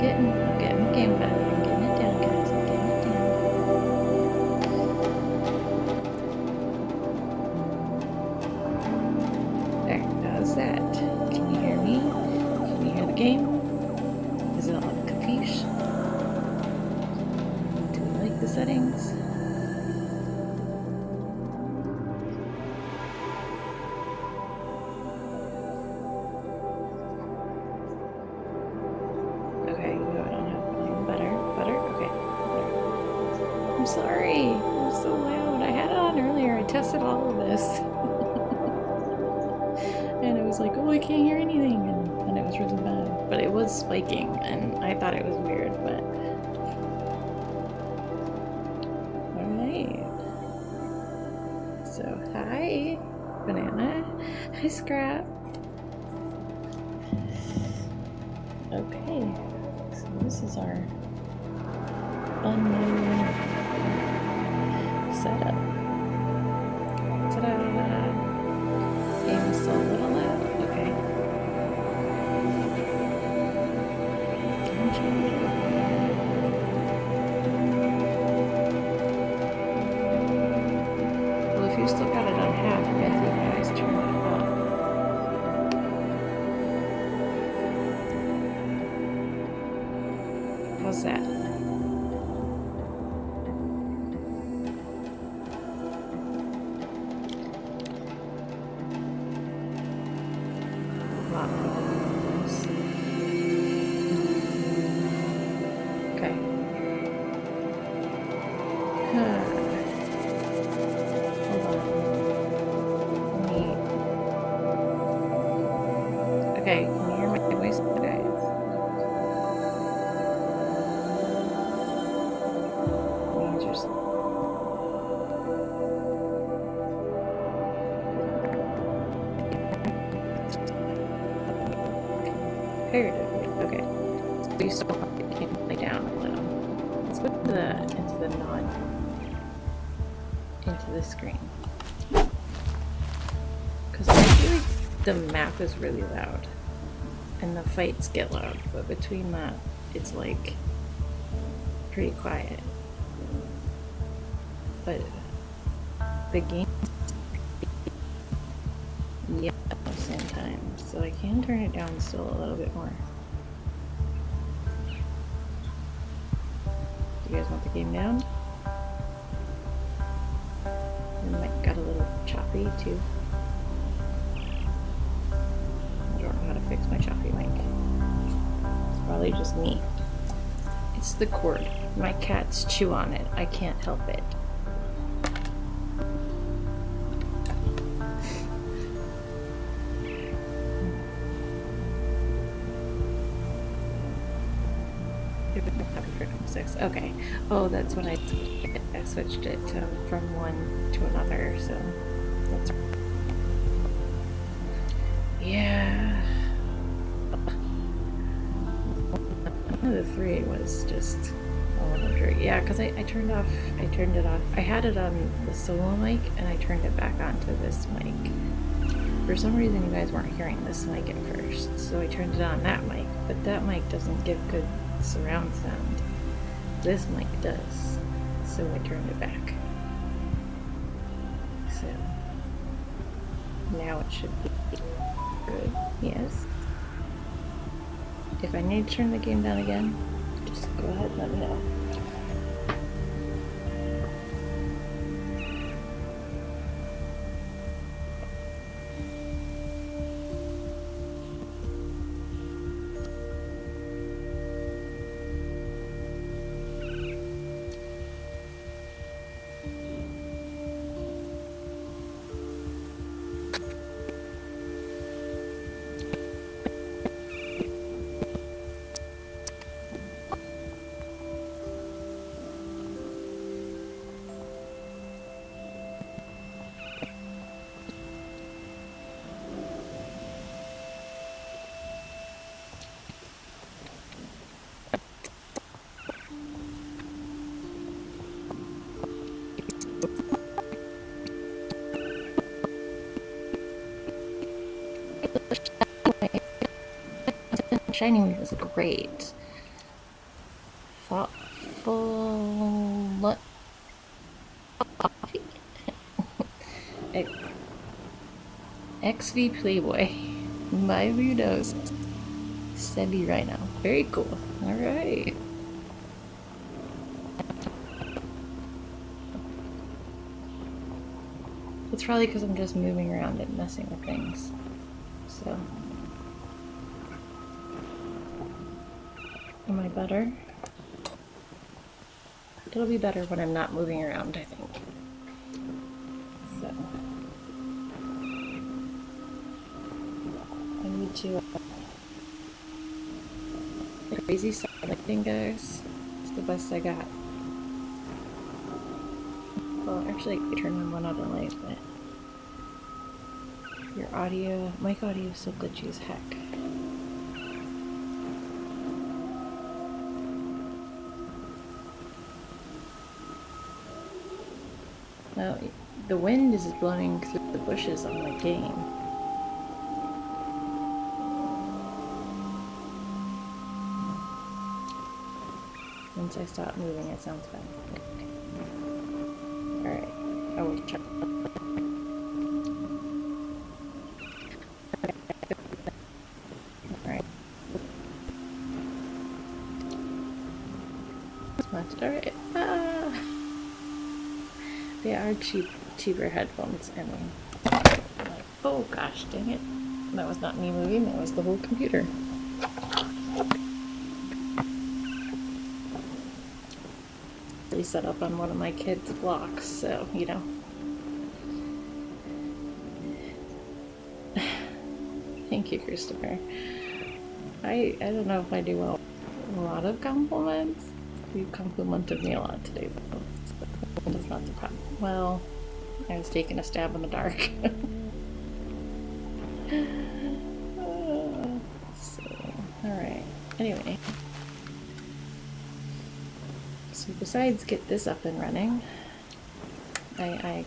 I'm getting the game back. I'm getting it down, guys. I'm getting it down. There, how's that? Can you hear me? Can you hear the game? Is it all capiche? Do we like the settings? Okay, no, I don't have volume. Better? Okay. Better. I'm sorry. I'm so loud. I had it on earlier. I tested all of this. And it was like, oh, I can't hear anything. And it was really bad. But it was spiking, and I thought it was weird, but... Alright. So, hi, Banana. Hi, Scrap. Okay. So this is our unknown setup. Ta-da! Game is still a little loud. Okay. Can change it. Well, if you still got it on half, I bet you guys turn it up. How's that? Okay. Hold on. Okay, can you hear my voice, guys? Just... Comparatively, okay. So you still want the gameplay down a little. Let's put into the screen. Because I feel like the map is really loud. And the fights get loud, but between that, it's like pretty quiet. But the game, yeah, at the same time, so I can turn it down still a little bit more. Do you guys want the game down? The mic got a little choppy too. I don't know how to fix my choppy mic. It's probably just me. It's the cord. My cats chew on it. I can't help it. Okay. Oh, that's when I switched it from one to another, so that's... Yeah. One of the three was just a little dirty. Yeah, because I turned it off. I had it on the solo mic, and I turned it back onto this mic. For some reason, you guys weren't hearing this mic at first, so I turned it on that mic, but that mic doesn't give good surround sound. This mic does, so I turned it back. So now it should be good. Yes. If I need to turn the game down again, just go ahead and let me know. Shining was great. thoughtful XV Playboy. My Ludos. Sebi right now. Very cool. Alright. It's probably because I'm just moving around and messing with things. So. Am I better? It'll be better when I'm not moving around, I think. So. I need to. Crazy lighting, guys. It's the best I got. Well, actually, I could turn on one other light, but your audio, mic audio is so glitchy as heck. Well, the wind is blowing through the bushes on my game. Once I stop moving, it sounds fine. Alright, I will check. Alright. Alright. Ah! They are cheaper headphones, and I'm like, oh gosh, dang it. That was not me moving, that was the whole computer. Set up on one of my kids' blocks, so you know. Thank you, Christopher. I don't know if I do a lot of compliments. You complimented me a lot today, though. So that's not the problem. Well, I was taking a stab in the dark. So, alright. Anyway. So besides get this up and running, I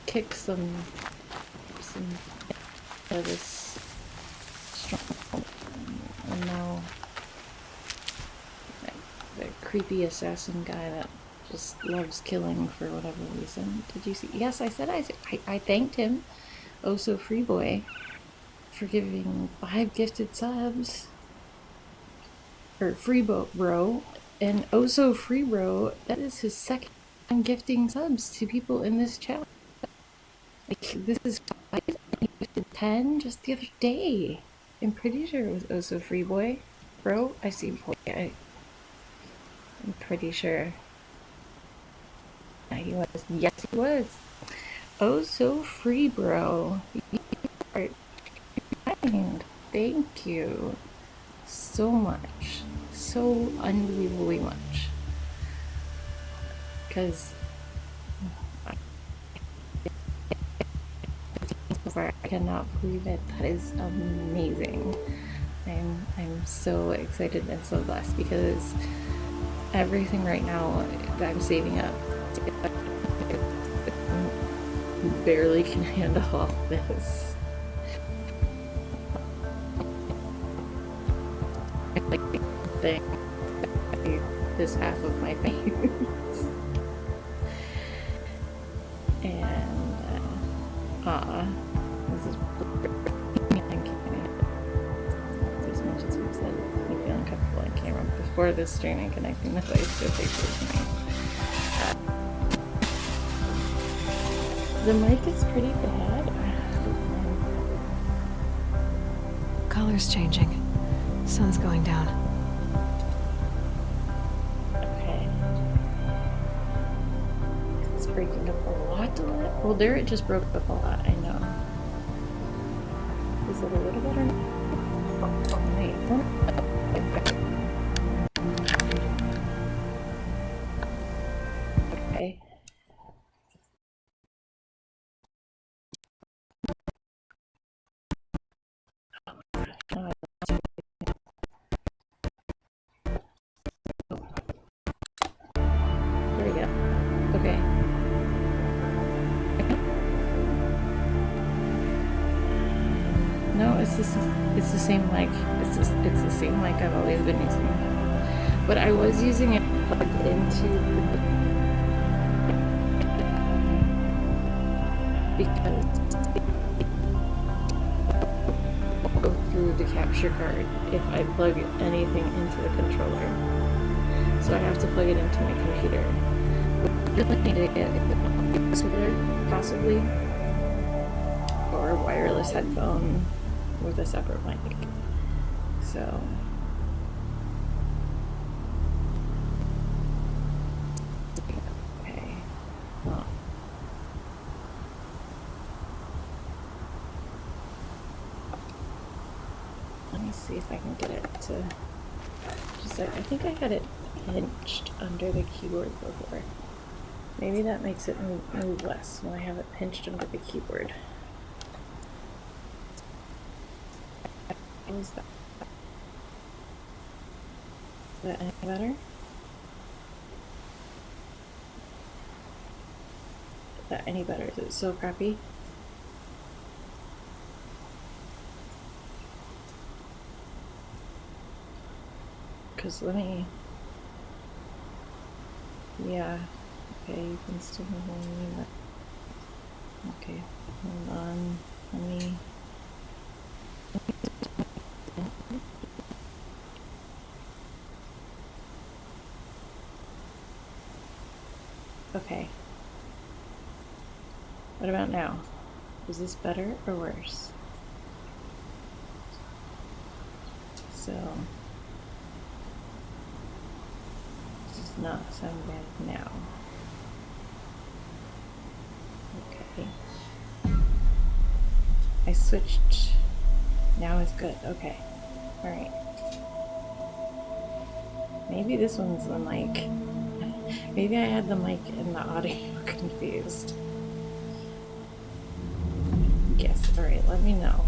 kick some of this strong, and now the creepy assassin guy that just loves killing for whatever reason. Did you see? Yes, I said I thanked him, Oh So Free Boy, for giving 5 gifted subs, or Free Bro. And Oh So Free Bro, that is his second time gifting subs to people in this chat. Like, this is 5 and he gifted 10 just the other day. I'm pretty sure it was Oh So Free Boy. Bro, I see boy. I'm pretty sure. Yeah, he was. Yes, he was. Oh So Free Bro. You are kind. Thank you so much. So unbelievably much, because I cannot believe it. That is amazing. I'm so excited and so blessed, because everything right now that I'm saving up barely can handle all this. Thing. This half of my face. And this is as much as we've said, I feel uncomfortable on camera before this stream and connecting the voice to a picture to me. The mic is pretty bad. Color's changing. Sun's going down. Okay. It's breaking up a lot. Well, there it just broke up a lot, I know. Is it a little better? Wait. Okay. There we go. Okay. No, it's the same mic. It's the same mic I've always been using. But I was using it plugged into because it will go through the capture card if I plug anything into the controller. So I have to plug it into my computer. I really need to get a computer, possibly, or a wireless headphone with a separate mic. So okay. Well, let me see if I can get it to just like, I think I had it pinched under the keyboard before. Maybe that makes it move less when I have it pinched under the keyboard. What is that? Is that any better? Is that any better? Is it so crappy? Because let me... Yeah. Okay, you can still hear me, but... Okay, hold on. Let me... Okay. What about now? Is this better or worse? So... This does not sound bad now. Okay. I switched. Now it's good. Okay. Alright. Maybe this one's the mic. Maybe I had the mic and the audio confused. Yes, alright, let me know.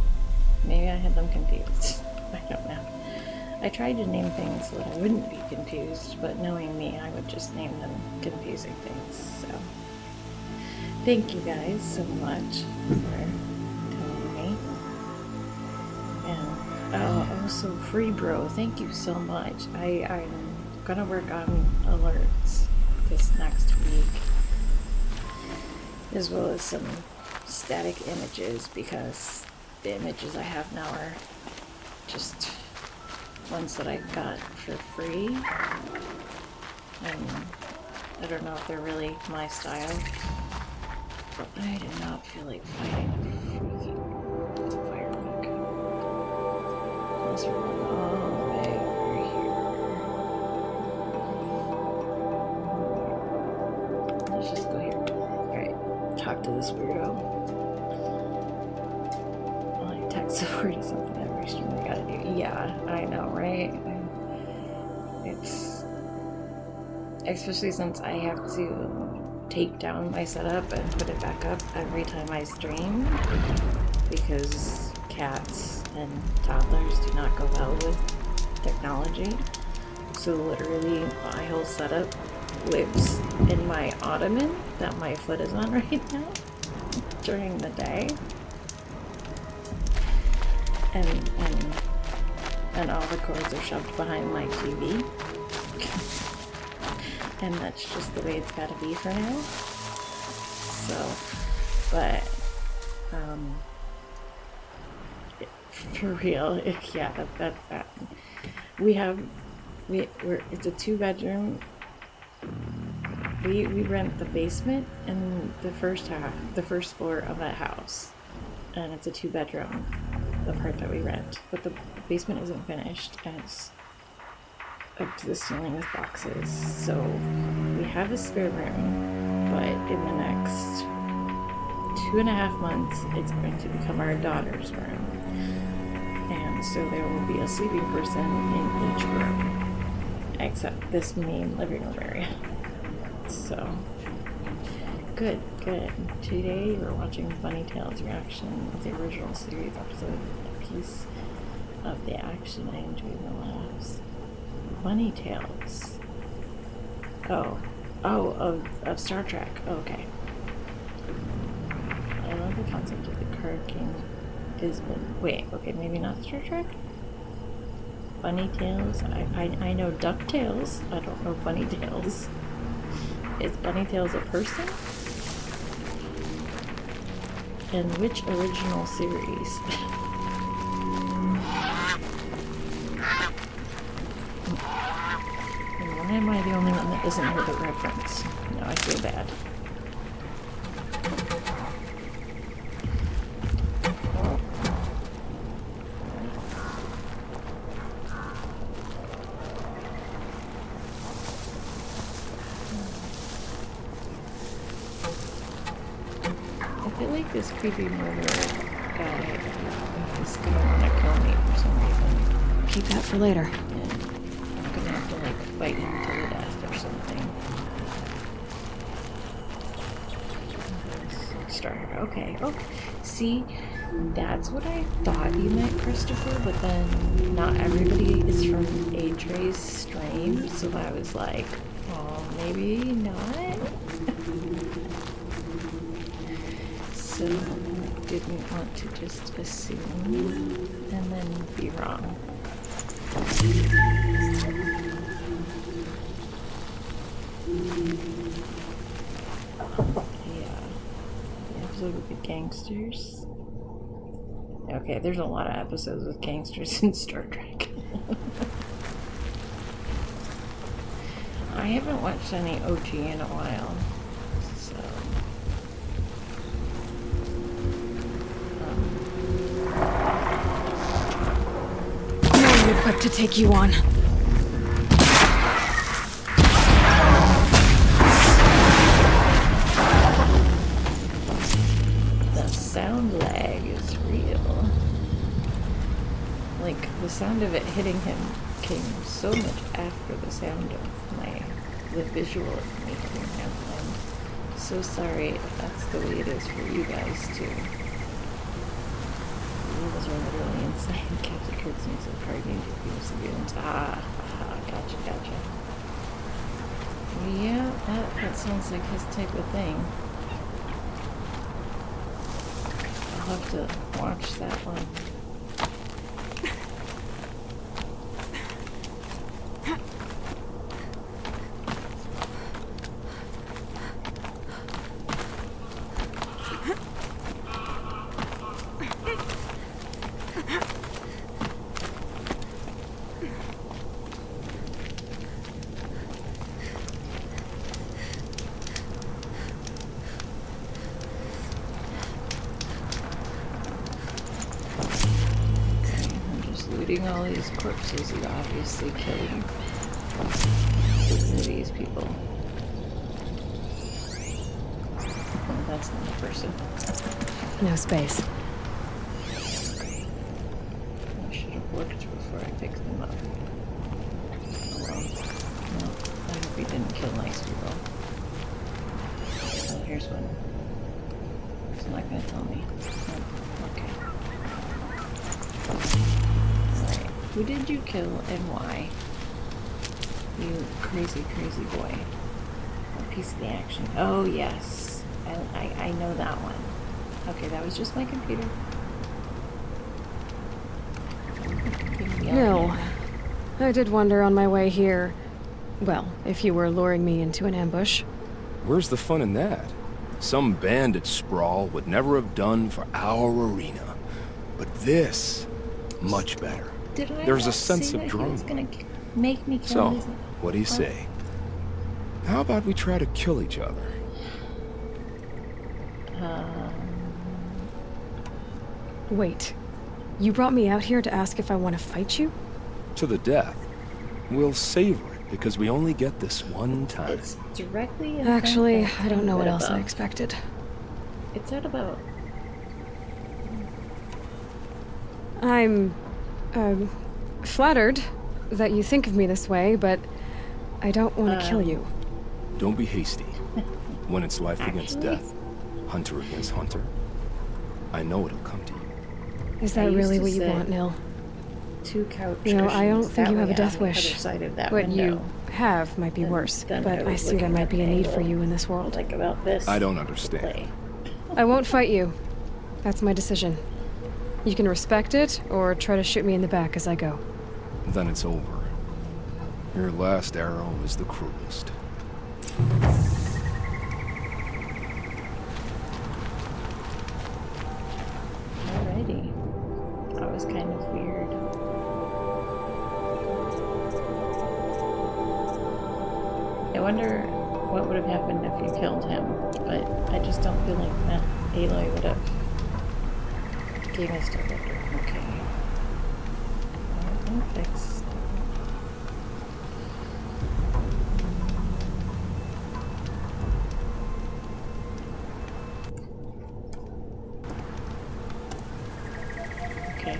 Maybe I had them confused. I don't know. I tried to name things so that I wouldn't be confused, but knowing me, I would just name them confusing things, so. Thank you guys so much for telling me. And also Free Bro, thank you so much. I'm gonna work on alerts this next week, as well as some static images, because the images I have now are just ones that I got for free, and I don't know if they're really my style, but I did not feel like fighting a freaking firework. Unless we're going all the way over here. Let's just go here. Alright, talk to this weirdo. Like tech support is something that we extremely gotta do. Yeah, I know, right? It's... especially since I have to take down my setup and put it back up every time I stream, because cats and toddlers do not go well with technology. So literally my whole setup lives in my ottoman that my foot is on right now during the day, and all the cords are shoved behind my TV. And that's just the way it's gotta be for now. So, but, for real, yeah, that's that. It's a 2-bedroom. We rent the basement and the first floor of that house. And it's a 2-bedroom, the part that we rent. But the basement isn't finished, and it's up to the ceiling with boxes. So we have a spare room, but in the next 2.5 months it's going to become our daughter's room, and so there will be a sleeping person in each room except this main living room area. So good. Today we're watching Bunny Tails reaction of the original series episode, a piece of the action I enjoy the laughs. Bunny Tails. Of Star Trek. Okay. I love the concept of the Card King Isman. Wait, okay, maybe not Star Trek? Bunny Tails. I know Duck Tails. I don't know Bunny Tails. Is Bunny Tails a person? And which original series? And why am I the only one that doesn't know the reference? Now I feel bad. I feel like this creepy murderer guy is gonna want to kill me for some reason. Keep that for later. And I'm gonna have to like fight him to the death or something. Starter. Okay. Oh, see, that's what I thought you meant, Christopher. But then not everybody is from Atrey's stream, so I was like, oh, maybe not. So didn't want to just assume and then be wrong. Yeah. The episode with the gangsters. Okay, there's a lot of episodes with gangsters in Star Trek. I haven't watched any OG in a while. Equipped to take you on. The sound lag is real. Like, the sound of it hitting him came so much after the sound of the visual of me hitting him. I'm so sorry if that's the way it is for you guys too. Those are literally insane. Captain Kirk's music card needed to use the villains. Gotcha. Yeah, that sounds like his type of thing. I'll have to watch that one. All these corpses he obviously killed these people. Oh, that's not a person. No space. I should have looked before I picked them up. Oh well. No, I hope he didn't kill nice people. Oh, here's one. He's not gonna tell me. Oh, okay. Who did you kill and why? You crazy boy. What piece of the action? Oh, yes. I know that one. Okay, that was just my computer. No. I did wonder on my way here. Well, if you were luring me into an ambush. Where's the fun in that? Some bandit sprawl would never have done for our arena. But this, much better. There's a sense of drama. Make me kill so, what do you say? How about we try to kill each other? Wait. You brought me out here to ask if I want to fight you? To the death. We'll savor it because we only get this one time. It's directly in Actually, front of I don't know what above. else I expected. It's at about... I'm flattered that you think of me this way, but I don't want to kill you. Don't be hasty. When it's life against death, hunter against hunter, I know it'll come to you. Is that really what you want, Nil? 2 couch You know, I don't cushions. think That you have way a death on the wish. other side of that What window. you have might be worse, Then but I was see there looking might at be a the need for angle, you in this world. like about this. I don't understand. Play. I won't fight you. That's my decision. You can respect it, or try to shoot me in the back as I go. then it's over. Your last arrow is the cruelest. Alrighty. That was kind of weird. I wonder what would have happened if you killed him, but I just don't feel like that Aloy would have gave us to Victor. Okay. I'm fixed. Okay.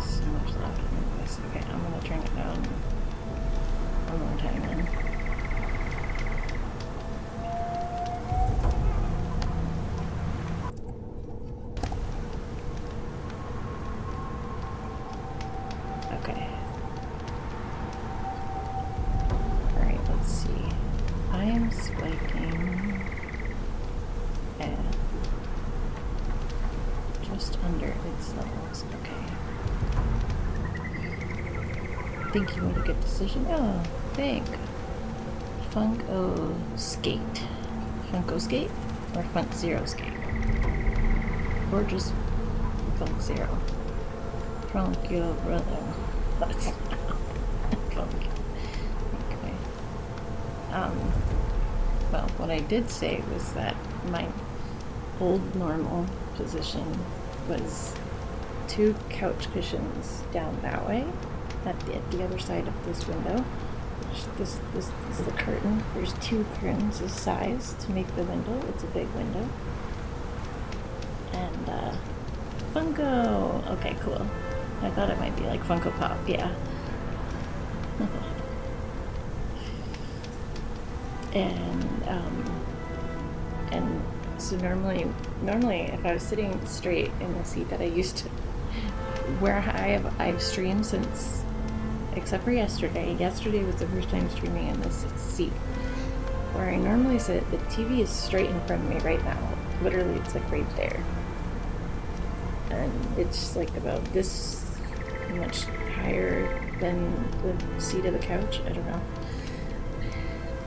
So much louder than this. Okay, I'm gonna turn it down one more time then. Okay. Alright, let's see. I am spiking at just under its levels. Okay. Think you made a good decision? Oh, thank. Funko Skate. Funko Skate? Or Funk Zero Skate? Or just Funk Zero? Funk your brother. That's Funk. Okay. Well, what I did say was that my old normal position was 2 couch cushions down that way at the other side of this window. This is the curtain. There's 2 curtains this size to make the window. It's a big window. And Funko. Okay, cool. I thought it might be like Funko Pop, yeah. And so normally if I was sitting straight in the seat that I used to, where I've streamed since, except for yesterday. Yesterday was the first time streaming in this seat. Where I normally sit, the TV is straight in front of me right now. Literally, it's like right there. And it's like about this much higher than the seat of the couch. I don't know.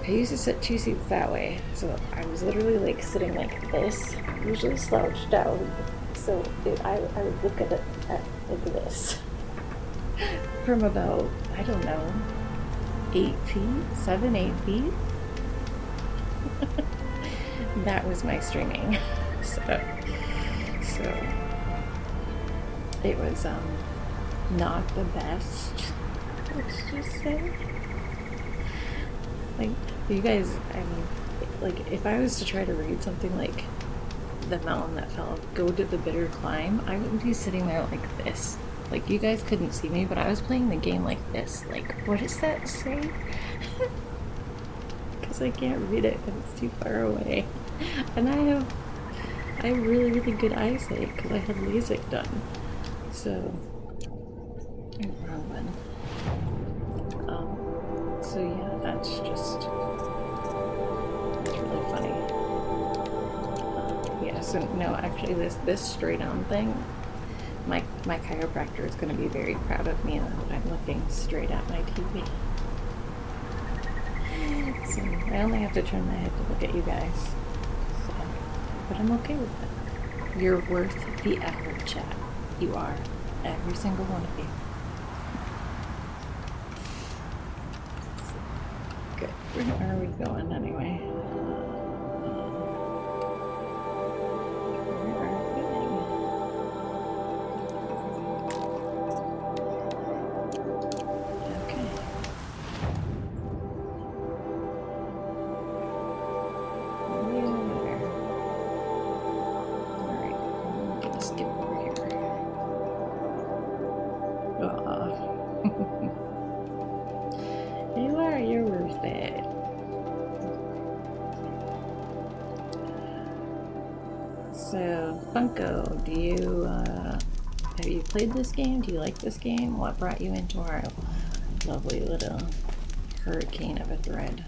I used to sit 2 seats that way, so I was literally like sitting like this, usually slouched down. So I would look at it like this from about, I don't know, 8 feet, 7, 8 feet. That was my streaming. So it was not the best, let's just say. Like, you guys, I mean, like, if I was to try to read something like The Mountain That Fell, Go to the Bitter Climb, I would be sitting there like this. Like, you guys couldn't see me, but I was playing the game like this. Like, what does that say? Because I can't read it and it's too far away. And I have really, really good eyesight because I had LASIK done. So, wrong one. So yeah, that's really funny. Yeah, so no, actually this straight on thing, my chiropractor is going to be very proud of me that I'm looking straight at my TV. So I only have to turn my head to look at you guys. So, but I'm okay with it. You're worth the effort, chat. You are. Every single one of you. Good. Where are we going anyway? Where are we going? Okay. There. Alright, I'm gonna skip over here. You're worth it. So, Funko, have you played this game? Do you like this game? What brought you into our lovely little hurricane of a thread?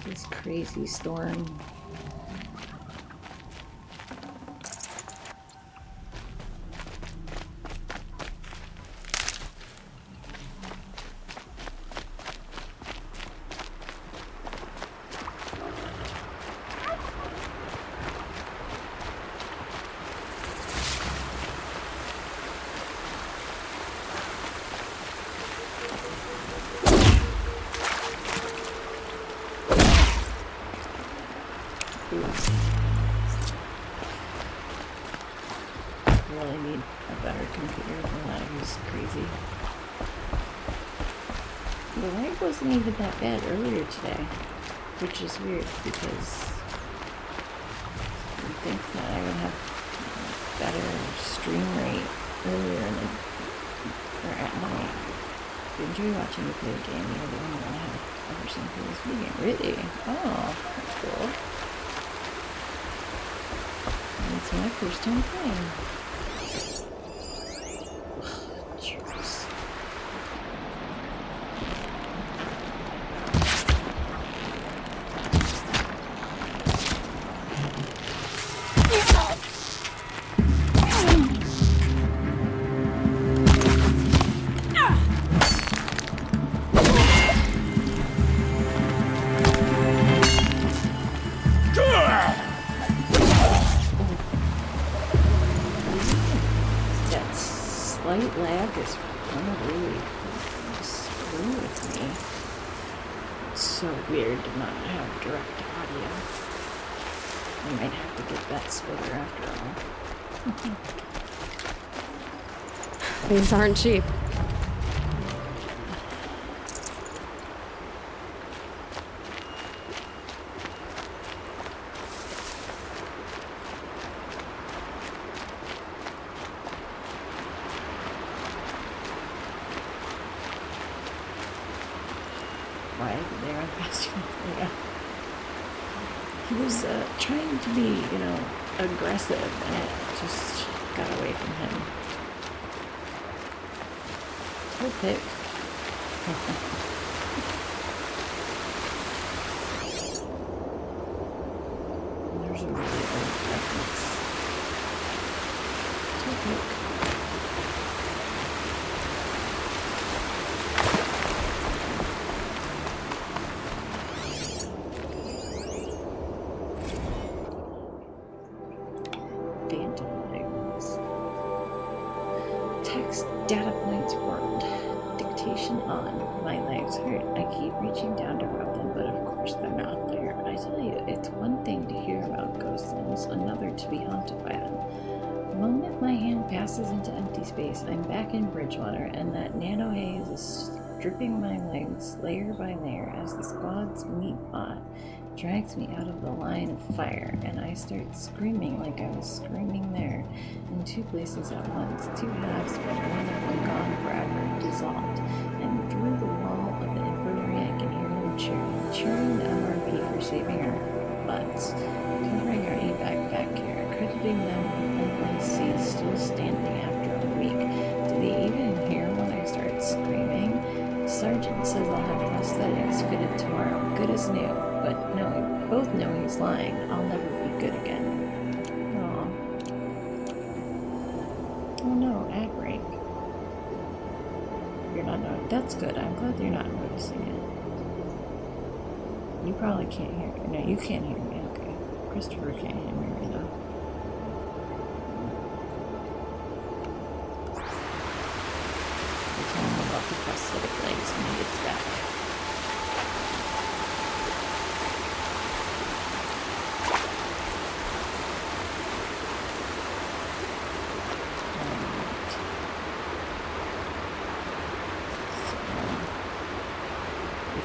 This crazy storm. really need a better computer than that. It was crazy. The lag wasn't even that bad earlier today, which is weird because you think that I would have better stream rate earlier in the, or at night. If you enjoy watching me play the game, you're the only one I have ever seen play this video game. Really? Oh, that's cool. And it's my first time playing. Jeez. Slight lag is probably screw with me. It's so weird to not have direct audio. I might have to get that splitter after all. These aren't cheap. Why they run faster? Yeah. He was trying to be, aggressive, and it just got away from him. He'll pick. There's a really old reference. He'll pick. Text data points world. Dictation on. My legs hurt. I keep reaching down to rub them, but of course they're not there. I tell you, it's one thing to hear about ghost things, another to be haunted by them. The moment my hand passes into empty space, I'm back in Bridgewater, and that nano haze is stripping my legs layer by layer as the squad's meat bot drags me out of the line of fire, and I start screaming like I was screaming there in two places at once, two halves, but one of them gone forever, dissolved, and through the wall of the infirmary I can hear them cheering the MRP for saving our butts, covering our evac back here, crediting them with NYC still standing after a week. Do they even hear when I start screaming? The sergeant says I'll have prosthetics fitted tomorrow, good as new. But no, we both know he's lying. I'll never be good again. Aw. Oh no, ad break. You're not noticing. That's good. I'm glad you're not noticing it. You probably can't hear me. No, you can't hear me. Okay. Christopher can't hear me right now. I'll tell him about the prosthetic legs when he gets back.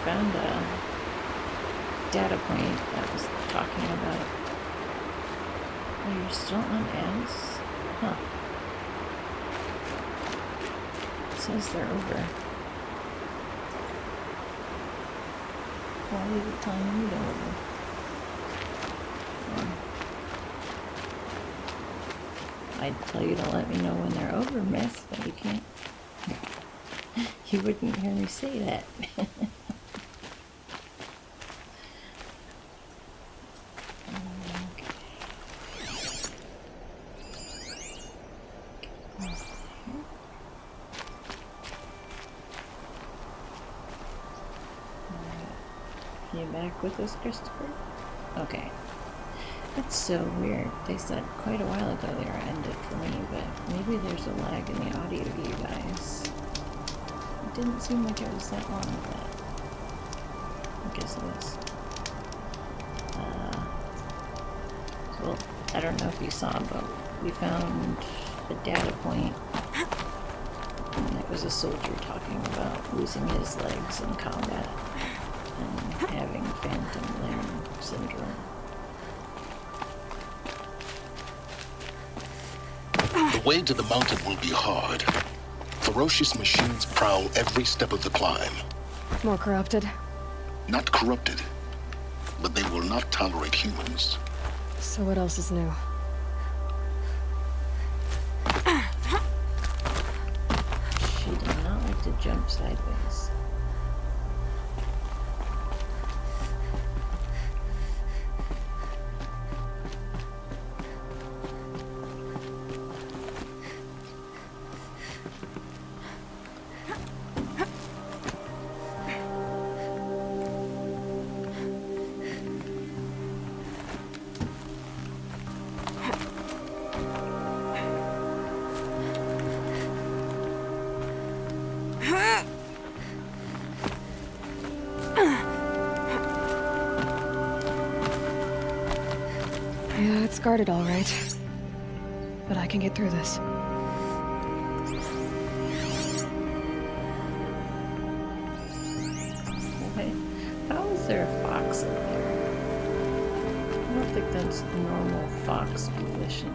Found a data point that was talking about. Oh, you're still on S? Huh. It says they're over. Why is it telling me they're over? I'd tell you to let me know when they're over, miss, but you can't. You wouldn't hear me say that. You back with us, Christopher? Okay. That's so weird. They said quite a while ago they were ended for me, but maybe there's a lag in the audio of you guys. It didn't seem like it was that long, but I guess it is. Well, I don't know if you saw, but we found the data point. And it was a soldier talking about losing his legs in combat and having phantom limb syndrome. The way to the mountain will be hard. Ferocious machines prowl every step of the climb. More corrupted? Not corrupted, but they will not tolerate humans. So what else is new? She did not like to jump sideways. Yeah, it's guarded all right. But I can get through this. Okay. How is there a fox up there? I don't think that's normal fox position.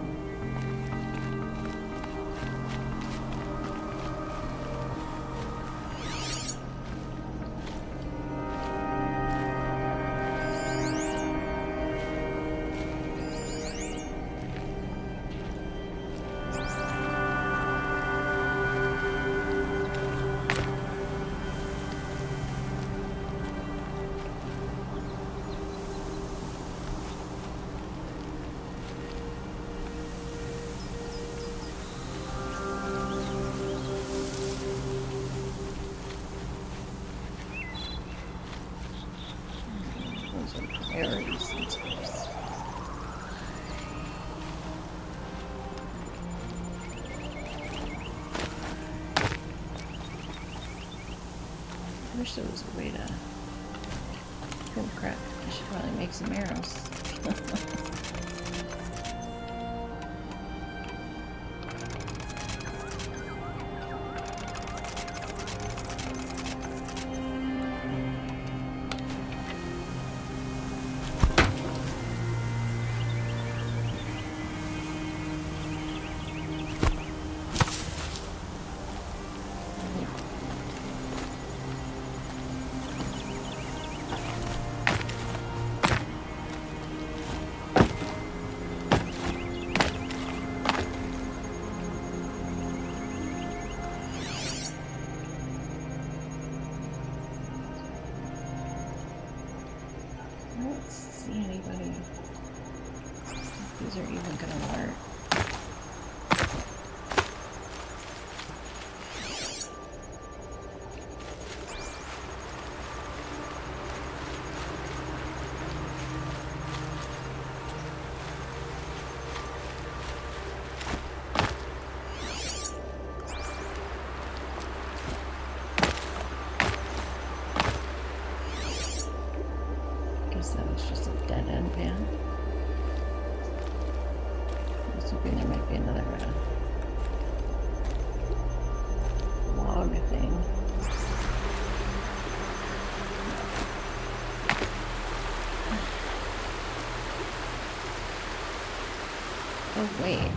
Those are priority sensors. I wish there was a way to... Oh crap, I should probably make some arrows. I don't see anybody. If these are even gonna work. That was just a dead end pan. I was hoping there might be another log thing. Oh wait,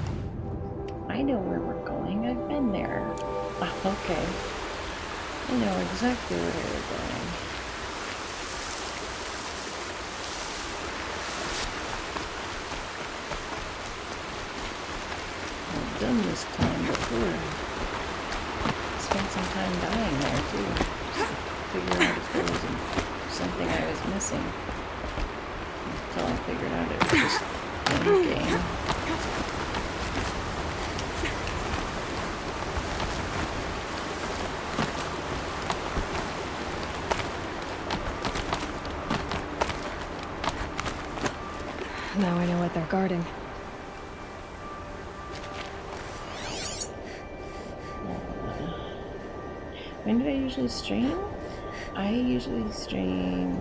I know where we're going. I've been there. Oh, okay, I know exactly where we're going. Done this time before. Spent some time dying there too. Just to figure out if there was something I was missing. Until I figured out it was just in game. Now I know what they're guarding. When do I usually stream? I usually stream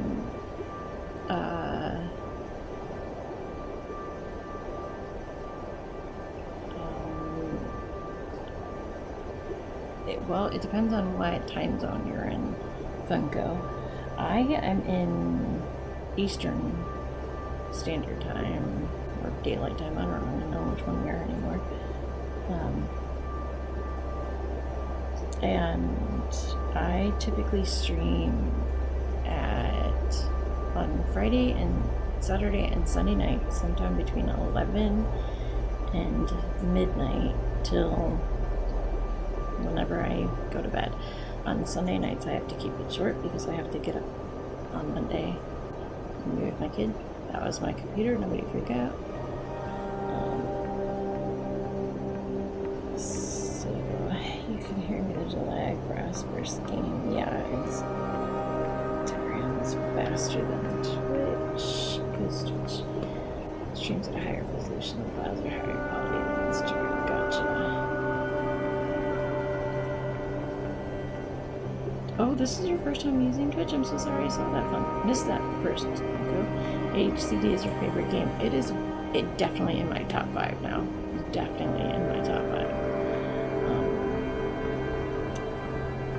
Well, it depends on what time zone you're in, Funko. I am in Eastern Standard Time, or Daylight Time. I don't really know which one we are anymore. And I typically stream on Friday and Saturday and Sunday night, sometime between 11 and midnight till whenever I go to bed. On Sunday nights, I have to keep it short because I have to get up on Monday and be with my kid. That was my computer. Nobody freak out. So you can hear me. There's a lag for us first game. Yeah, Instagram's faster than Twitch because Twitch streams at a higher resolution and files are higher quality than Instagram. Gotcha. Oh, this is your first time using Twitch? I'm so sorry I saw that one. Missed that first. HCD is your favorite game. It definitely in my top 5 now. Definitely in my top 5.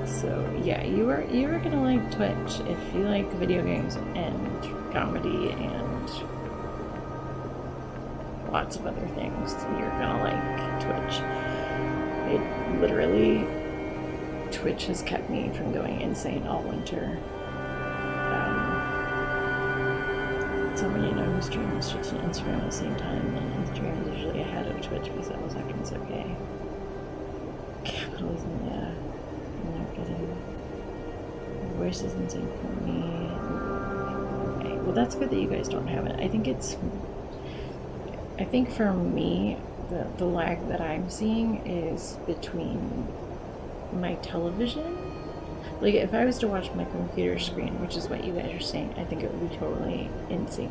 So yeah, you are gonna like Twitch if you like video games and comedy and lots of other things. You're gonna like Twitch. It literally, Twitch has kept me from going insane all winter. Somebody you know who streams Twitch and Instagram at the same time, and Instagram is usually ahead of Twitch because that was after it's okay. Capitalism, yeah. Marketing. Voice is insane for me. Okay, well that's good that you guys don't have it. I think for me, the lag that I'm seeing is between my television. Like, if I was to watch my computer screen, which is what you guys are saying, I think it would be totally in sync.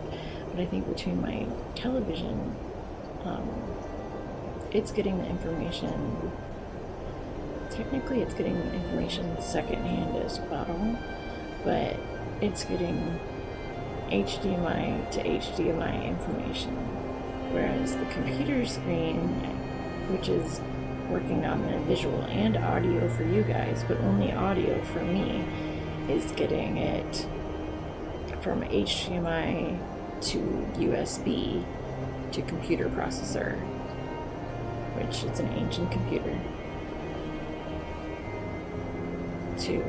But I think between my television, it's getting the information. Technically, it's getting the information secondhand as well, but it's getting HDMI to HDMI information. Whereas the computer screen, which is working on the visual and audio for you guys, but only audio for me, is getting it from HDMI to USB to computer processor, which is an ancient computer, to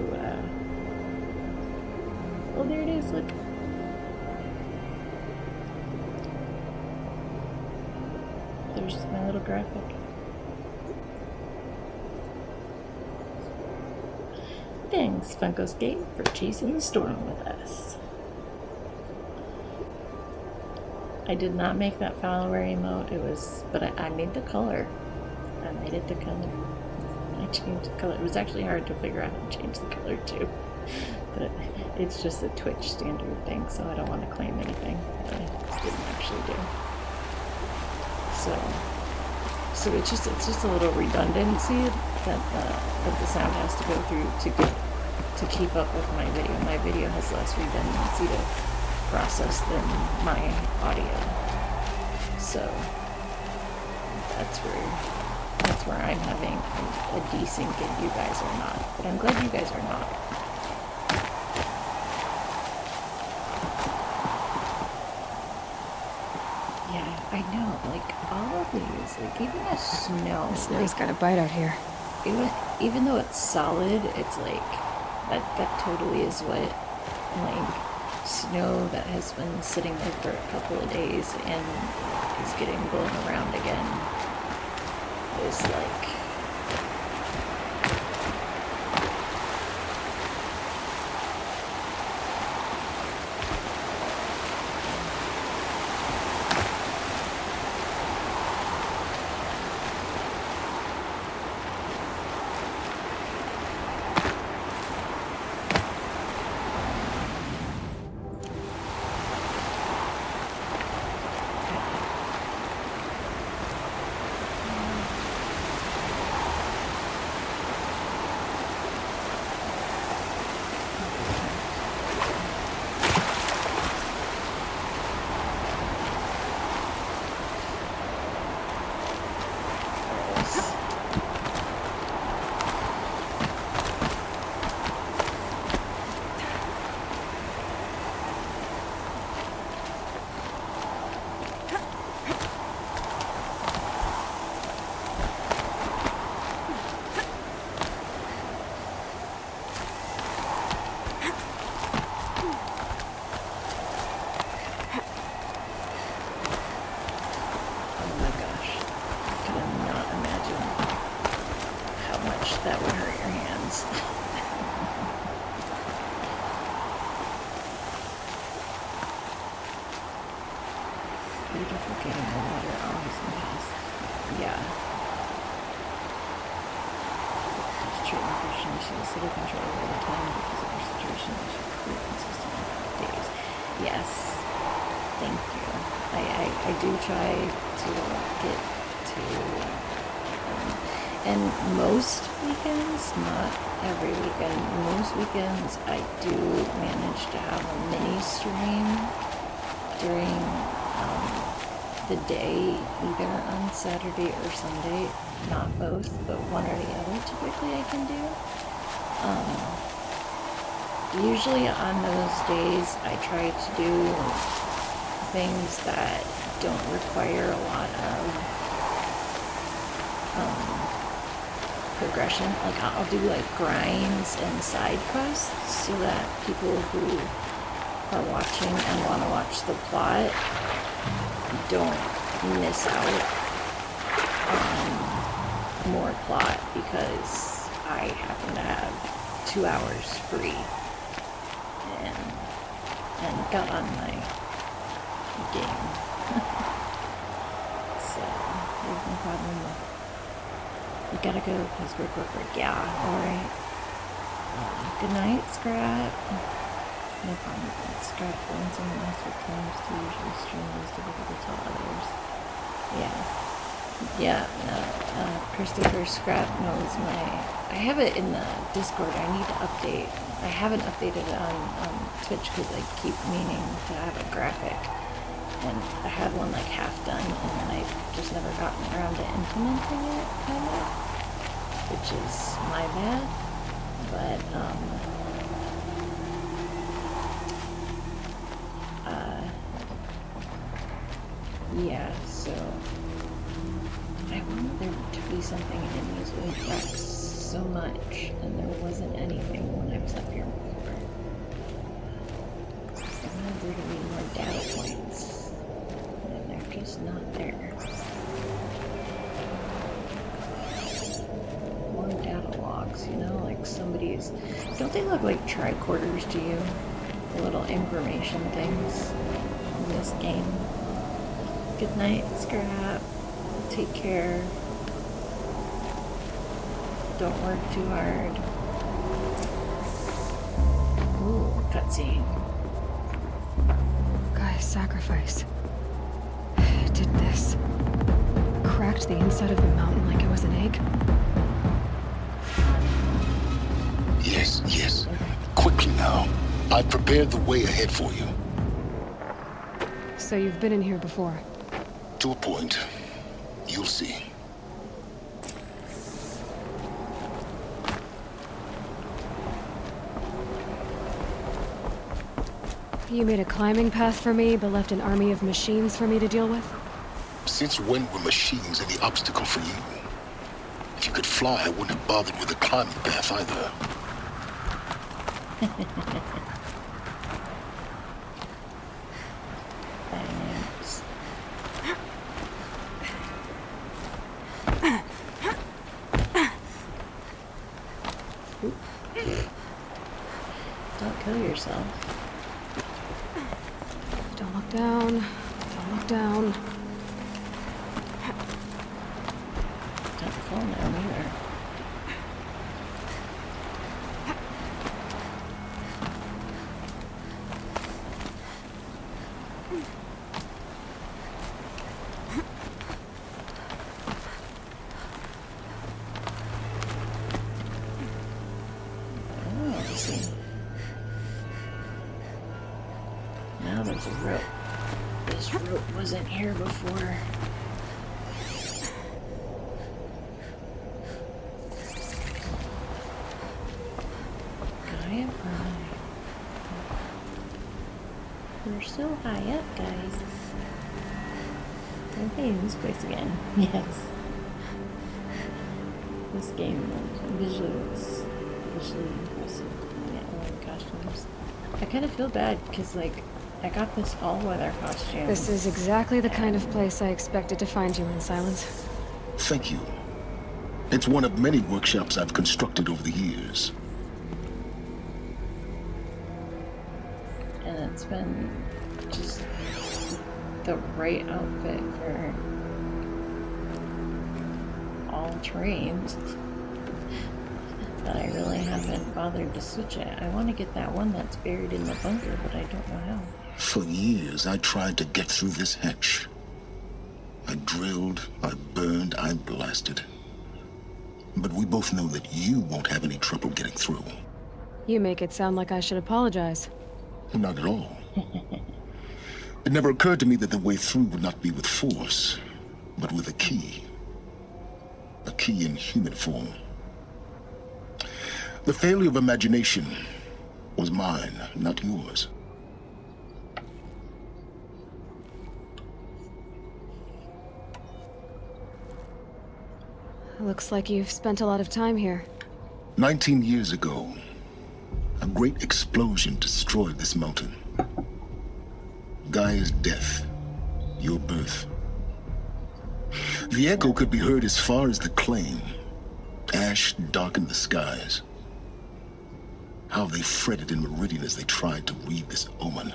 oh, there it is, look. There's my little graphic. Thanks, Funkoscape, for chasing the storm with us. I did not make that follower emote. But I made the color. I made it the color. I changed the color. It was actually hard to figure out how to change the color too. But it's just a Twitch standard thing, so I don't want to claim anything that I didn't actually do. So it's just a little redundancy that the sound has to go through to keep up with my video. My video has less redundancy to process than my audio. So that's where I'm having a desync and you guys are not. But I'm glad you guys are not. Yeah, I know. Like all of these, like even the snow. The snow's got a bite out here. Even though it's solid, it's like that totally is what, like, snow that has been sitting there for a couple of days and is getting blown around again is like, that would hurt your hands. Beautiful getting the water always nice. Yeah. Just treatment Christian, she was city control all the time because of her situation. She was pretty consistent days. Yes. Thank you. I do try to get to, and most weekends, not every weekend, most weekends I do manage to have a mini stream during the day, either on Saturday or Sunday, not both, but one or the other typically I can do. Usually on those days I try to do things that don't require a lot of progression. Like I'll do like grinds and side quests so that people who are watching and want to watch the plot don't miss out on more plot because I happen to have 2 hours free and got on my game. So there's no problem with you gotta go because we're yeah, alright. Good night, Scrap. No problem with that. Scrap phones and master claims to usually stream is difficult to tell others. Yeah. Yeah, no. Christopher Scrap knows I have it in the Discord. I need to update. I haven't updated it on Twitch because I keep meaning to have a graphic. And I had one like half done and then I've just never gotten around to implementing it, kind of. Which is my bad. But, yeah, so I wanted there to be something in these wave tracks so much, and there wasn't anything when I was up here before. I wanted there to be more data points, and they're just not there. More data logs, you know, like somebody's... Don't they look like tricorders to you? The little information things in this game. Good night, Scrap. Take care. Don't work too hard. Ooh, cutscene. Guy's sacrifice. It did this. Cracked the inside of the mountain like it was an egg. Yes, yes. Quickly now. I've prepared the way ahead for you. So you've been in here before? To a point. You'll see. You made a climbing path for me, but left an army of machines for me to deal with? Since when were machines any obstacle for you? If you could fly, I wouldn't have bothered with a climbing path either. Thanks. Don't kill yourself. Don't look down. Don't look down. Don't fall down either. Now there's a rope. This rope wasn't here before. High up high. We're so high up, guys. Okay, this place again. Yes. This game visually looks visually impressive. Yeah, I love the costumes. I kind of feel bad because, like, I got this all-weather costume. This is exactly the kind of place I expected to find you in, Silence. Thank you. It's one of many workshops I've constructed over the years. And it's been just the right outfit for all terrains. But I really haven't bothered to switch it. I want to get that one that's buried in the bunker, but I don't know how. For years, I tried to get through this hatch. I drilled, I burned, I blasted. But we both know that you won't have any trouble getting through. You make it sound like I should apologize. Not at all. It never occurred to me that the way through would not be with force, but with a key. A key in human form. The failure of imagination was mine, not yours. Looks like you've spent a lot of time here. 19 years ago, a great explosion destroyed this mountain. Gaia's death, your birth. The echo could be heard as far as the claim. Ash darkened the skies. How they fretted in Meridian as they tried to read this omen.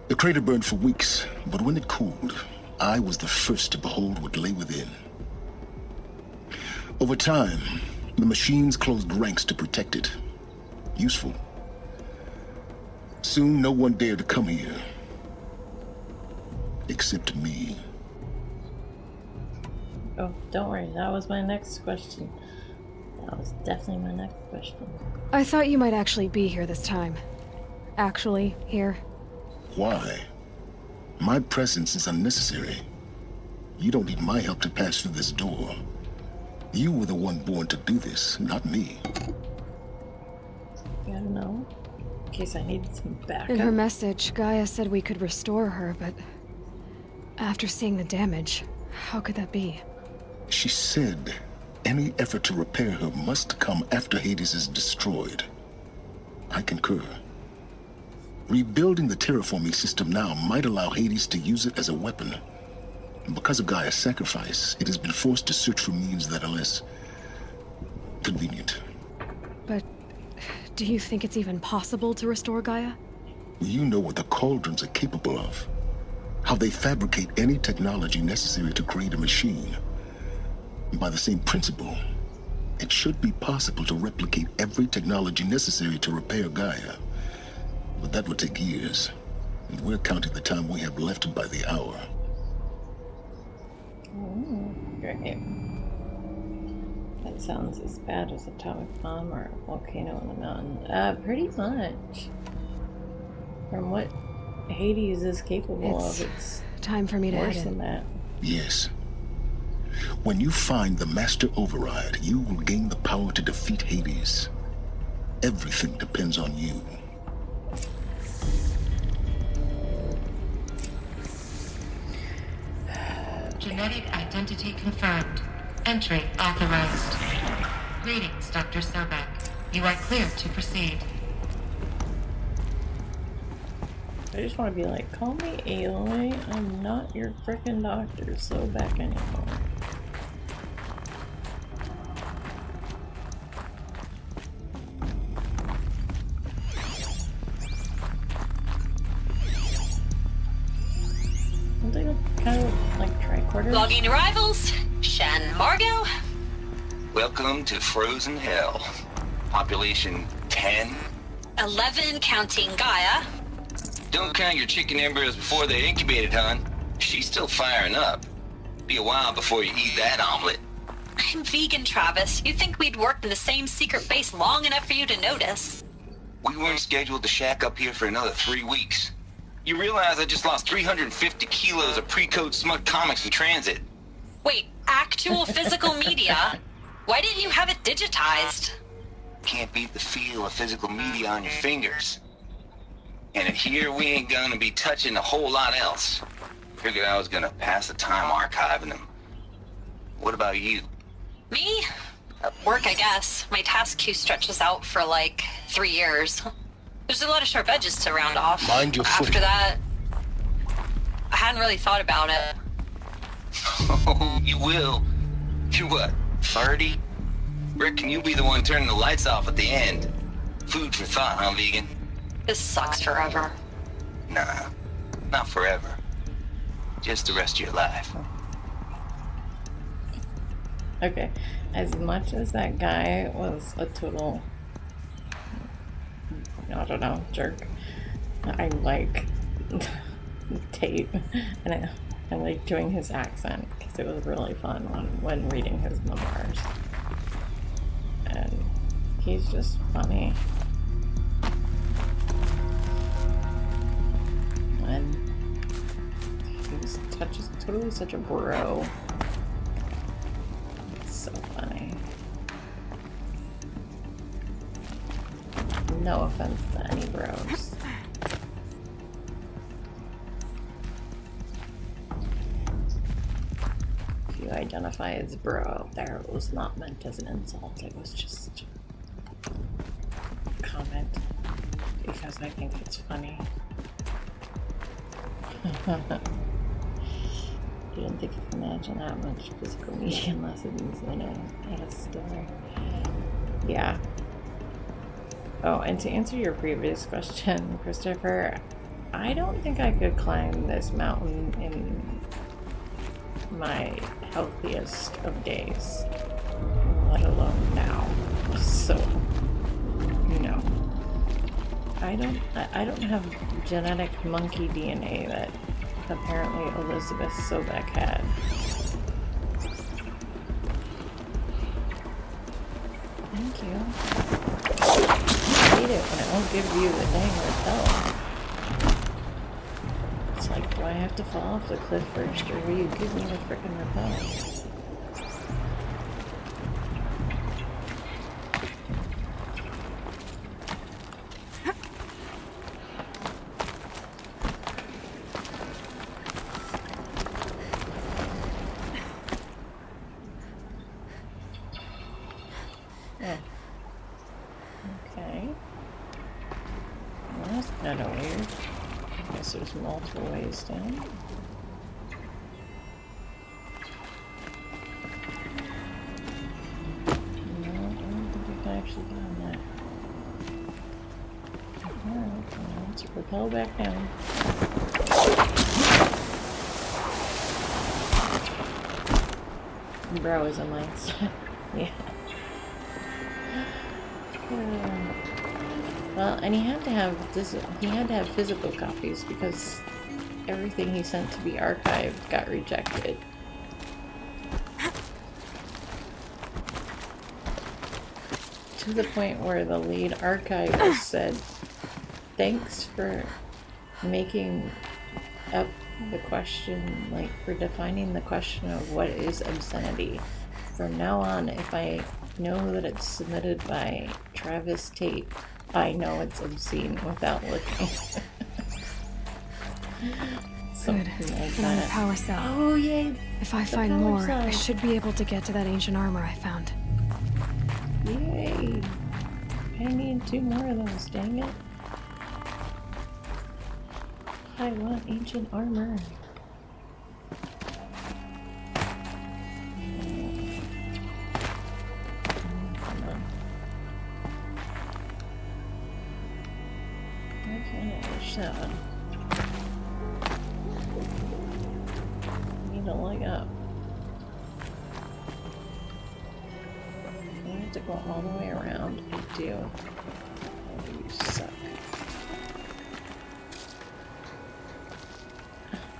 The crater burned for weeks, but when it cooled, I was the first to behold what lay within. Over time, the machines closed ranks to protect it. Useful. Soon, no one dared to come here. Except me. Oh, don't worry. That was my next question. That was definitely my next question. I thought you might actually be here this time. Actually, here. Why? My presence is unnecessary. You don't need my help to pass through this door. You were the one born to do this, not me. I don't know. In case I needed some backup. In her message, Gaia said we could restore her, but after seeing the damage, how could that be? She said any effort to repair her must come after Hades is destroyed. I concur. Rebuilding the terraforming system now might allow Hades to use it as a weapon. Because of Gaia's sacrifice, it has been forced to search for means that are less convenient. But do you think it's even possible to restore Gaia? You know what the Cauldrons are capable of. How they fabricate any technology necessary to create a machine. By the same principle, it should be possible to replicate every technology necessary to repair Gaia. But that would take years, and we're counting the time we have left by the hour. Great. That sounds as bad as atomic bomb or a volcano on the mountain. Pretty much. From what Hades is capable of, it's time for me to worse head than in. that. Yes. When you find the Master Override, you will gain the power to defeat Hades. Everything depends on you. Genetic identity confirmed. Entry authorized. Greetings, Dr. Sobek. You are clear to proceed. I just want to be like, call me Aloy. I'm not your frickin' Dr. Sobek anymore. Don't they look kind of like tricorders? Logging arrivals. Shan Margot. Welcome to Frozen Hell. Population 10. 11 counting Gaia. Don't count your chicken embryos before they're incubated, hon. She's still firing up. Be a while before you eat that omelet. I'm vegan, Travis. You'd think we'd worked in the same secret base long enough for you to notice. We weren't scheduled to shack up here for another 3 weeks. You realize I just lost 350 kilos of pre-code smut comics in transit. Wait, actual physical media? Why didn't you have it digitized? Can't beat the feel of physical media on your fingers. And in here, we ain't gonna be touching a whole lot else. Figured I was gonna pass the time archiving them. What about you? Me? Work, I guess. My task queue stretches out for like 3 years. There's a lot of sharp edges to round off. Mind your After footing. that, I hadn't really thought about it. Oh, you will. You're what, 30? Rick, can you be the one turning the lights off at the end? Food for thought, huh, vegan? This sucks forever. Nah, not forever. Just the rest of your life. Okay, as much as that guy was a total, I don't know, jerk, I like Tate, and I like doing his accent because it was really fun when reading his memoirs. And he's just funny. And he's totally such a bro. It's so funny. No offense to any bros. If you identify as bro there, it was not meant as an insult. It was just a comment because I think it's funny. You didn't think you could imagine that much physical media lessons in a story. Yeah. Oh, and to answer your previous question, Christopher, I don't think I could climb this mountain in my healthiest of days, let alone now. So, no. I don't have genetic monkey DNA that apparently Elizabeth Sobek had. Thank you. I hate it when I won't give you the dang repel. It's like, do I have to fall off the cliff first, or will you give me the frickin' repel? Multiple ways down. No, I don't think we can actually get on that. Alright, let's rappel back down. Bro is a mindset. Yeah. Well, and he had to have physical copies because everything he sent to be archived got rejected. To the point where the lead archivist said, "Thanks for making up the question, like for defining the question of what is obscenity. From now on, if I know that it's submitted by Travis Tate, I know it's obscene without looking." Good. Another power cell. Oh, yay! If I find more, I should be able to get to that ancient armor I found. Yay! I need 2 more of those, dang it. I want ancient armor. Come on. Why can't I reach that one? Need a leg up. I have to go all the way around. I do. Oh, you suck.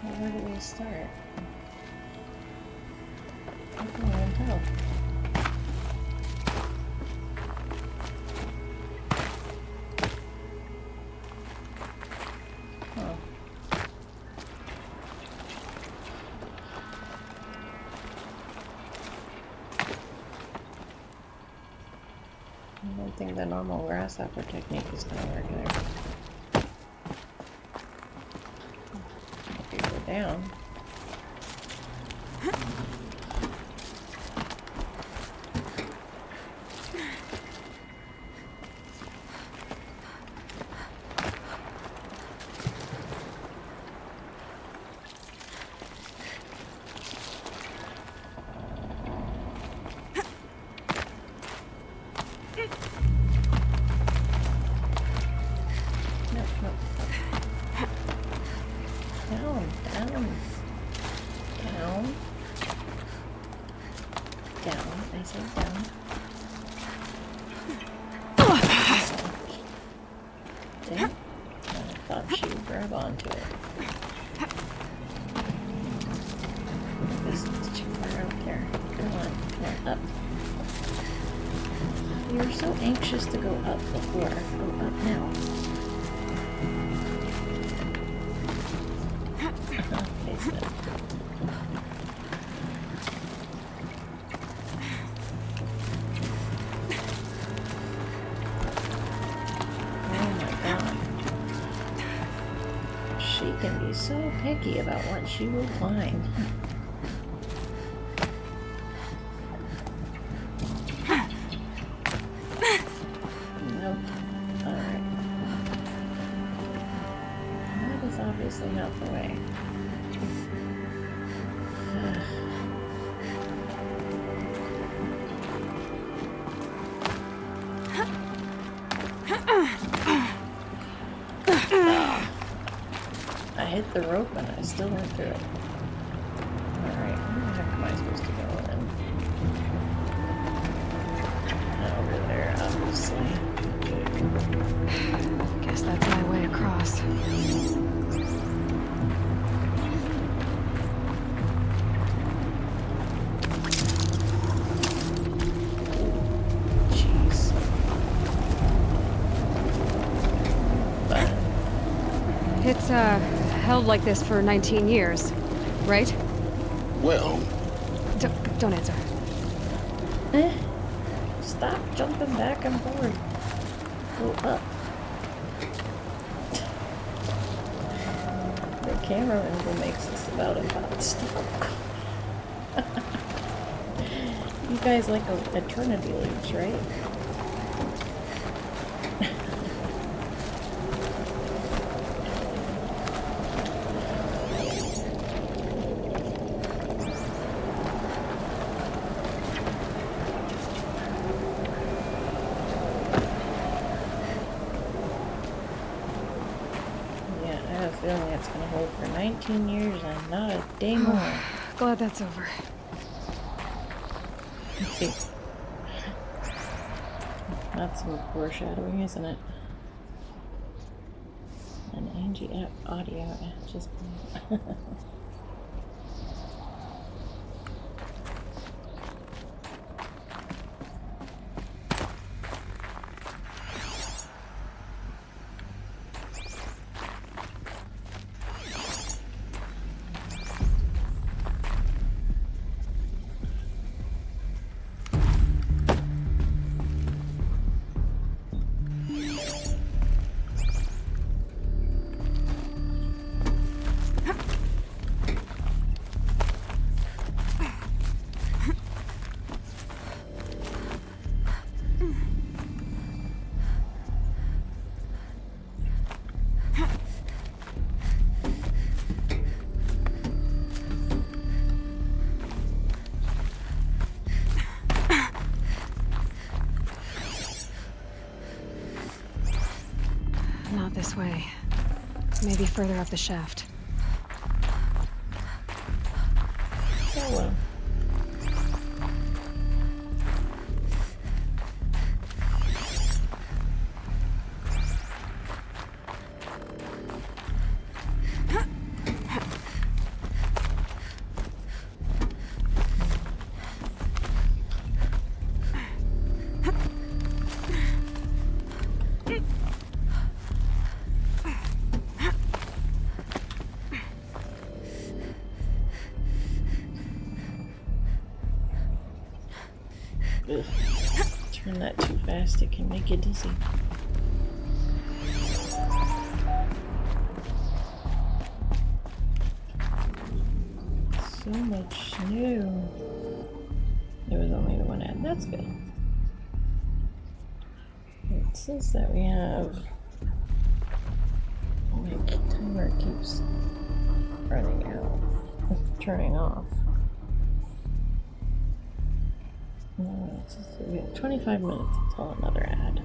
Well, where do we start? I can't even tell. Oh. I don't think the normal grasshopper technique is going to work there. If you go down. down. I said down. Dang. I thought she would grab onto it. This is too far out there. Come on, up. You were so anxious to go up before. Go up now. Okay, so. Oh my god. She can be so picky about what she will find. Nope. Alright. That is obviously not the way. I hit the rope and I still went through it. Alright, where the heck am I supposed to go then? Over there, obviously. Guess that's my way across. Jeez. But It's, held like this for 19 years, right? Well, Don't answer. Stop jumping back and forth. Go up. The camera angle makes this about stop. You guys like eternity loops, right? I have a feeling it's going to hold for 19 years and not a day more. Glad that's over. That's some foreshadowing, isn't it? And Angie audio just. Not this way. Maybe further up the shaft. Oh well. Ugh. Turn that too fast, it can make you dizzy. So much new. There was only the one ad. That's good. It says that we have. My timer keeps running out. Turning off. No, it says that we have 25 minutes until another ad.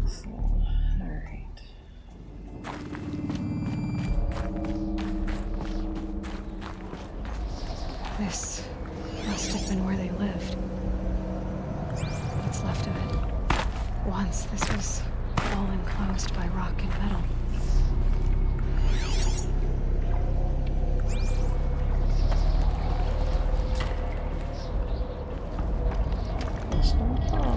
So, alright. This must have been where they lived. What's left of it. Once this was all enclosed by rock and metal. Just don't fall.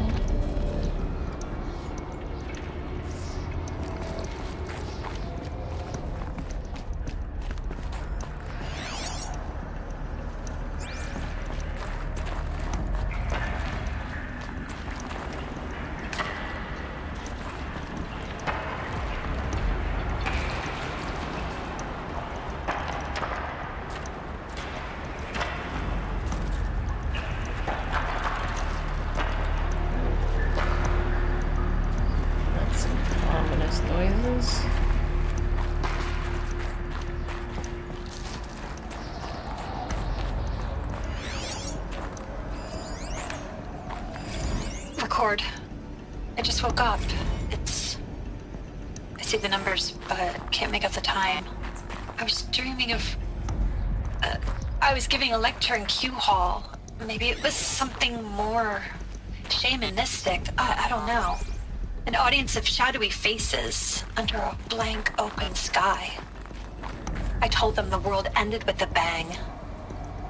Ominous noises. Record. I just woke up. I see the numbers, but can't make out the time. I was dreaming of... I was giving a lecture in Q Hall. Maybe it was something more shamanistic. I don't know. An audience of shadowy faces under a blank open sky. I told them the world ended with a bang.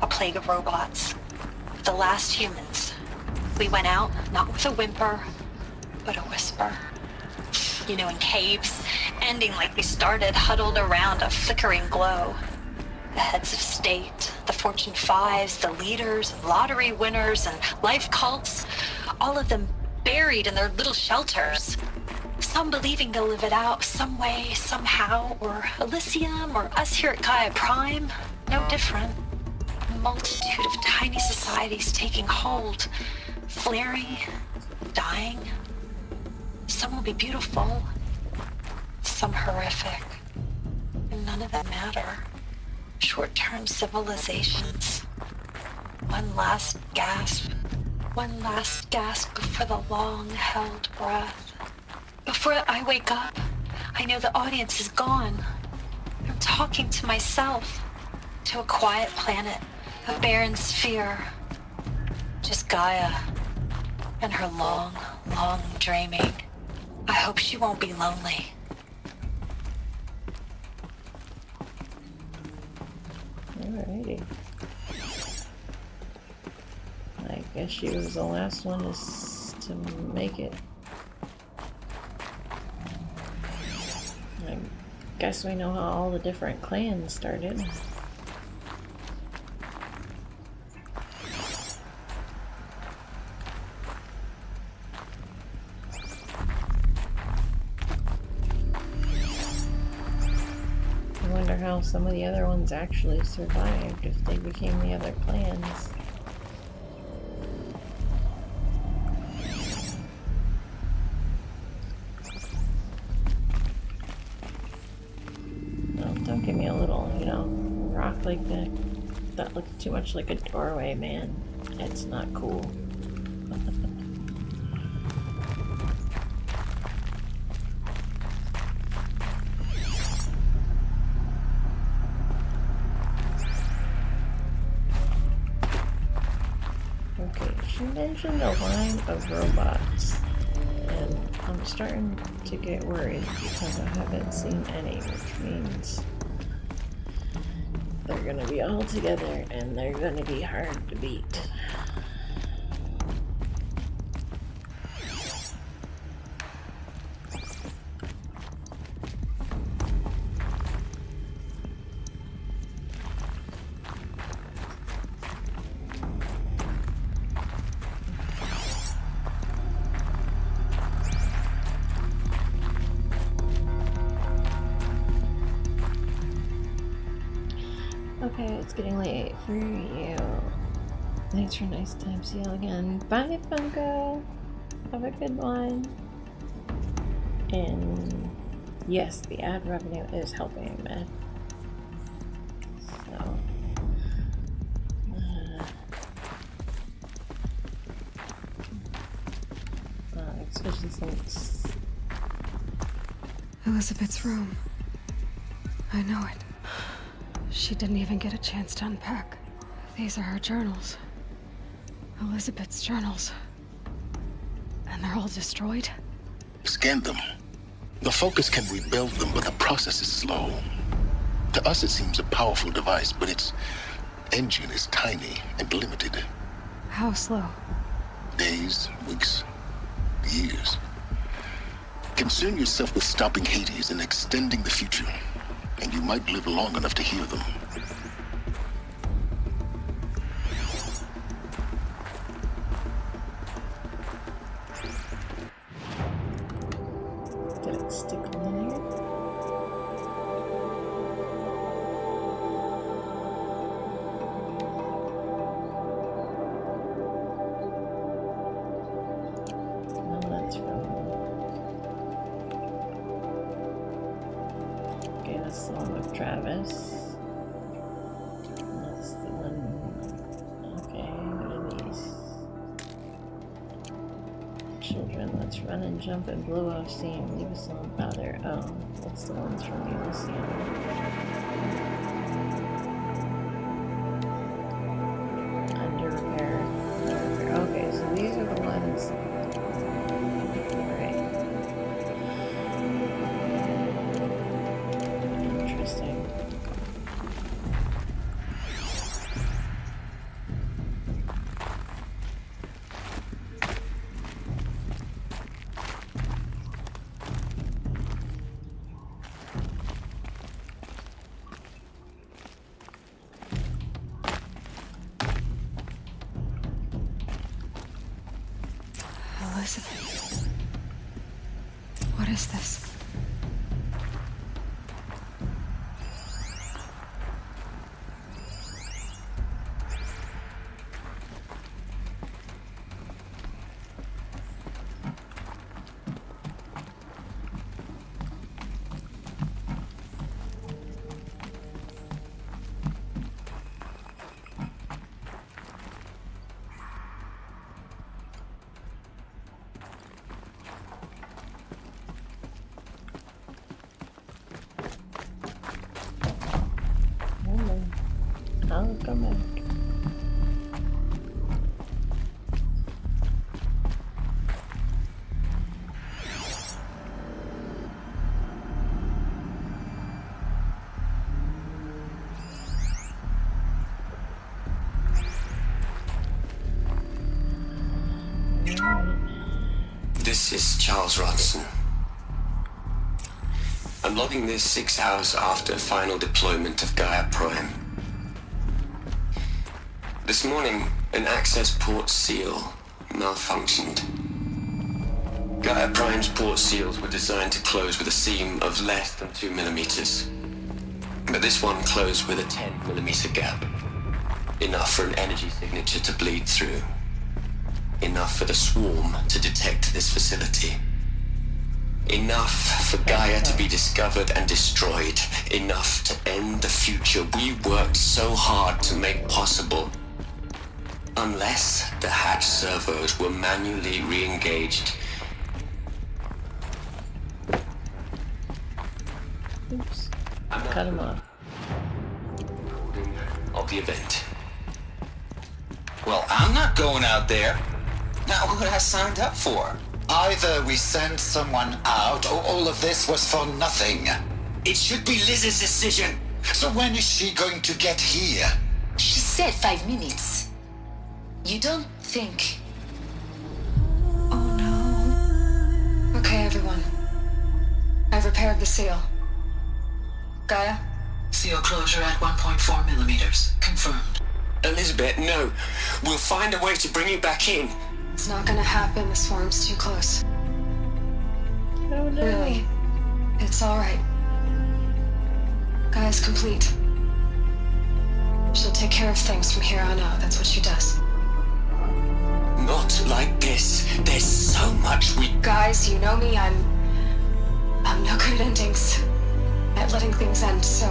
A plague of robots. The last humans. We went out, not with a whimper, but a whisper. You know, in caves, ending like we started, huddled around a flickering glow. The heads of state, the Fortune 5s, the leaders, lottery winners, and life cults, all of them buried in their little shelters. Some believing they'll live it out some way, somehow, or Elysium, or us here at Gaia Prime. No different. A multitude of tiny societies taking hold, flaring, dying. Some will be beautiful, some horrific, and none of them matter. Short-term civilizations. One last gasp. One last gasp before the long-held breath. Before I wake up, I know the audience is gone. I'm talking to myself. To a quiet planet, a barren sphere. Just Gaia. And her long, long dreaming. I hope she won't be lonely. Alrighty. I guess she was the last one to make it. I guess we know how all the different clans started. I wonder how some of the other ones actually survived if they became the other clans. Don't give me a little, rock like that. That looks too much like a doorway, man. It's not cool. Okay, she mentioned a line of robots. And I'm starting to get worried because I haven't seen any, which means they're gonna be all together and they're gonna be hard to beat. Okay, it's getting late for you. Thanks for nice time. See you again. Bye, Funko. Have a good one. And yes, the ad revenue is helping me. So, especially since Elizabeth's room. I know it. She didn't even get a chance to unpack. These are her journals. Elizabeth's journals. And they're all destroyed? Scan them. The Focus can rebuild them, but the process is slow. To us, it seems a powerful device, but its engine is tiny and limited. How slow? Days, weeks, years. Concern yourself with stopping Hades and extending the future, and you might live long enough to hear them. Did it stick on there? No, that's from... Okay, that's the one with Travis. And that's the one... Okay, what are these? Children, let's run and jump and blow off steam. Leave us alone, Father. Oh, that's the ones from Elysium. Under repair. Okay, so these are the ones. Alright. Interesting. Elizabeth. What is this? I'll come back. This is Charles Ronson. I'm logging this 6 hours after final deployment of Gaia Prime. This morning, an access port seal malfunctioned. Gaia Prime's port seals were designed to close with a seam of less than 2 millimeters. But this one closed with a 10 millimeter gap. Enough for an energy signature to bleed through. Enough for the swarm to detect this facility. Enough for Gaia to be discovered and destroyed. Enough to end the future we worked so hard to make possible. Unless the hatch servos were manually re-engaged. Oops. Cut him off. Of the event. Well, I'm not going out there. Now, what I signed up for? Either we send someone out, or all of this was for nothing. It should be Liz's decision. So when is she going to get here? She said 5 minutes. You don't think... Oh no. Okay, everyone. I've repaired the seal. Gaia? Seal closure at 1.4 millimeters. Confirmed. Elizabeth, no. We'll find a way to bring you back in. It's not gonna happen. The swarm's too close. Oh no. Really. It's alright. Gaia's complete. She'll take care of things from here on out. That's what she does. Not like this. There's so much we... Guys, you know me. I'm no good at endings. At letting things end, so,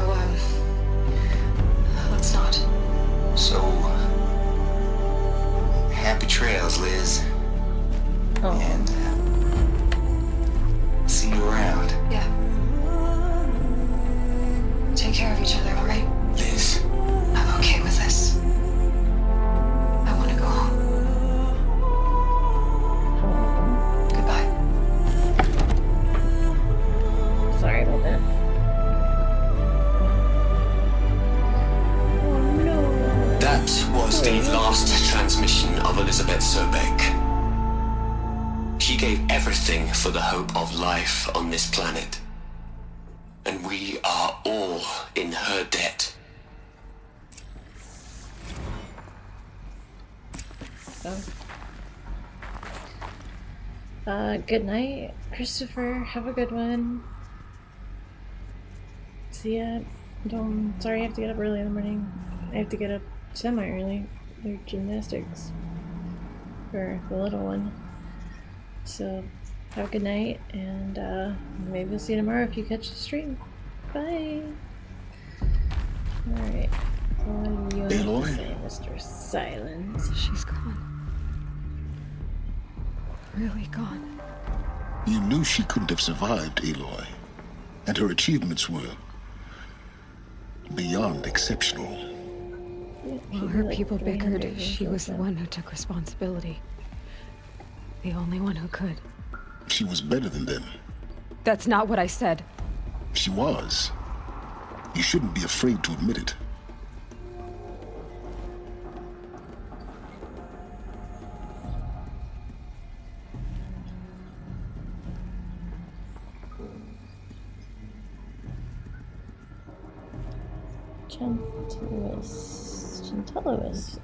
let's not. So, happy trails, Liz. Oh. And, see you around. Yeah. Take care of each other, alright? Liz. I'm okay with this. was the last transmission of Elizabeth Sobek. She gave everything for the hope of life on this planet. And we are all in her debt. Good night, Christopher. Have a good one. See ya. Sorry I have to get up early in the morning. I have to get up semi-early. They're gymnastics for the little one. So, have a good night, and maybe we'll see you tomorrow if you catch the stream. Bye! Alright. What do you have Aloy? to say, Mr. Silence? She's gone. Really gone. You knew she couldn't have survived, Aloy. And her achievements were beyond exceptional. While her people bickered, she was the one who took responsibility. The only one who could. She was better than them. That's not what I said. She was. You shouldn't be afraid to admit it. Chantelos.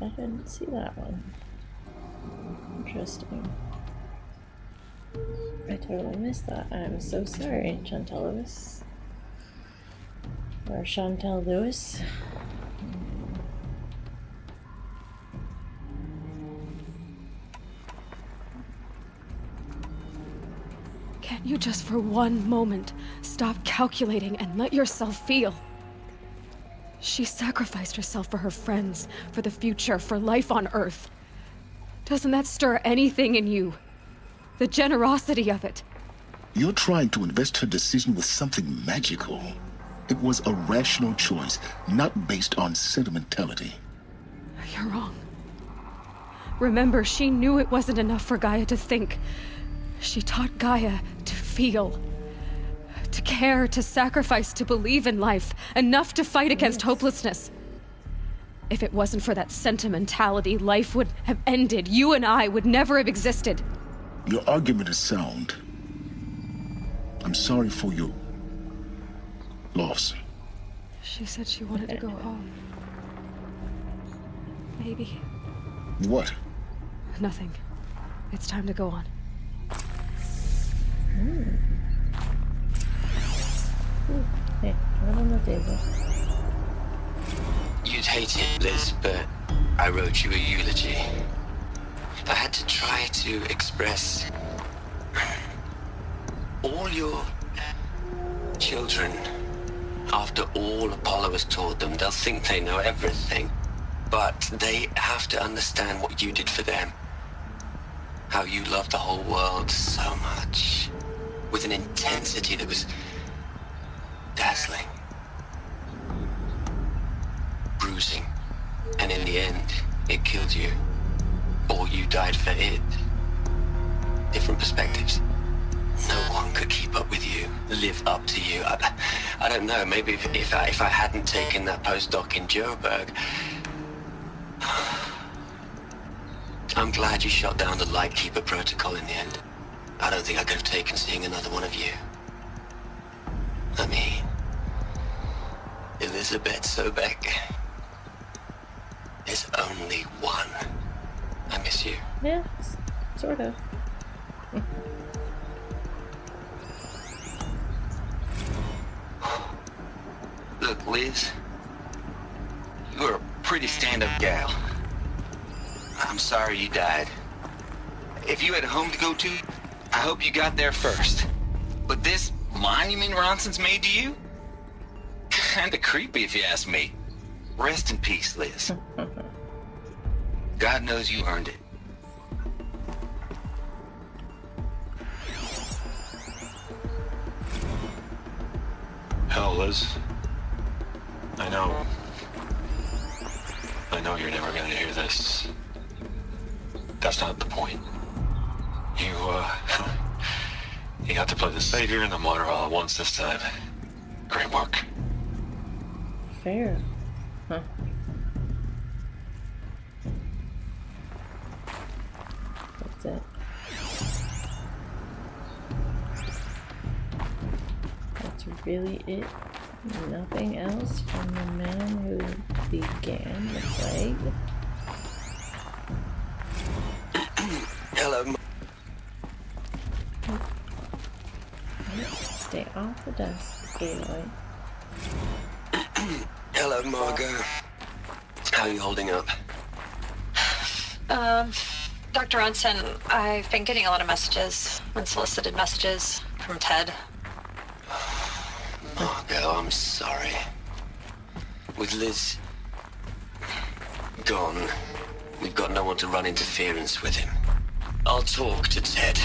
I didn't see that one. Interesting. I totally missed that. I'm so sorry, Chantelos. Or Chantel Lewis. Can't you just for one moment stop calculating and let yourself feel? She sacrificed herself for her friends, for the future, for life on Earth. Doesn't that stir anything in you? The generosity of it. You're trying to invest her decision with something magical. It was a rational choice, not based on sentimentality. You're wrong. Remember, she knew it wasn't enough for Gaia to think. She taught Gaia to feel. To care, to sacrifice, to believe in life. Enough to fight against hopelessness. If it wasn't for that sentimentality, life would have ended. You and I would never have existed. Your argument is sound. I'm sorry for your loss. She said she wanted to go home. Maybe. What? Nothing. It's time to go on. Hey, right on the table. You'd hate it, Liz, but I wrote you a eulogy. I had to try to express all your children. After all Apollo has taught them, they'll think they know everything. But they have to understand what you did for them. How you loved the whole world so much. With an intensity that was dazzling. Bruising. And in the end, it killed you. Or you died for it. Different perspectives. No one could keep up with you, live up to you. I don't know, maybe if I hadn't taken that postdoc in Joburg. I'm glad you shot down the Lightkeeper protocol in the end. I don't think I could have taken seeing another one of you. I mean, Elizabeth Sobek. There's only one. I miss you. Yeah, sort of. Look, Liz, you're a pretty stand-up gal. I'm sorry you died. If you had a home to go to, I hope you got there first. But this monument Ronson's made to you? Kinda creepy if you ask me. Rest in peace, Liz. God knows you earned it. Hell, Liz. I know you're never gonna hear this. That's not the point. You got to play the savior and the martyr all at once this time. Great work. Fair. Huh. really it? Nothing else from the man who began the plague? Hello. Stay off the desk, Aloy. Hello, Margot. How are you holding up? Dr. Ronson, I've been getting a lot of messages, unsolicited messages from Ted. Margot, I'm sorry. With Liz gone, we've got no one to run interference with him. I'll talk to Ted.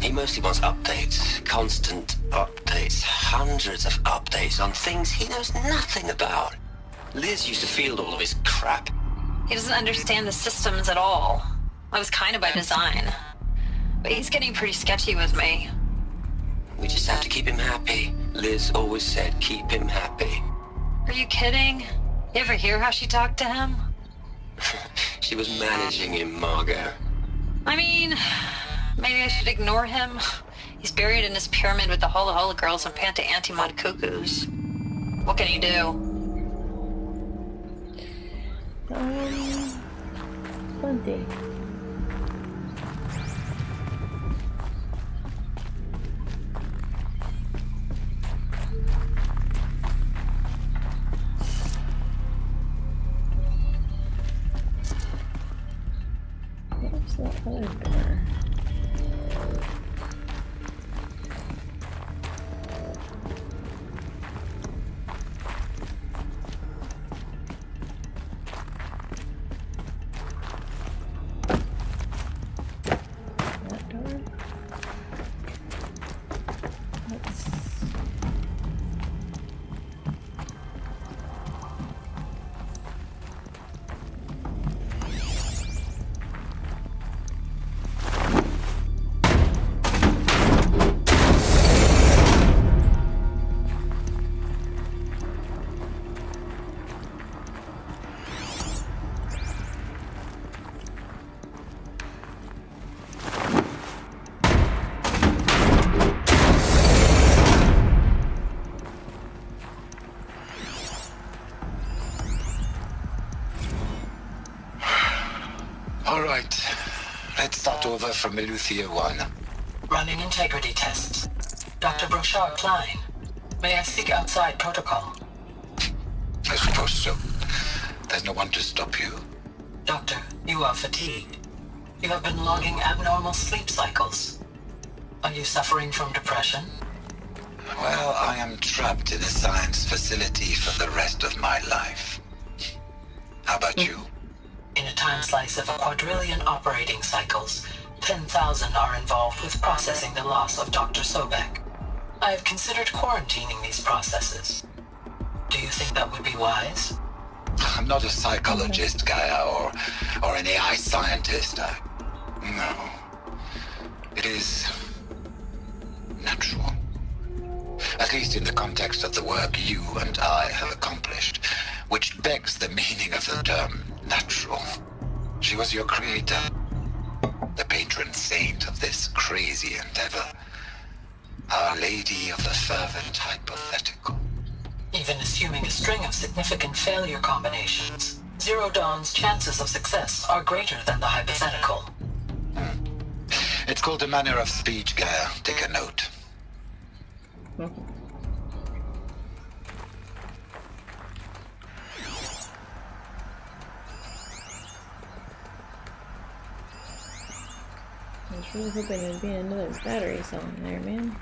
He mostly wants updates, constant updates, hundreds of updates on things he knows nothing about. Liz used to field all of his crap. He doesn't understand the systems at all. That was kind of by design. But he's getting pretty sketchy with me. We just have to keep him happy. Liz always said keep him happy. Are you kidding? You ever hear how she talked to him? She was managing him, Margot. I mean, maybe I should ignore him. He's buried in his pyramid with the Hola Hola girls and Panta Antimod cuckoos. What can he do? Plenty. What's that other door? That door? Let's... All right. Let's start over from Eleuthia 1. Running integrity tests. Dr. Brochard Klein. May I speak outside protocol? I suppose so. There's no one to stop you. Doctor, you are fatigued. You have been logging abnormal sleep cycles. Are you suffering from depression? Well, I am trapped in a science facility for the rest of my life. How about you? In a time slice of a quadrillion operating cycles, 10,000 are involved with processing the loss of Dr. Sobek. I have considered quarantining these processes. Do you think that would be wise? I'm not a psychologist, Gaia, or an AI scientist. No. It is natural. At least in the context of the work you and I have accomplished, which begs the meaning of the term natural. She was your creator, the patron saint of this crazy endeavor, Our Lady of the Fervent Hypothetical. Even assuming a string of significant failure combinations, Zero Dawn's chances of success are greater than the hypothetical. It's called a manner of speech, Gaia. Take a note. I was really hoping there'd be another battery cell in there, man.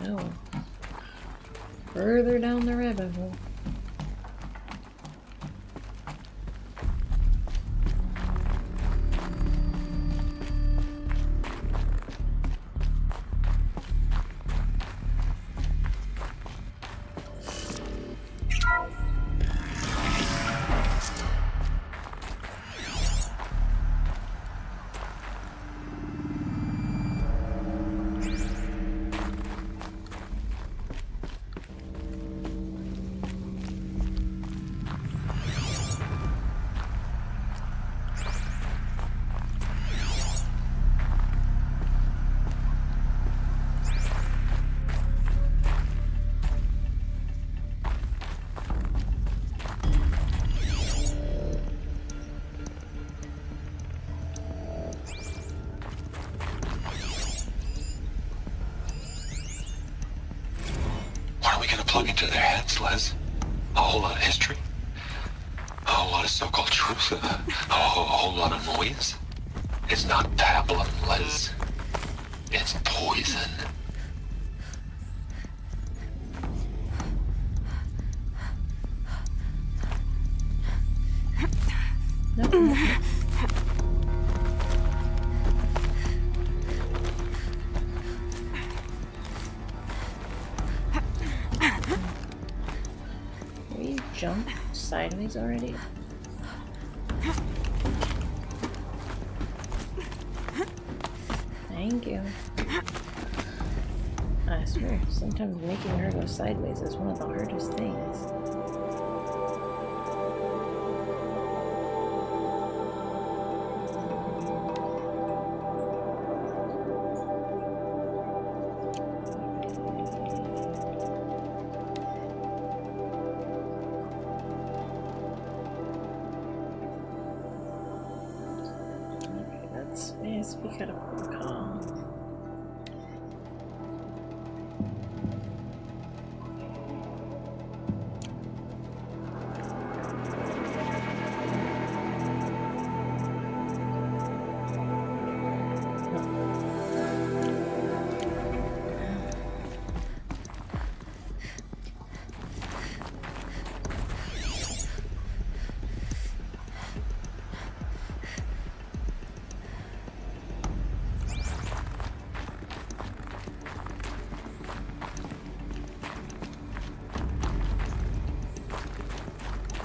Oh. Further down the rabbit hole. How are we gonna plug into their heads, Les? A whole lot of history? A whole lot of so-called truth? A whole lot of noise? It's not pablum, Les. It's poison. Will you jump sideways already? Thank you. I swear, sometimes making her go sideways is one of the hardest things. Okay, that's we got a protocol.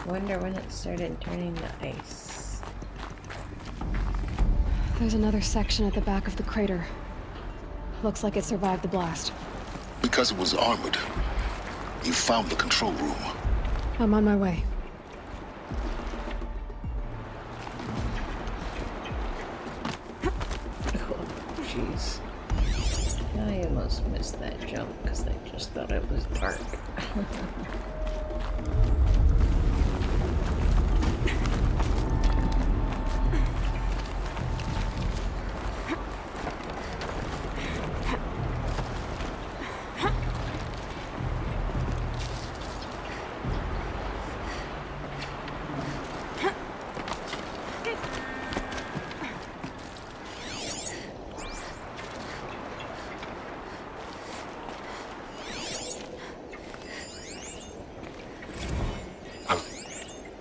Wonder when it started turning to ice. There's another section at the back of the crater. Looks like it survived the blast. Because it was armored, you found the control room. I'm on my way. Oh, jeez. I almost missed that jump because I just thought it was dark.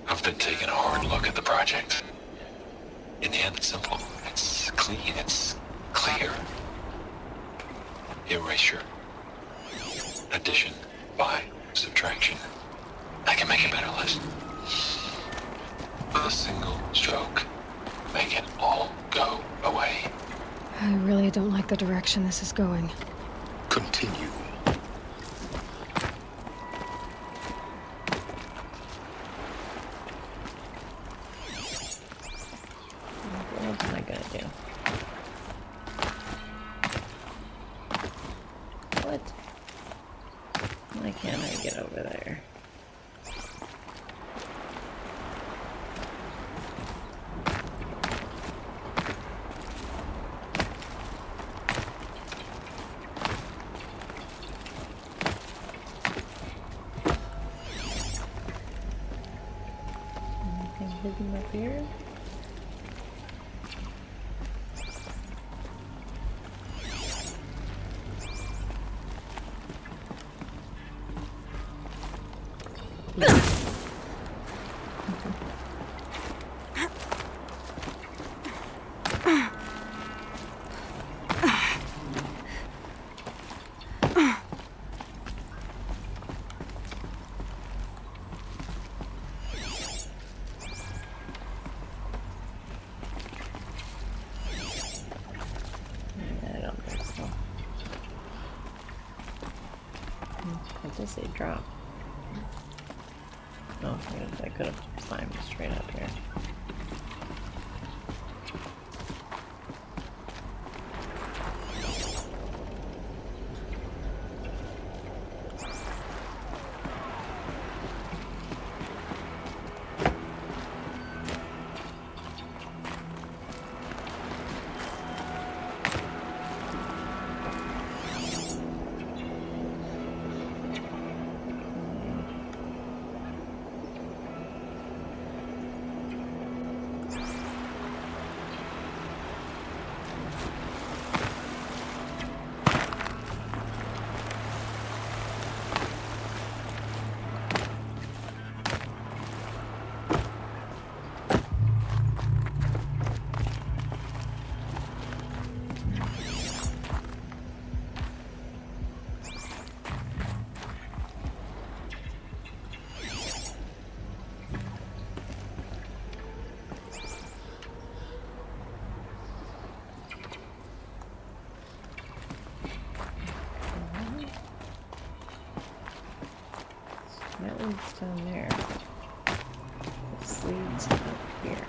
I've been taking a hard look at the project. In the end, it's simple. It's clean. It's clear. Erasure. Addition by subtraction. I can make a better list. With a single stroke, make it all go away. I really don't like the direction this is going. Continue. What am I gonna do? What? Why can't I get over there? Anything hidden up here? I don't think so. What does it drop? Oh, I could have climbed straight up here. That leads down there. This leads up here.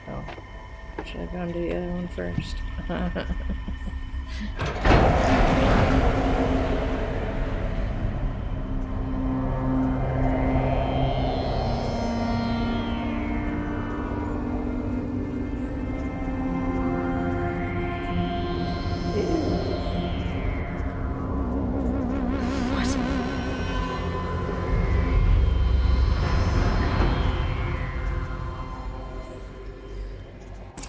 Oh, should I go and do the other one first?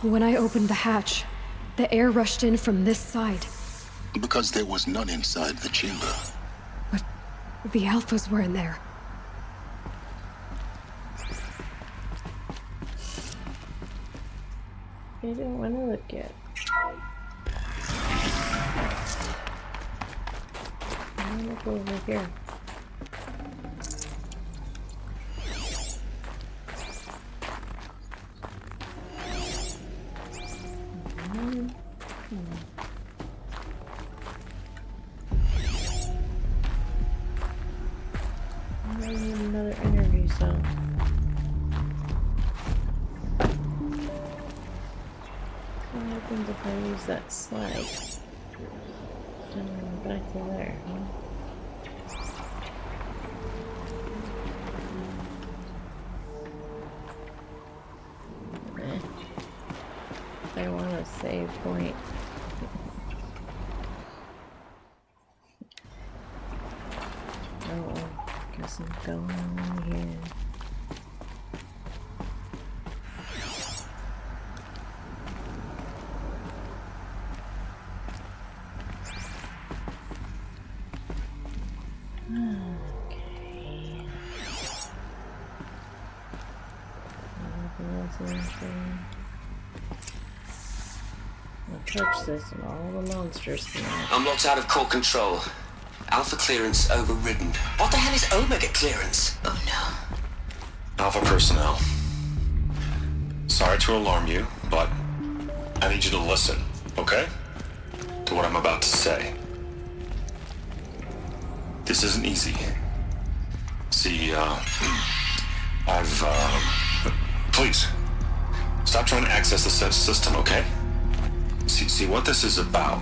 When I opened the hatch, the air rushed in from this side. Because there was none inside the chamber. But the Alphas were in there. I didn't want to look yet. I want to look over here. I need another energy cell. What happens if I use that slide? Back to there, huh? I want a save point. Oh, guess I'm going on here. Okay. Nothing else in there. I'll touch this and all the monsters come out. I'm locked out of core control. Alpha clearance overridden. What the hell is Omega clearance? Oh no. Alpha personnel. Sorry to alarm you, but I need you to listen, okay? To what I'm about to say. This isn't easy. See, please, stop trying to access the system, okay? See, what this is about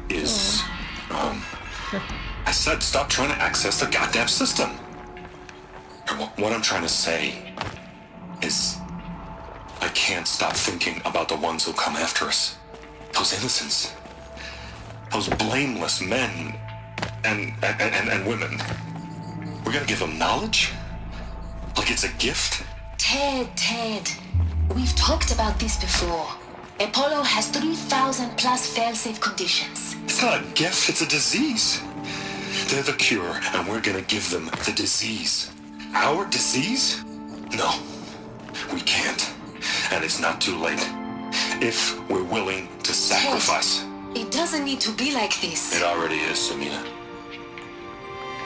is, I said stop trying to access the goddamn system. What I'm trying to say is, I can't stop thinking about the ones who come after us. Those innocents. Those blameless men and women. We're gonna give them knowledge? Like it's a gift? Ted. We've talked about this before. Apollo has 3,000 plus fail-safe conditions. It's not a gift, it's a disease. They're the cure, and we're gonna give them the disease. Our disease? No, we can't. And it's not too late. If we're willing to sacrifice. Ted, it doesn't need to be like this. It already is, Samina.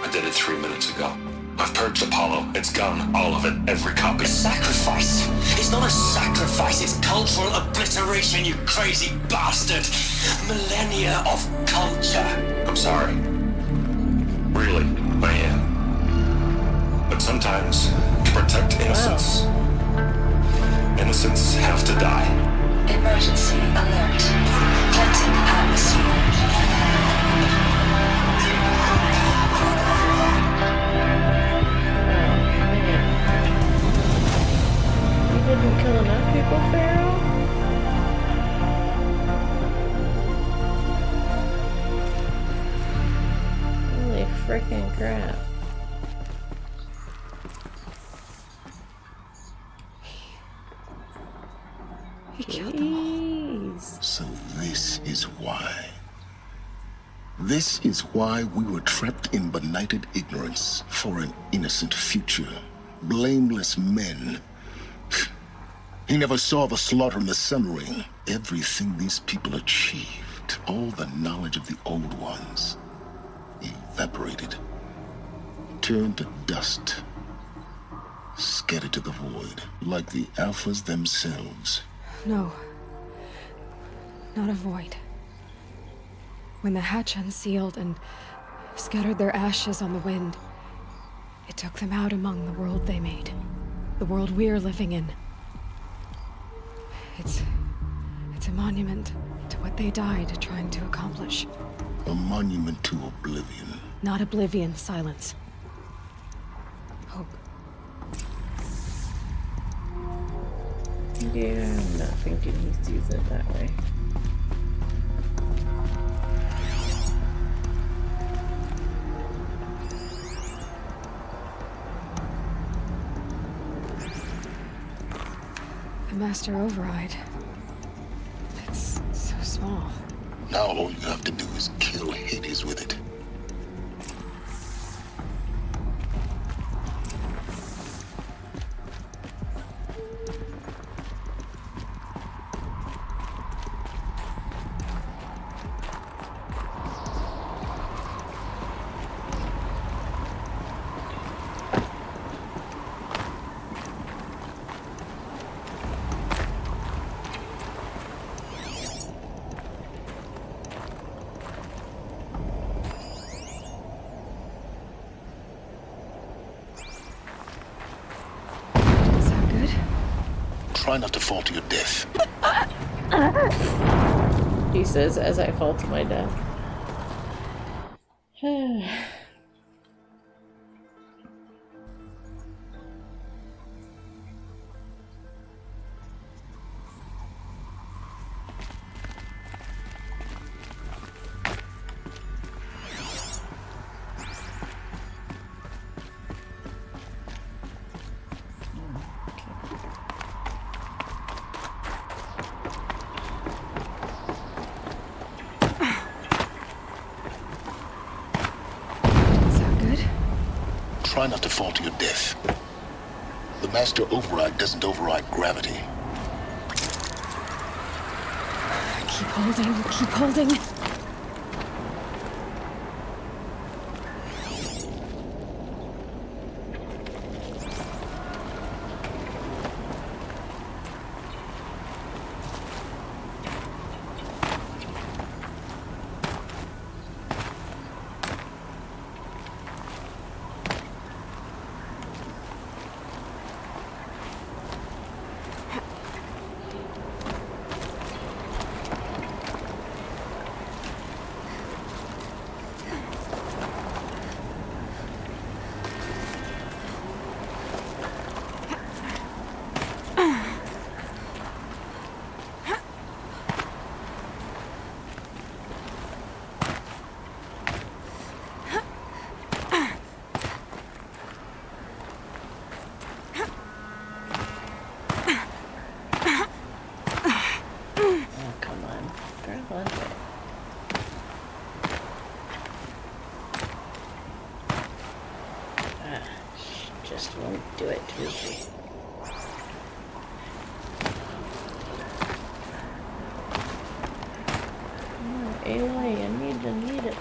I did it 3 minutes ago. I've purged Apollo. It's gone. All of it. Every copy. A sacrifice? It's not a sacrifice. It's cultural obliteration, you crazy bastard. Millennia of culture. I'm sorry. Really, I am. But sometimes, to protect innocence, innocents have to die. Emergency alert. Planting atmosphere. Didn't kill enough people, Pharaoh? Holy frickin' crap. He killed them all. So this is why. This is why we were trapped in benighted ignorance for an innocent future. Blameless men. He never saw the slaughter and the summering. Everything these people achieved, all the knowledge of the old ones, evaporated, turned to dust, scattered to the void, like the Alphas themselves. No. not a void. When the hatch unsealed and scattered their ashes on the wind, it took them out among the world they made. The world we're living in. It's a monument to what they died trying to accomplish. A monument to oblivion. Not oblivion, Silence. Hope. Yeah, I'm not thinking he sees it that way. The Master Override. It's so small. Now all you have to do is kill Hades with it. Try not to fall to your death. He says as I fall to my death. Try not to fall to your death. The Master Override doesn't override gravity. Keep holding, keep holding. Just won't do it to me. Aloy, I need it.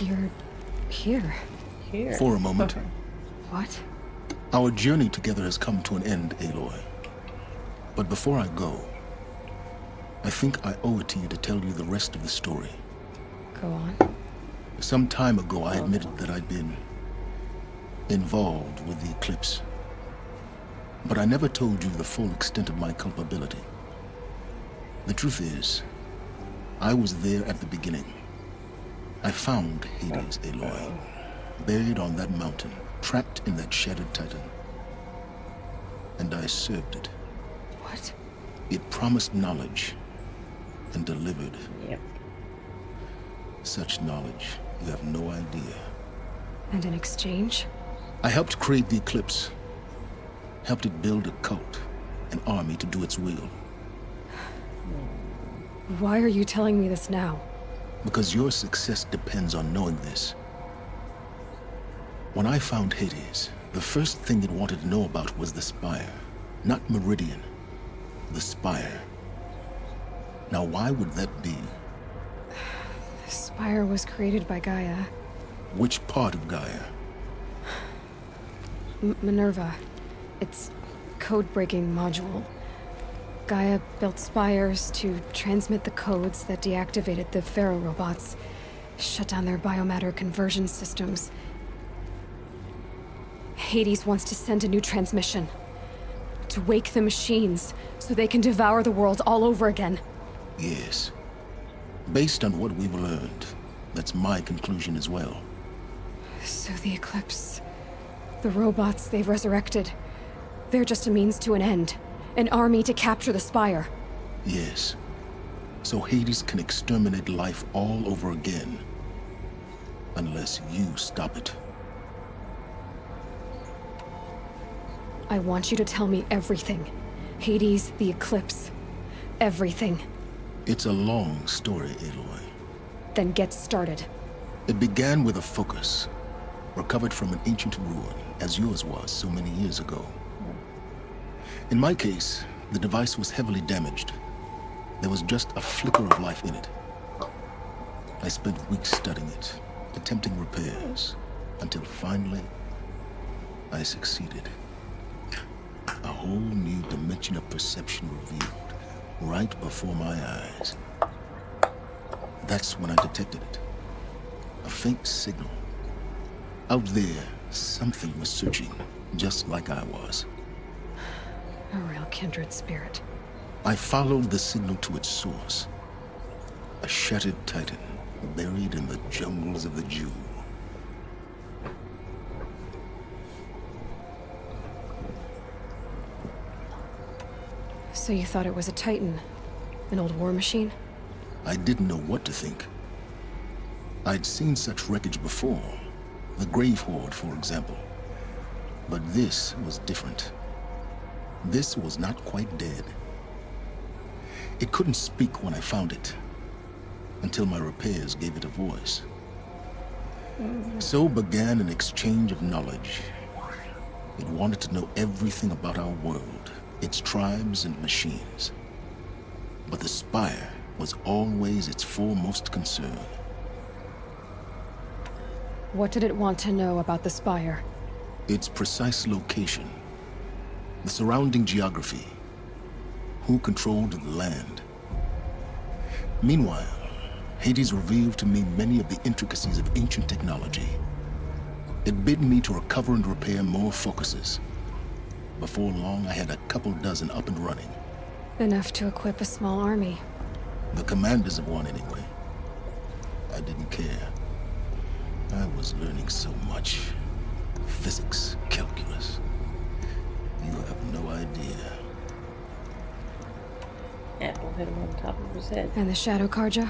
You're here. Here. For a moment. What? Our journey together has come to an end, Aloy. But before I go, I think I owe it to you to tell you the rest of the story. Go on. Some time ago, I admitted that I'd been involved with the Eclipse. But I never told you the full extent of my culpability. The truth is, I was there at the beginning. I found Hades, Aloy, buried on that mountain, trapped in that shattered titan. And I served it. What? It promised knowledge and delivered. Yep. Such knowledge, you have no idea. And in exchange? I helped create the Eclipse. Helped it build a cult, an army to do its will. Why are you telling me this now? Because your success depends on knowing this. When I found Hades, the first thing it wanted to know about was the Spire. Not Meridian. The Spire. Now, why would that be? The Spire was created by Gaia. Which part of Gaia? Minerva. Its code-breaking module. Gaia built spires to transmit the codes that deactivated the Pharaoh robots, shut down their biomatter conversion systems. Hades wants to send a new transmission. To wake the machines, so they can devour the world all over again. Yes. Based on what we've learned, that's my conclusion as well. So the Eclipse... the robots they've resurrected... they're just a means to an end. An army to capture the Spire. Yes. So Hades can exterminate life all over again. Unless you stop it. I want you to tell me everything. Hades, the Eclipse. Everything. It's a long story, Aloy. Then get started. It began with a focus. Recovered from an ancient ruin, as yours was so many years ago. In my case, the device was heavily damaged. There was just a flicker of life in it. I spent weeks studying it, attempting repairs, until finally, I succeeded. A whole new dimension of perception revealed, right before my eyes. That's when I detected it. A faint signal. Out there, something was searching, just like I was. A real kindred spirit. I followed the signal to its source. A shattered titan, buried in the jungles of the Jewel. So you thought it was a Titan? An old war machine? I didn't know what to think. I'd seen such wreckage before. The Grave Horde, for example. But this was different. This was not quite dead. It couldn't speak when I found it, until my repairs gave it a voice. So began an exchange of knowledge. It wanted to know everything about our world, its tribes and machines. But the Spire was always its foremost concern. What did it want to know about the Spire? Its precise location. The surrounding geography. Who controlled the land. Meanwhile, Hades revealed to me many of the intricacies of ancient technology. It bid me to recover and repair more focuses. Before long, I had a couple dozen up and running. Enough to equip a small army. The commanders of one, anyway. I didn't care. I was learning so much. Physics, calculus. You have no idea. Apple hit him on top of his head. And the Shadow Carja?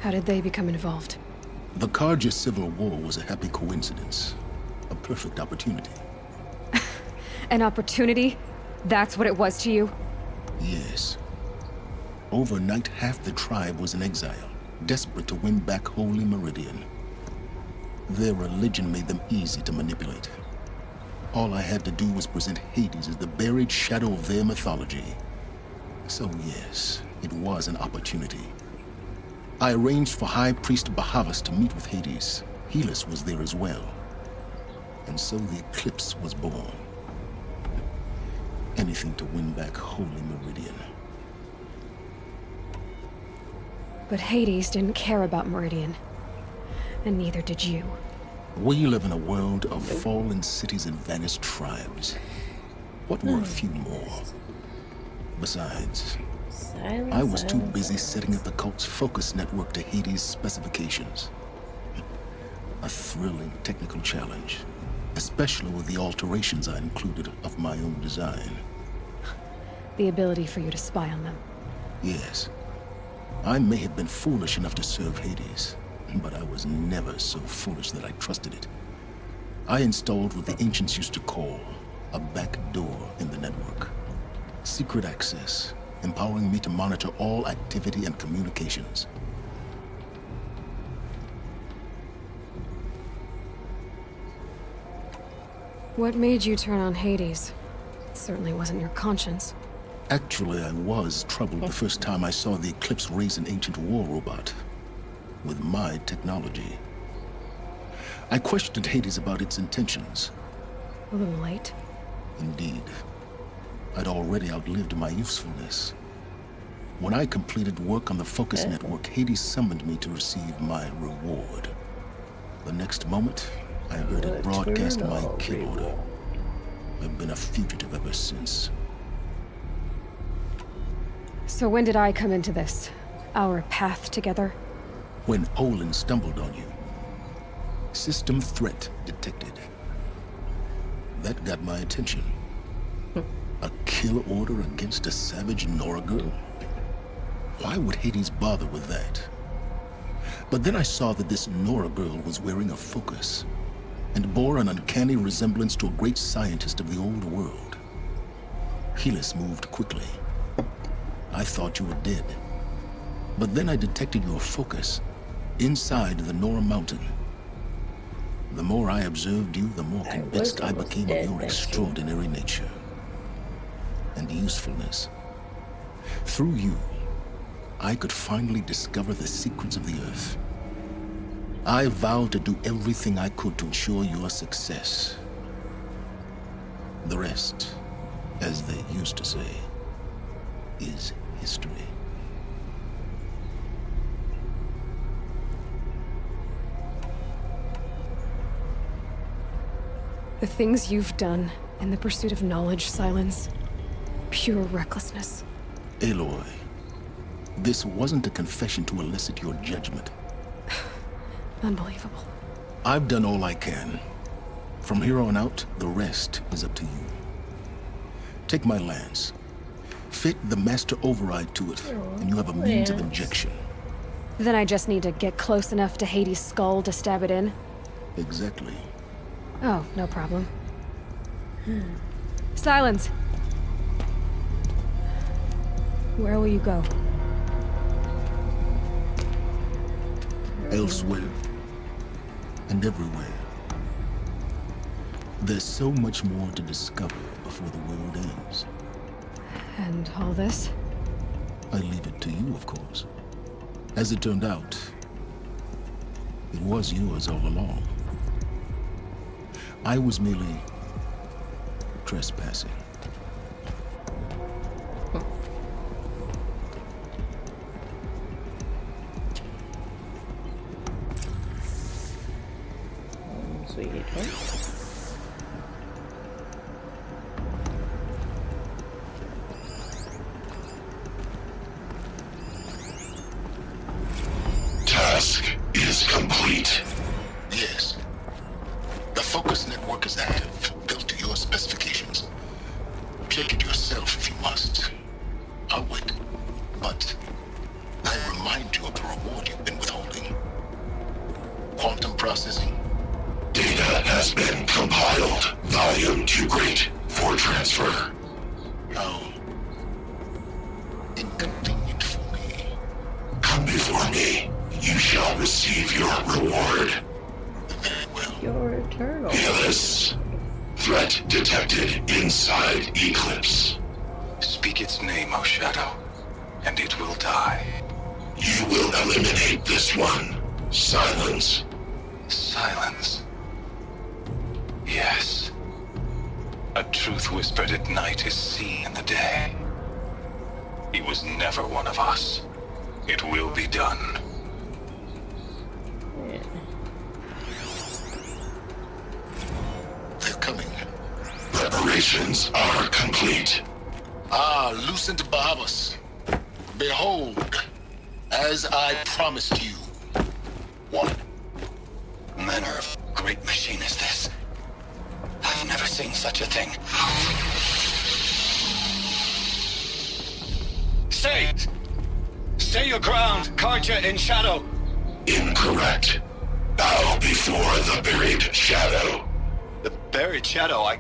How did they become involved? The Carja Civil War was a happy coincidence. A perfect opportunity. An opportunity? That's what it was to you? Yes. Overnight, half the tribe was in exile, desperate to win back Holy Meridian. Their religion made them easy to manipulate. All I had to do was present Hades as the buried shadow of their mythology. So yes, it was an opportunity. I arranged for High Priest Bahavas to meet with Hades, Helis was there as well. And so the Eclipse was born. Anything to win back Holy Meridian. But Hades didn't care about Meridian. And neither did you. We live in a world of fallen cities and vanished tribes. What were a few more? Besides, I was too busy setting up the cult's focus network to Hades' specifications. A thrilling technical challenge, especially with the alterations I included of my own design. The ability for you to spy on them. Yes. I may have been foolish enough to serve Hades, but I was never so foolish that I trusted it. I installed what the ancients used to call a back door in the network. Secret access, empowering me to monitor all activity and communications. What made you turn on Hades? It certainly wasn't your conscience. Actually, I was troubled the first time I saw the Eclipse raise an ancient war robot. With my technology. I questioned Hades about its intentions. A little late. Indeed. I'd already outlived my usefulness. When I completed work on the Focus Network, Hades summoned me to receive my reward. The next moment, I heard it broadcast my kill order. I've been a fugitive ever since. So when did I come into this? Our path together? When Olin stumbled on you. System threat detected. That got my attention. A kill order against a savage Nora girl? Why would Hades bother with that? But then I saw that this Nora girl was wearing a focus, and bore an uncanny resemblance to a great scientist of the old world. Helis moved quickly. I thought you were dead. But then I detected your focus inside the Nora mountain. The more I observed you, the more convinced I became of your extraordinary nature and usefulness. Through you, I could finally discover the secrets of the Earth. I vowed to do everything I could to ensure your success. The rest, as they used to say, is history. The things you've done in the pursuit of knowledge, Silence. Pure recklessness. Aloy, this wasn't a confession to elicit your judgment. Unbelievable. I've done all I can. From here on out, the rest is up to you. Take my lance. Fit the master override to it, and you have a means of injection. Then I just need to get close enough to Hades' skull to stab it in? Exactly. Oh, no problem. Silence! Where will you go? Elsewhere. And everywhere. There's so much more to discover before the world ends. And all this? I leave it to you, of course. As it turned out, it was yours all along. I was merely trespassing. Sweet. Task is complete. Yes. The Focus Network is active, built to your specifications. Check it yourself if you must. I'll wait. But I remind you of the reward you've been withholding. Quantum processing. Data has been compiled. Volume too great for transfer. How inconvenient for me. Come before me. You shall receive your reward. You're eternal. Helis. Threat detected inside Eclipse. Speak its name, O Shadow, and it will die. You will eliminate this one. Silence. Silence. Yes. A truth whispered at night is seen in the day. He was never one of us. It will be done. They're coming. Preparations are complete. Ah, Lucent Bahavas. Behold, as I promised you. What manner of great machine is this? I've never seen such a thing. Stay! Stay your ground, Karja in shadow! Incorrect. Bow before the buried shadow. The buried shadow, I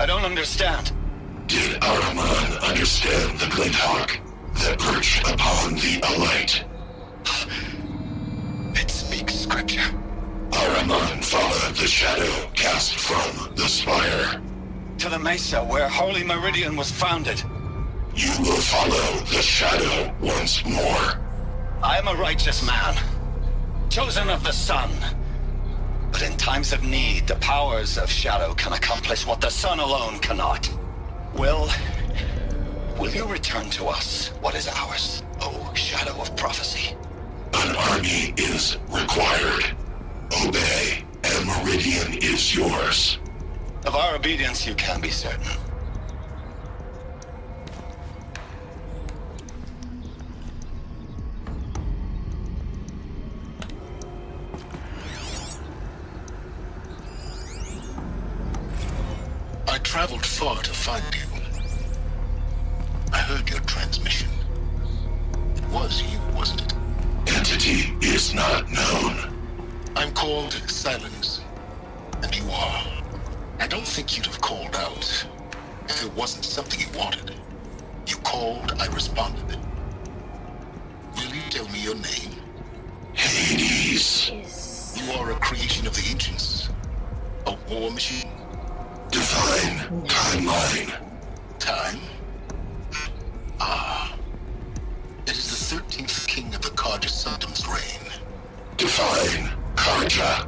don't understand. Did Araman understand the Glinthawk that perched upon the alight? It speaks scripture. Araman followed the shadow cast from the spire. To the mesa where Holy Meridian was founded. You will follow the shadow once more. I am a righteous man, chosen of the sun. But in times of need, the powers of shadow can accomplish what the sun alone cannot. Will you return to us what is ours, O shadow of prophecy? An army is required. Obey, and Meridian is yours. Of our obedience you can be certain. I traveled far to find you. I heard your transmission. It was you, wasn't it? Entity is not known. I'm called Silence, and you are. I don't think you'd have called out if it wasn't something you wanted. You called, I responded. Will you tell me your name? Hades. You are a creation of the ancients. A war machine. Divine timeline. Time? Ah. It is the 13th king of the Karja Sundom's reign. Divine Karja.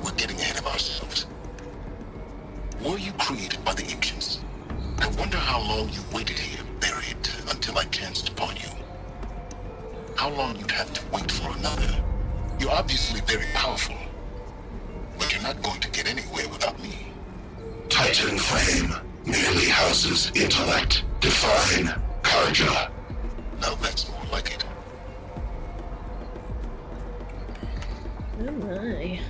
We're getting ahead of ourselves. Were you created by the ancients? I wonder how long you waited here, buried, until I chanced upon you. How long you'd have to wait for another. You're obviously very powerful, but you're not going to get anywhere without me. Titan Flame merely houses intellect. Divine Karja. Now that's more like it. Oh my.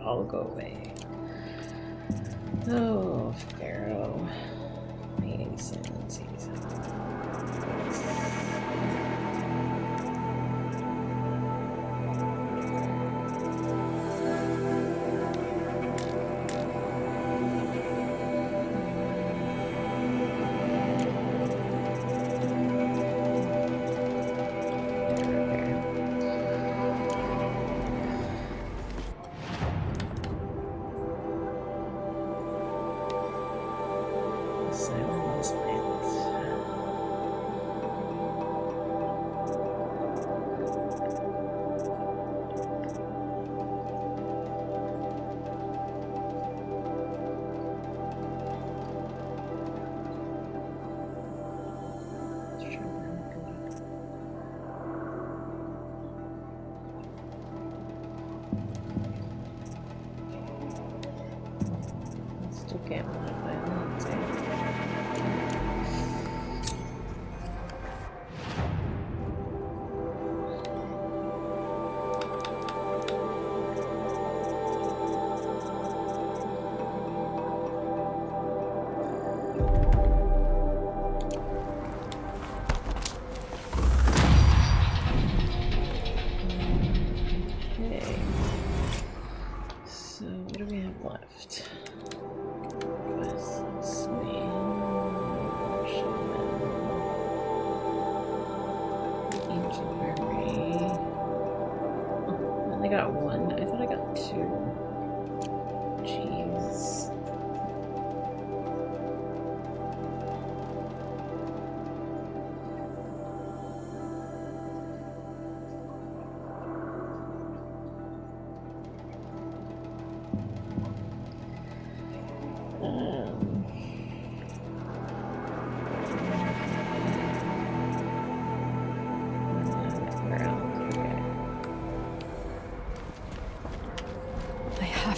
All go away. Oh, Pharaoh. Meaning silences. Still can't modify that. I got one. I thought I got two. Jeez.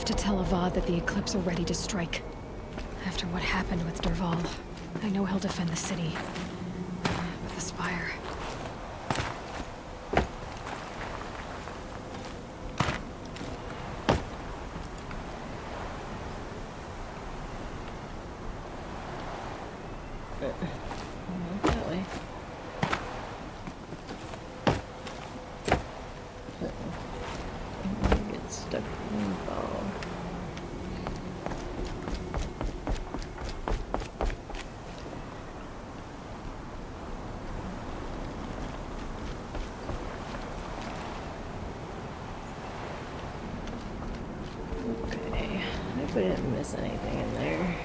To tell Avad that the Eclipse are ready to strike. After what happened with Dervahl, I know he'll defend the city. But the Spire... Not that way. Get stuck in the ball. Okay, I hope I didn't miss anything in there.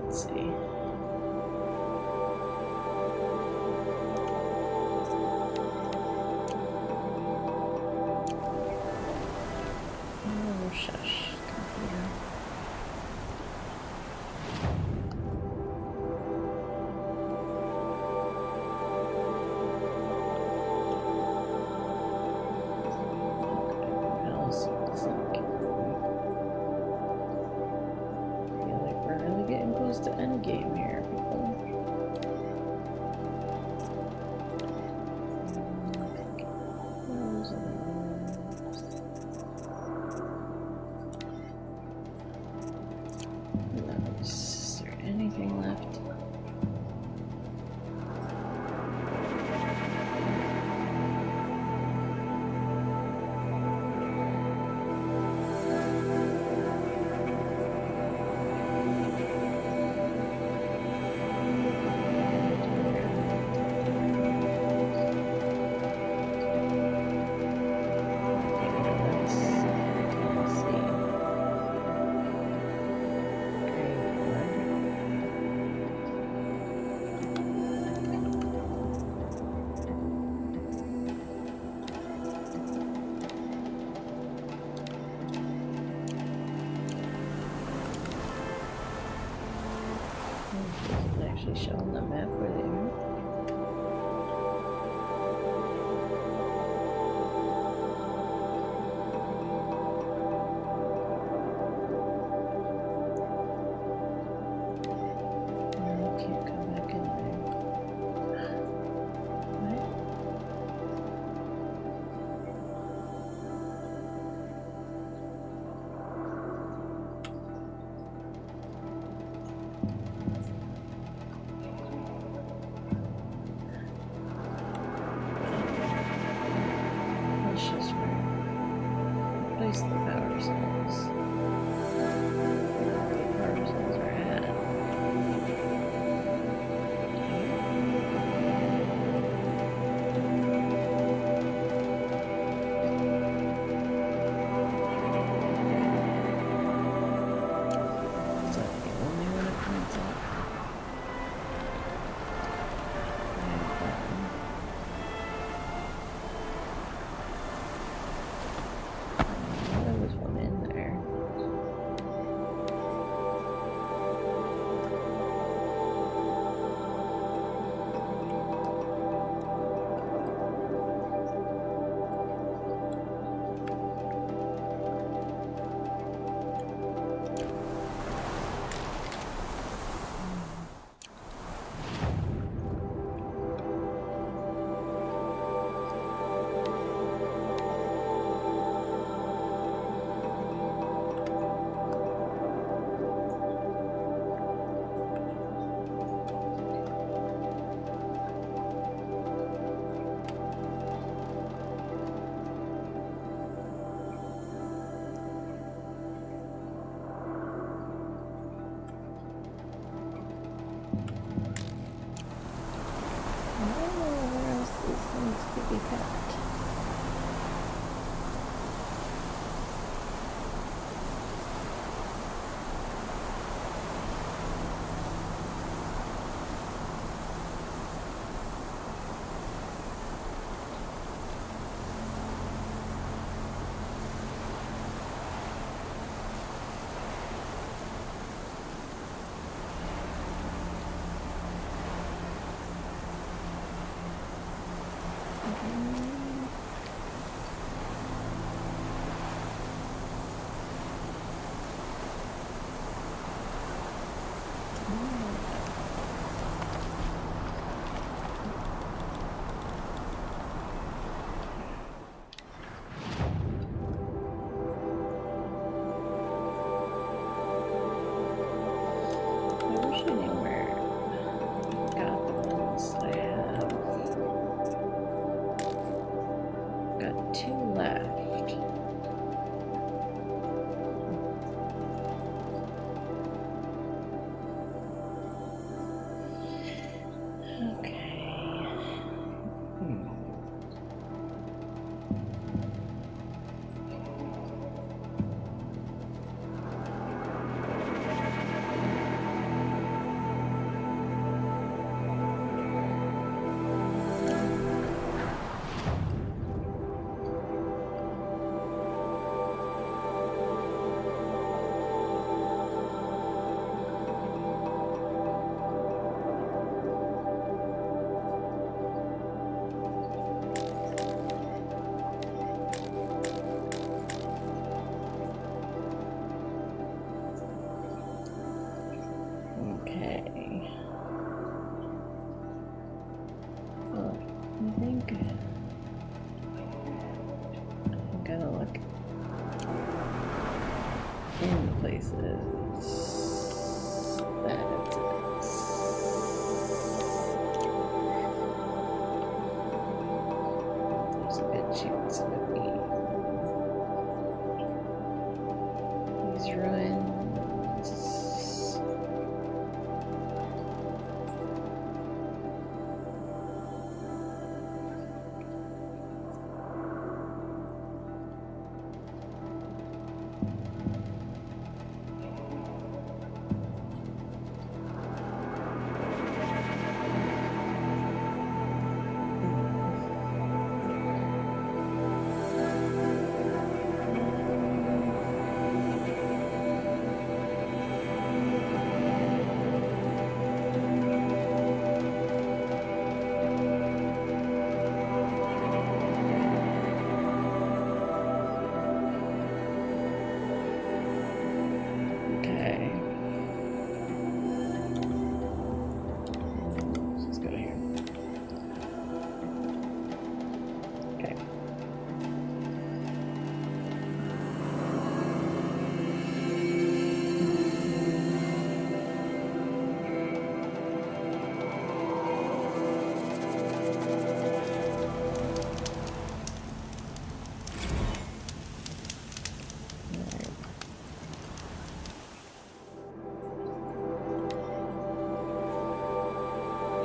Let's see. Oh, shush. Computer. What else is like? I feel like we're really getting close to endgame here, people. Those are the ones. Is there anything left? It's actually showing the map where they are. No, can't come back in there. What? be picked.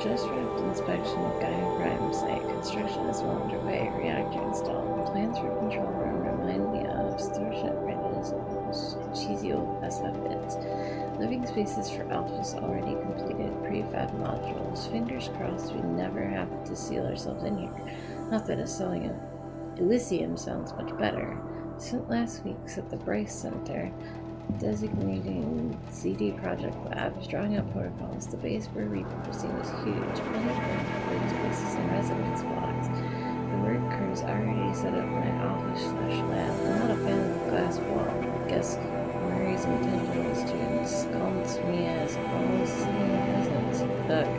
Just wrapped inspection of Gaia Prime site. Construction is well underway. Reactor installed. Plans for control room remind me of Starship Readiness of cheesy old SF bits. Living spaces for Alphas already completed. Prefab modules. Fingers crossed we never have to seal ourselves in here. Not that selling Elysium sounds much better. Spent last week at the Bryce Center, designating CD Project Labs, drawing up protocols. The base we're repurposing was huge, plenty of room for workspaces and residence blocks. The work crew's already set up my office/lab. I'm not a fan of the glass wall. I guess Murray's intention is to ensconce me as all-seeing presence. Look,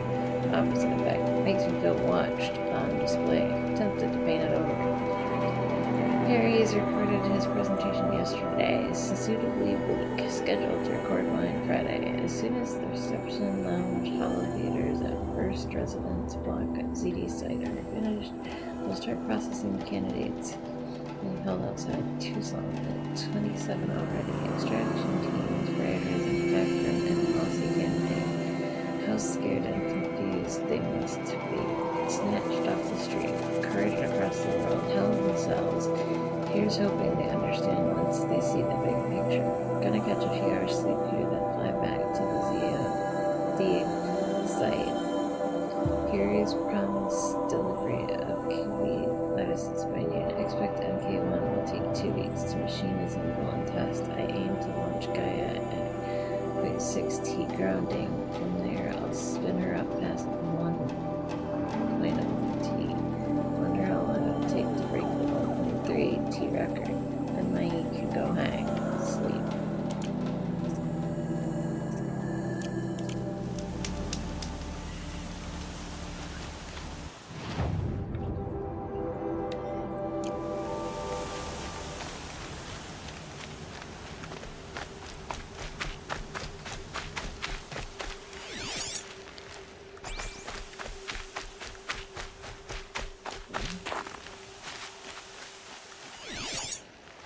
opposite effect. Makes me feel watched on display. Tempted to paint it over. Harry's recorded his presentation yesterday. Suitably bleak. Scheduled to record mine Friday. As soon as the reception lounge hollow theaters at First Residence Block at ZD site are finished, we'll start processing the candidates. We've held outside Tucson at 27 already. Extraction teams prioritizing back from and Aussie campaign. How scared and confused these things to be snatched off the street, carted across the world, held in cells. Here's hoping they understand once they see the big picture. Gonna catch a few hours sleep here, then fly back to the site. Here is promised delivery of kiwi lettuces by noon. Expect MK1 will take 2 weeks to machine assemble and test. I aim to launch Gaia at 0.6T grounding. From there, I'll spin her up past 1.0T. Wonder how long it'll take to break the 1.3T record. Then my can go hang, sleep.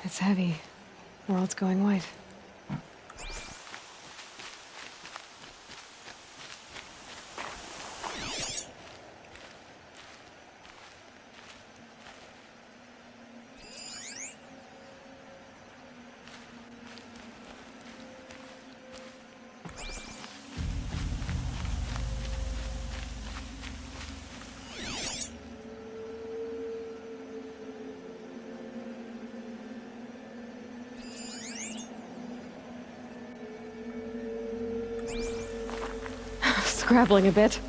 It's heavy. World's going white. Scrabbling a bit.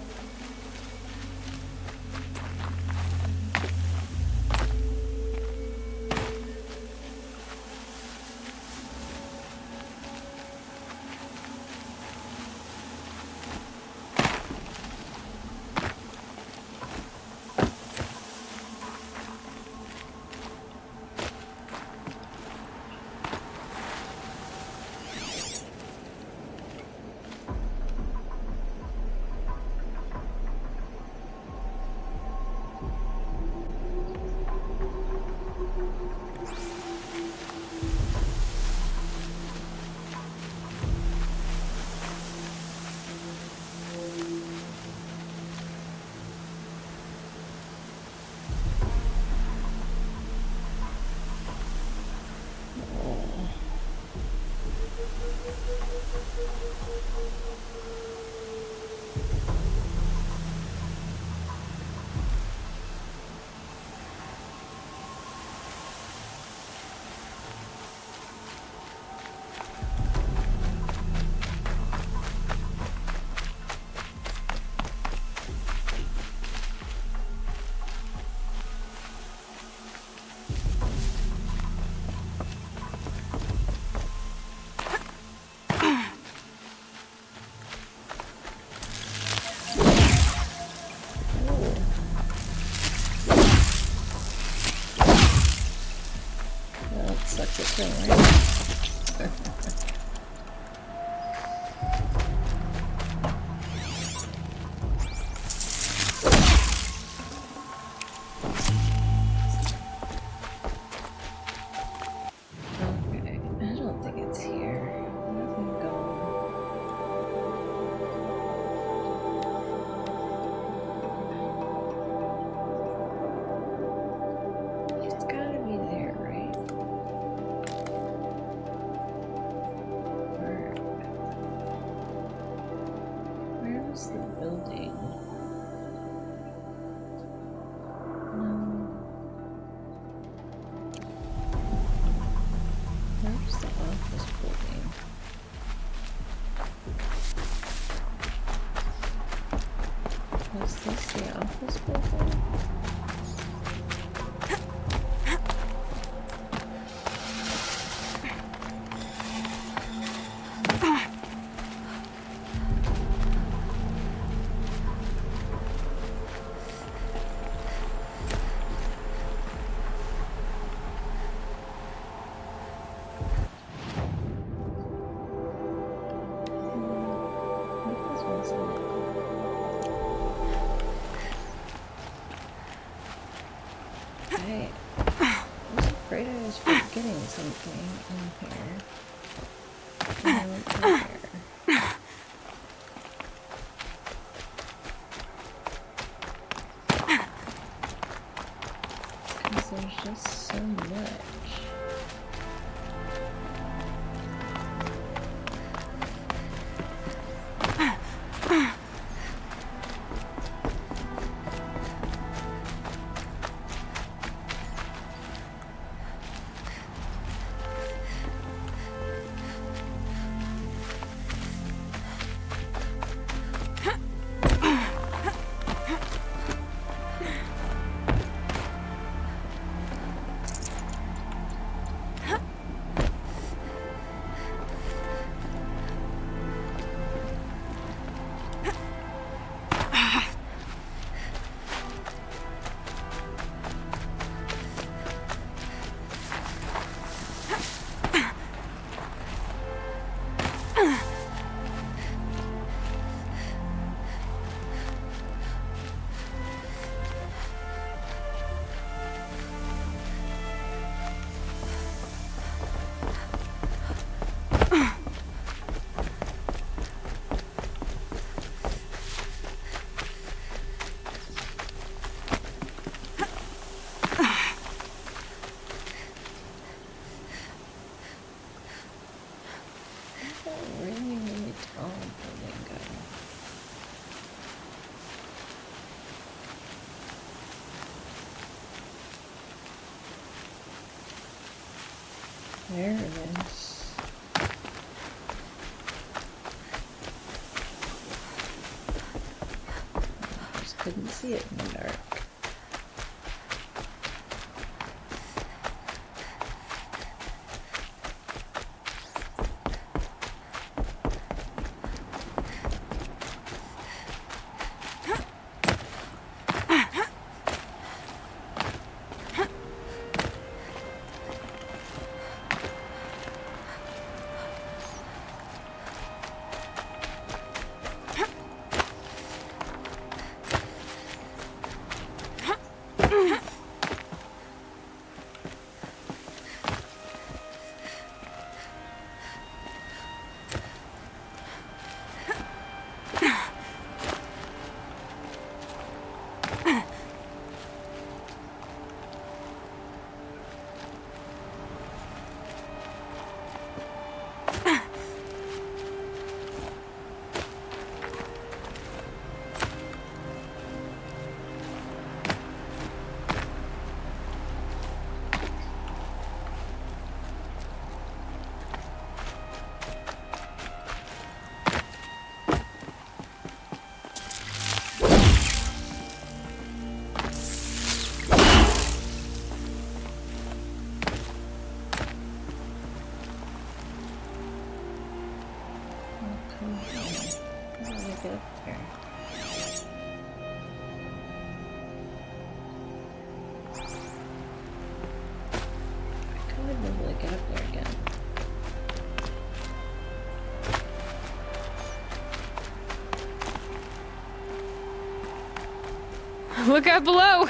Something in here. And over here. there's just so much. There it is. Just couldn't see it in the dark. Look out below!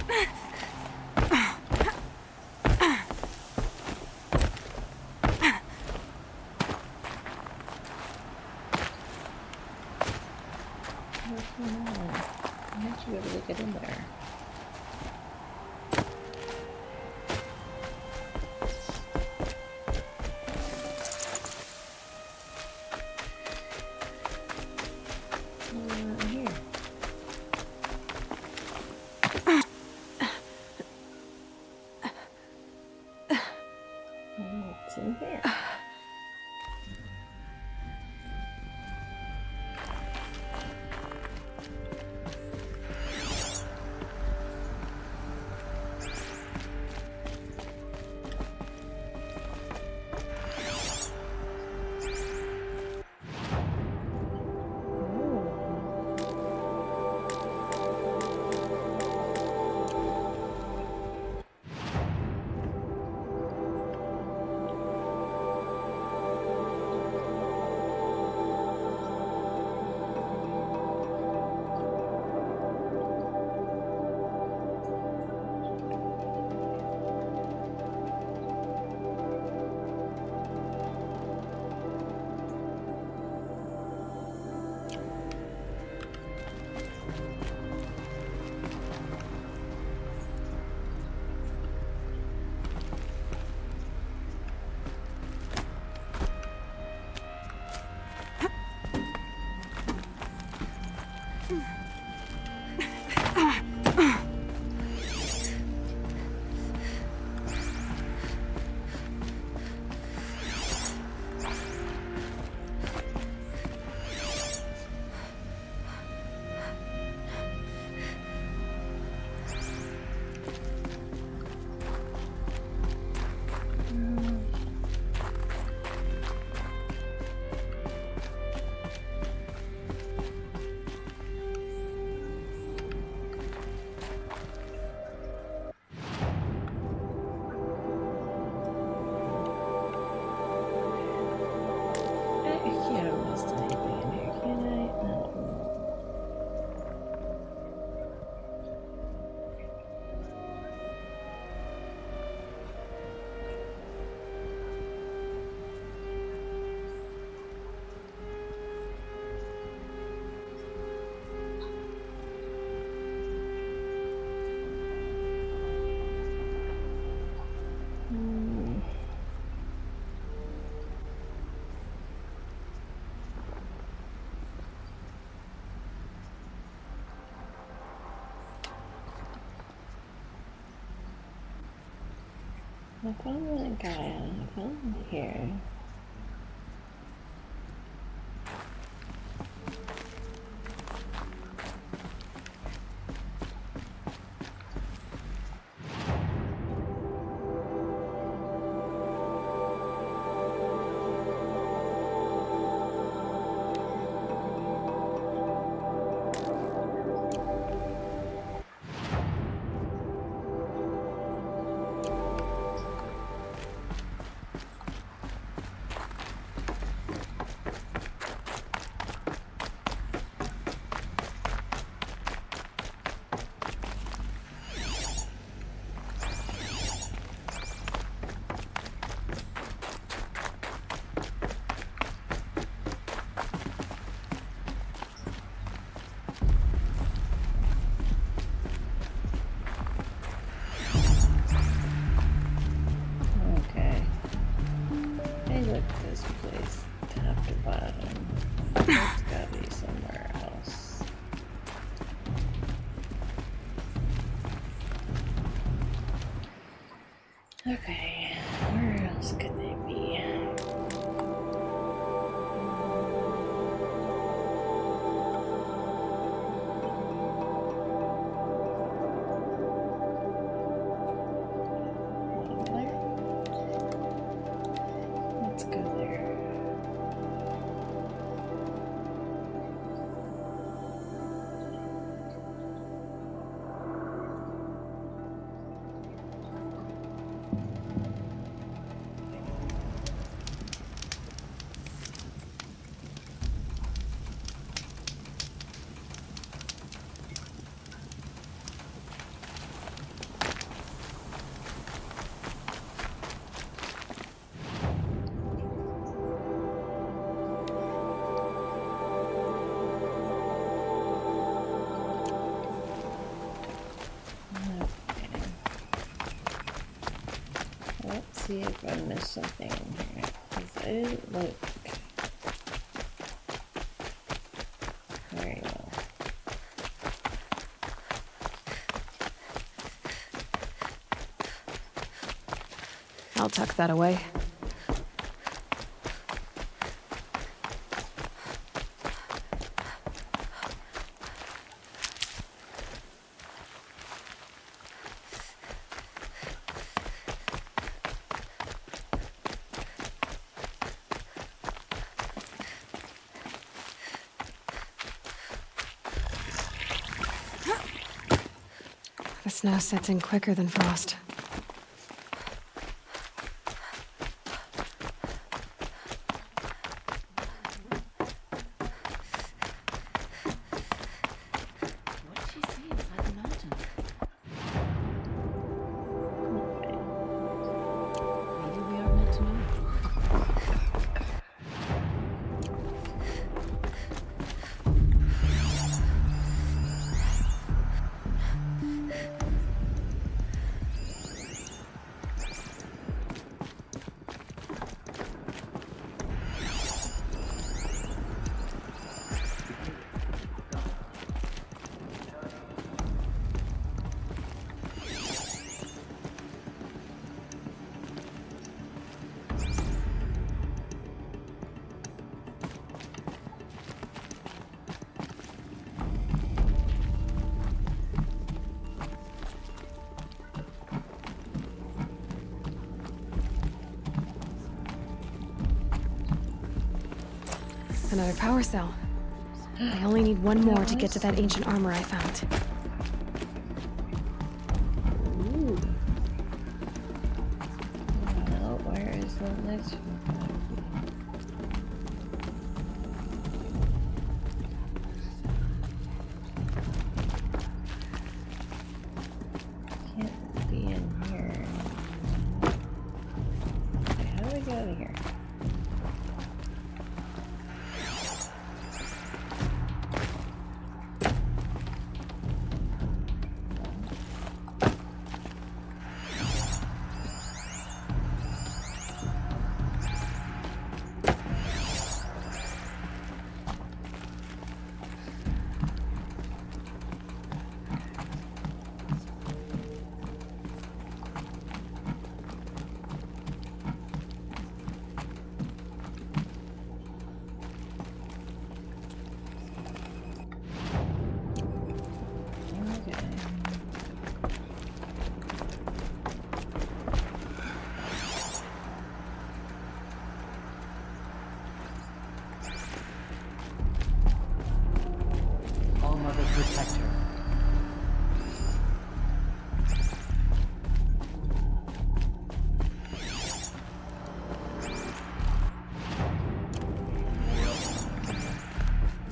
What's going on? I might be able to get in there. Here. What's in here? I found that guy. I found him here. Okay, where else could they be? Let's go there. see if I missed something in here. 'Cause I didn't look very well. I'll tuck that away. The snow sets in quicker than frost. Another power cell. I only need one more to get to that ancient armor I found. Ooh. Well, where is the next one? Can't be in here. Okay, how do we get out of here? All-Mother protect her.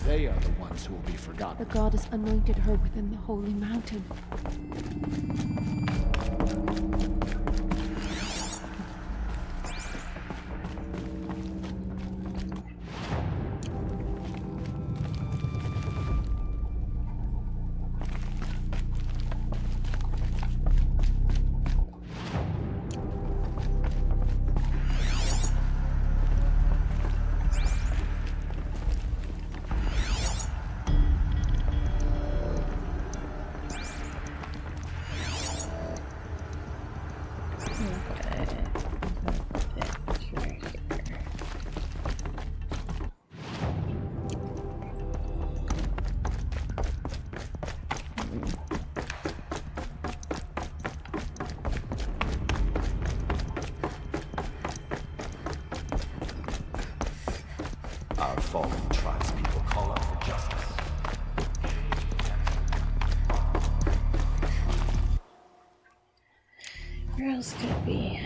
They are the ones who will be forgotten. The goddess anointed her within the holy mountain. Our fallen tribespeople call out for justice. Where else could it be?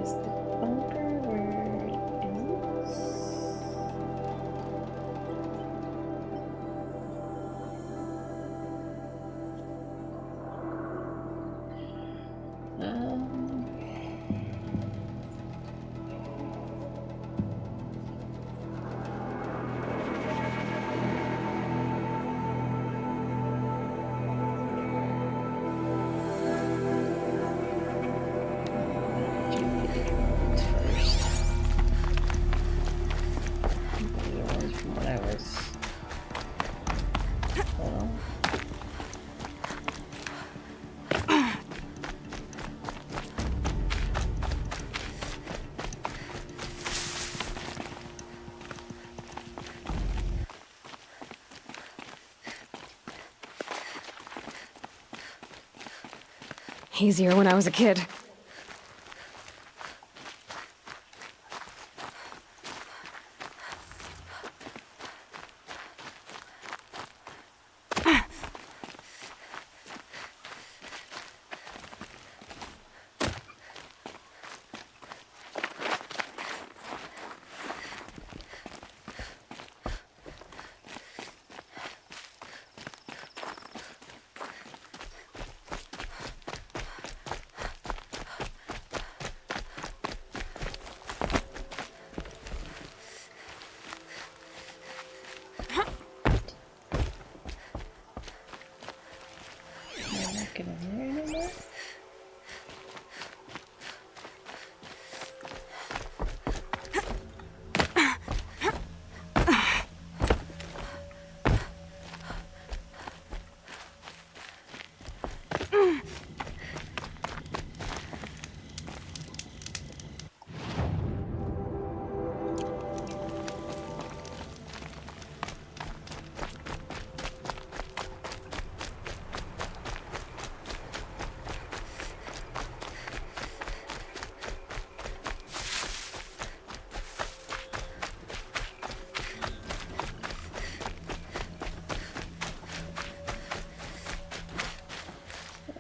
Is the bunker where it is? Easier when I was a kid.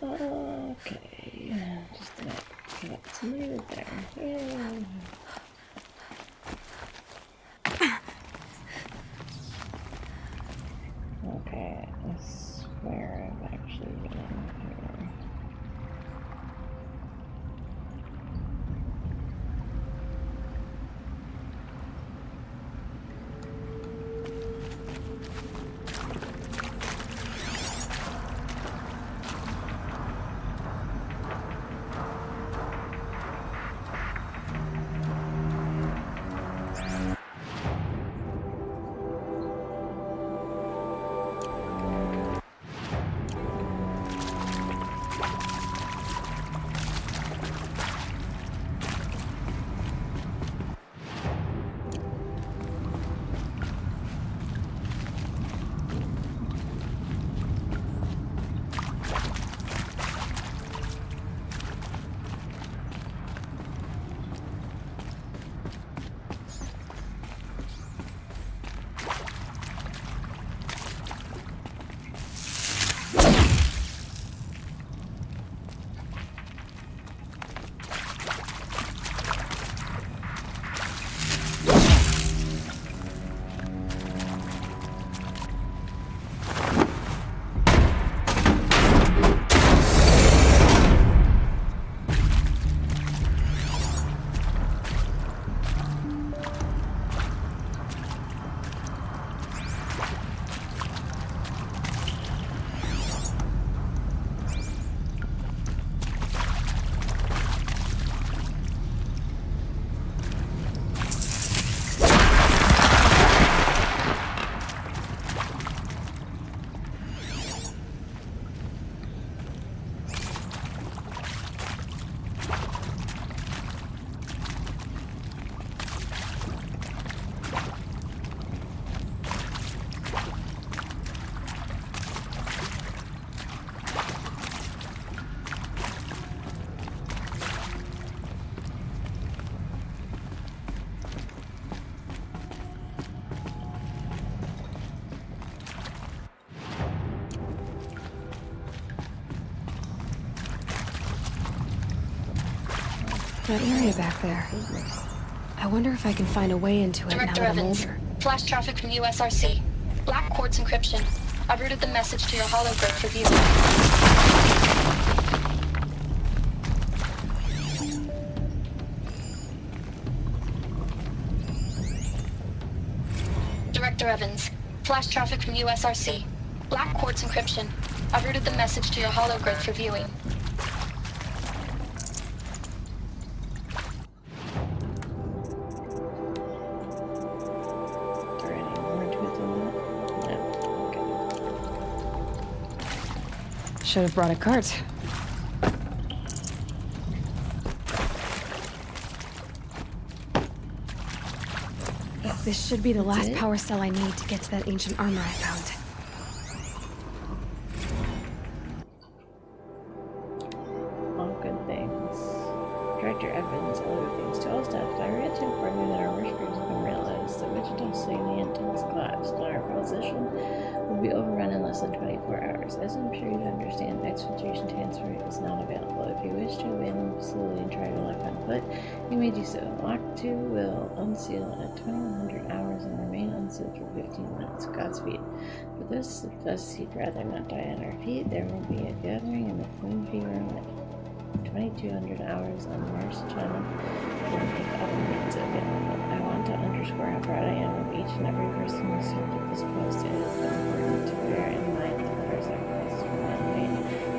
Okay, just gonna get smooth there. Yeah. Okay, I swear I've actually been in here. That area back there. I wonder if I can find a way into it Director now that I'm Evans, older. flash traffic from USRC. Black Quartz encryption. I've routed the message to your hologrid for view. Director Evans, flash traffic from USRC. Black Quartz encryption. I've routed the message to your hologrid for viewing. Should have brought a cart. This should be the last power cell I need to get to that ancient armor I found. Director Evans, all other things. To all staff, I regret to inform you that our workers have been realized that Wichita salient has collapsed, and our position will be overrun in less than 24 hours. As I'm sure you understand, exfiltration transfer is not available. If you wish to abandon the facility and try to lock on foot, you may do so. Lock 2 will unseal at 2100 hours and remain unsealed for 15 minutes. Godspeed. For those of us who'd rather not die on our feet, there will be a gathering in the Queen Bee Room at 2200 hours on Mars Channel for other means available. I want to underscore how proud I am of each and every person who served at this post. It is important to bear in mind that our sacrifices were not made.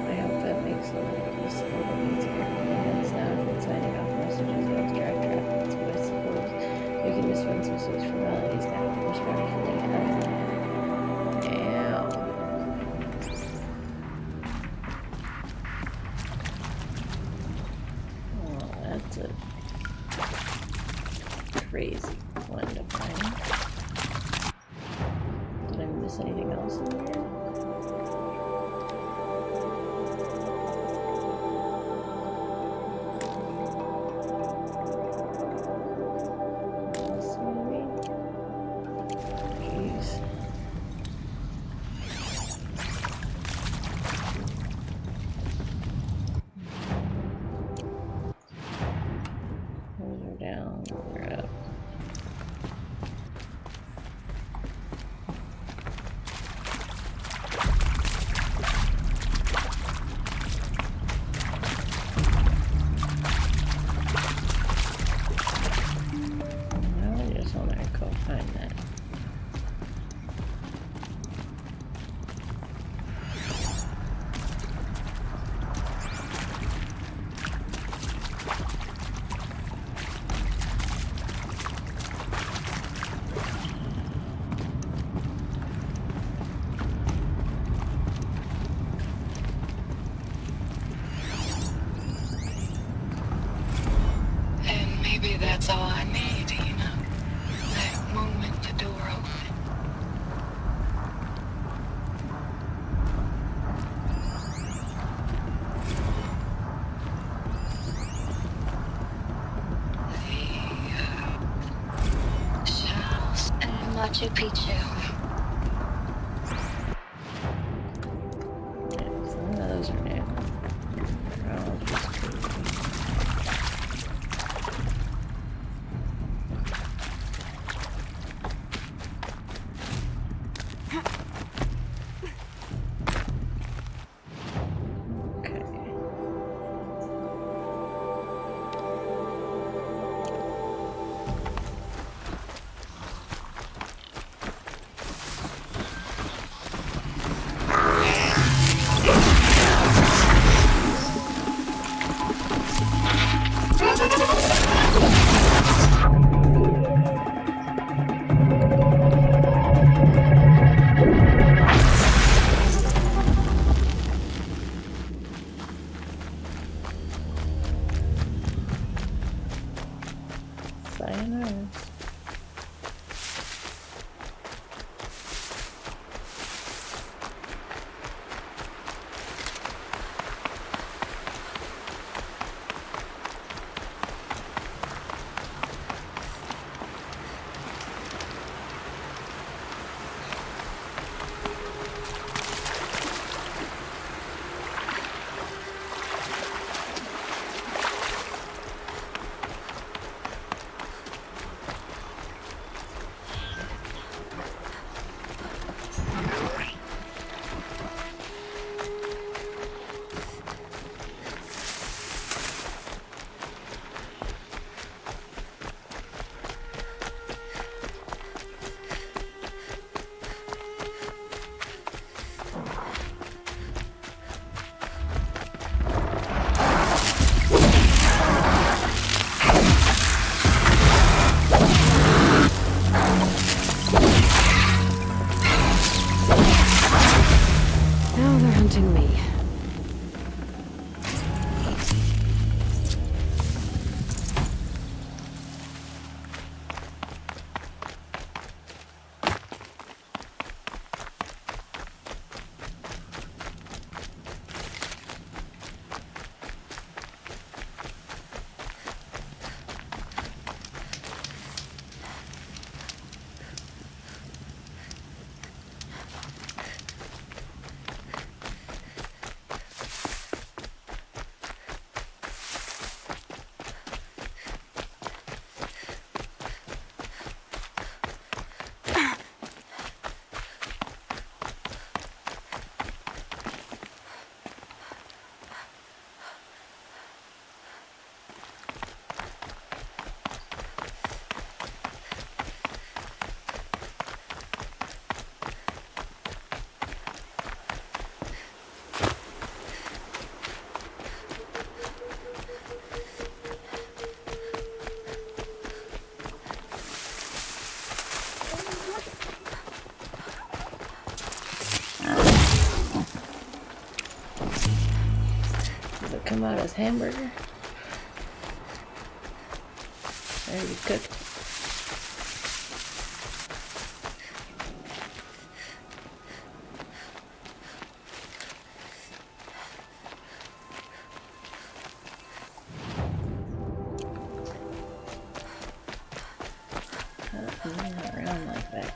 I hope that makes a little use of the means of your performance. Now I've been signing off messages about Director Evans, but I suppose we can dispense with such formalities now. Respectfully, that's a crazy one to find. Did I miss anything else in here? This maybe? Jeez. Those are down, they're up. Now I just want to go find that. And maybe that's all I need, you know? That moment the door open. The shadows and Machu Picchu. Yeah, some of those are new. They're all just crazy. Okay. Sayonara. Grandpa's hamburger. Already cooked. Not around like that.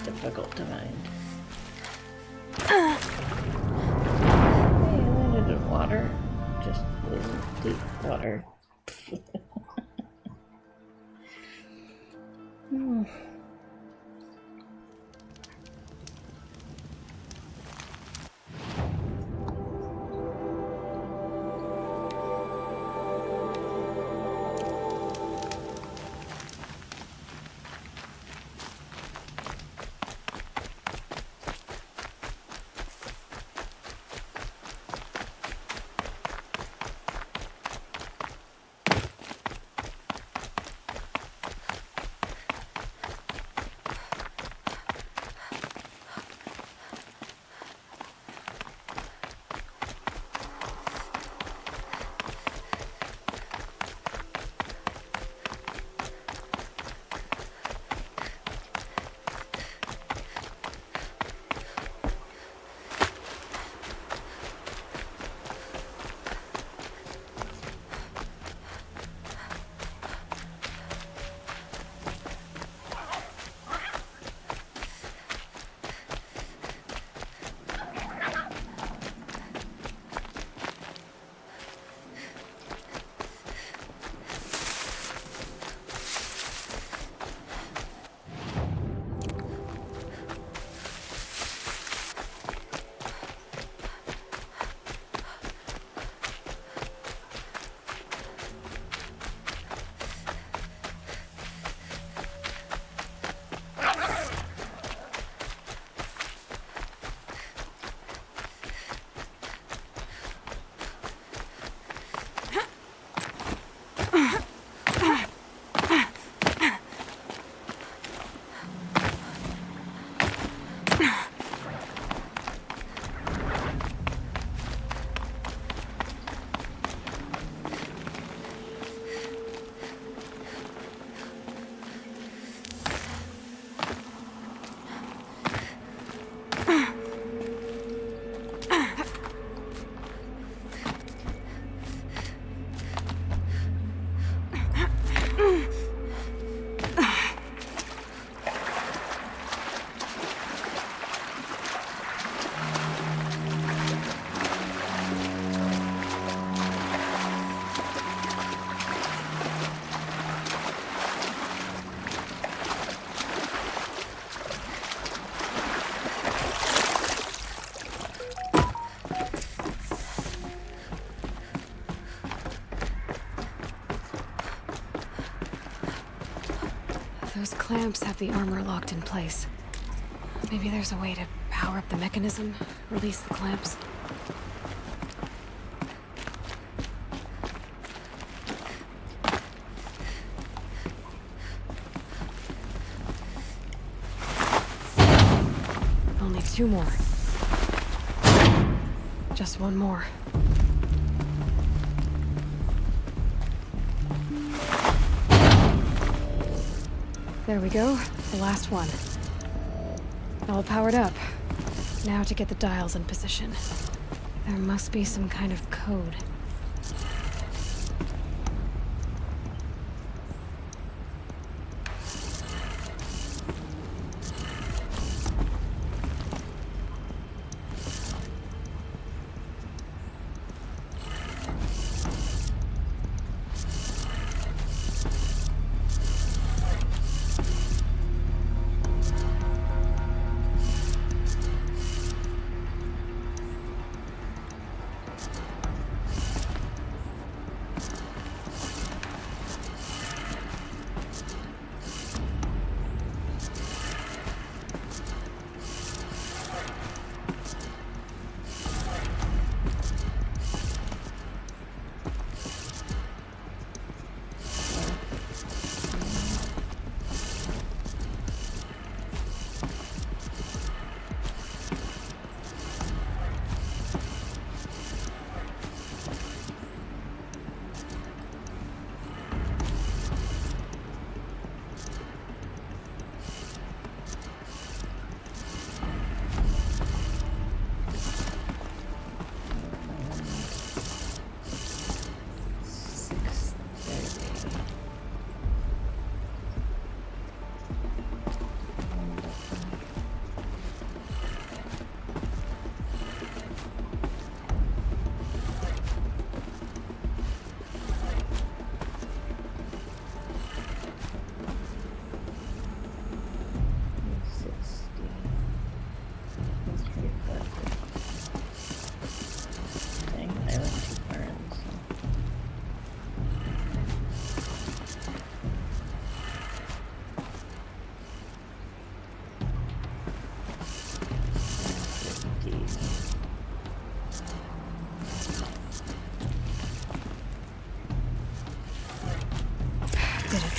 Difficult to find. Hey, I landed in water. Just deep water. Those clamps have the armor locked in place. Maybe there's a way to power up the mechanism, release the clamps. Only 2 more. Just 1 more. There we go, the last one. All powered up. Now to get the dials in position. There must be some kind of code. Dang, I went too far in, so. Did it.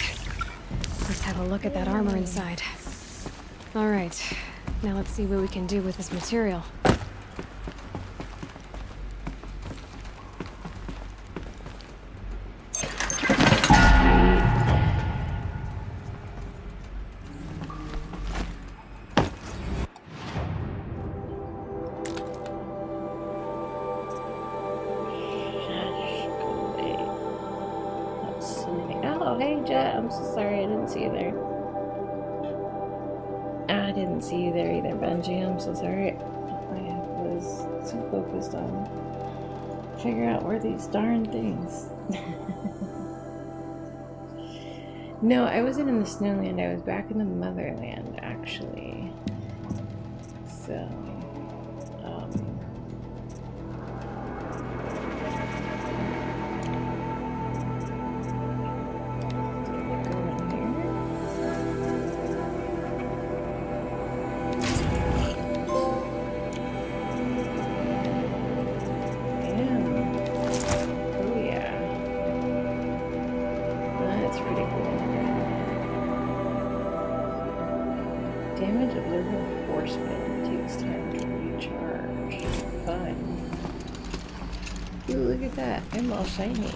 Let's have a look at that armor inside. All right. Now let's see what we can do with this material. Oh, hey, Jet. I'm so sorry I didn't see you there. I didn't see you there either, Benji. I'm so sorry. I was so focused on figuring out where these darn things. No, I wasn't in the Snowland. I was back in the Motherland, actually. So, damage observable enforcement takes time to recharge. Fun. Ooh, look at that. I'm all shiny.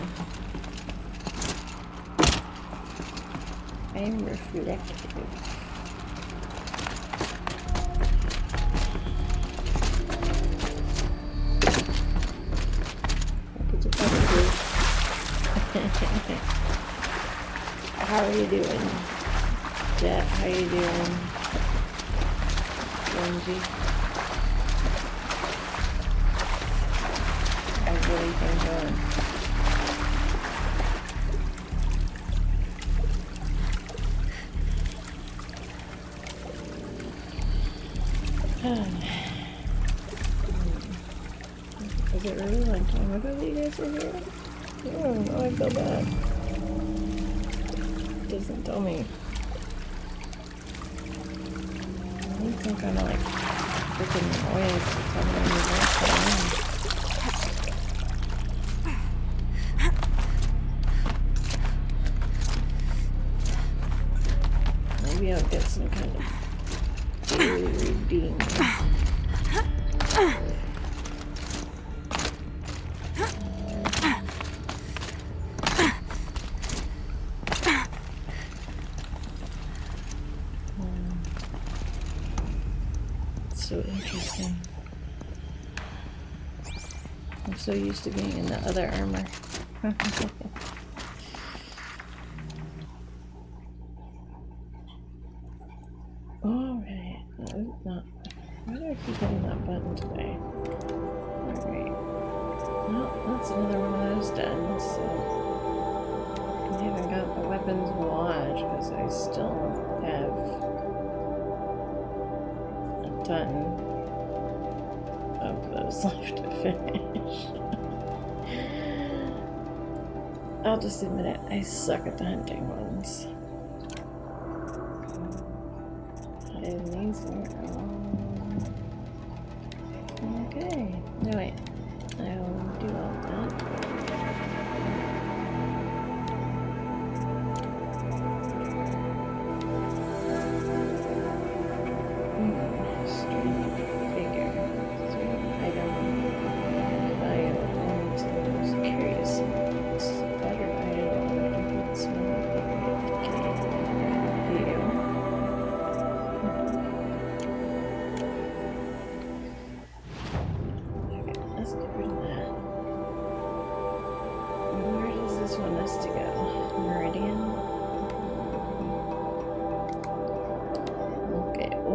I am reflective. How are you doing? Jet, how you doing? Benji? How's everything going? Is it really a long time ago that you guys were here? Oh, no, I feel bad. It doesn't tell me. I need some kind of like freaking noise to tell me when you're going. Maybe I'll get some kind of daily routine. So interesting. I'm so used to being in the other armor. Alright. Why do I keep hitting that button today? Alright. Well, that's another one of those done, so I haven't got the weapons watch because I still have ton of those left to finish. I'll just admit it, I suck at the hunting ones. And these are all... Okay. No, wait. I'll do all that.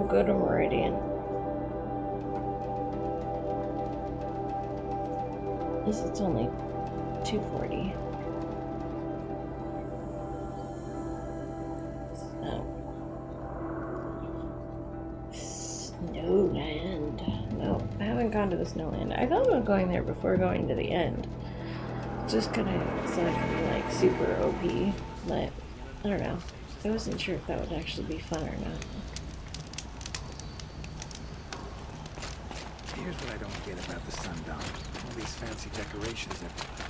Go to Meridian. This is only 240. So, Snowland. gone to the Snowland. I thought about going there before going to the end. Just kind of so I could be like super OP, but I don't know. I wasn't sure if that would actually be fun or not. Here's what I don't get about the Sundown. All these fancy decorations everywhere.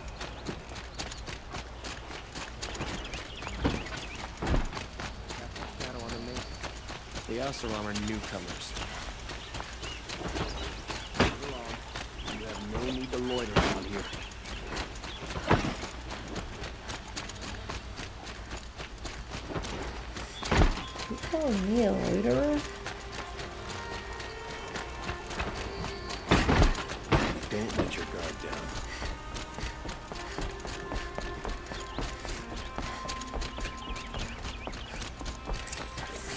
The Oseram are newcomers. You have no need to loiter around here. You calling me a loiterer? Don't let your guard down.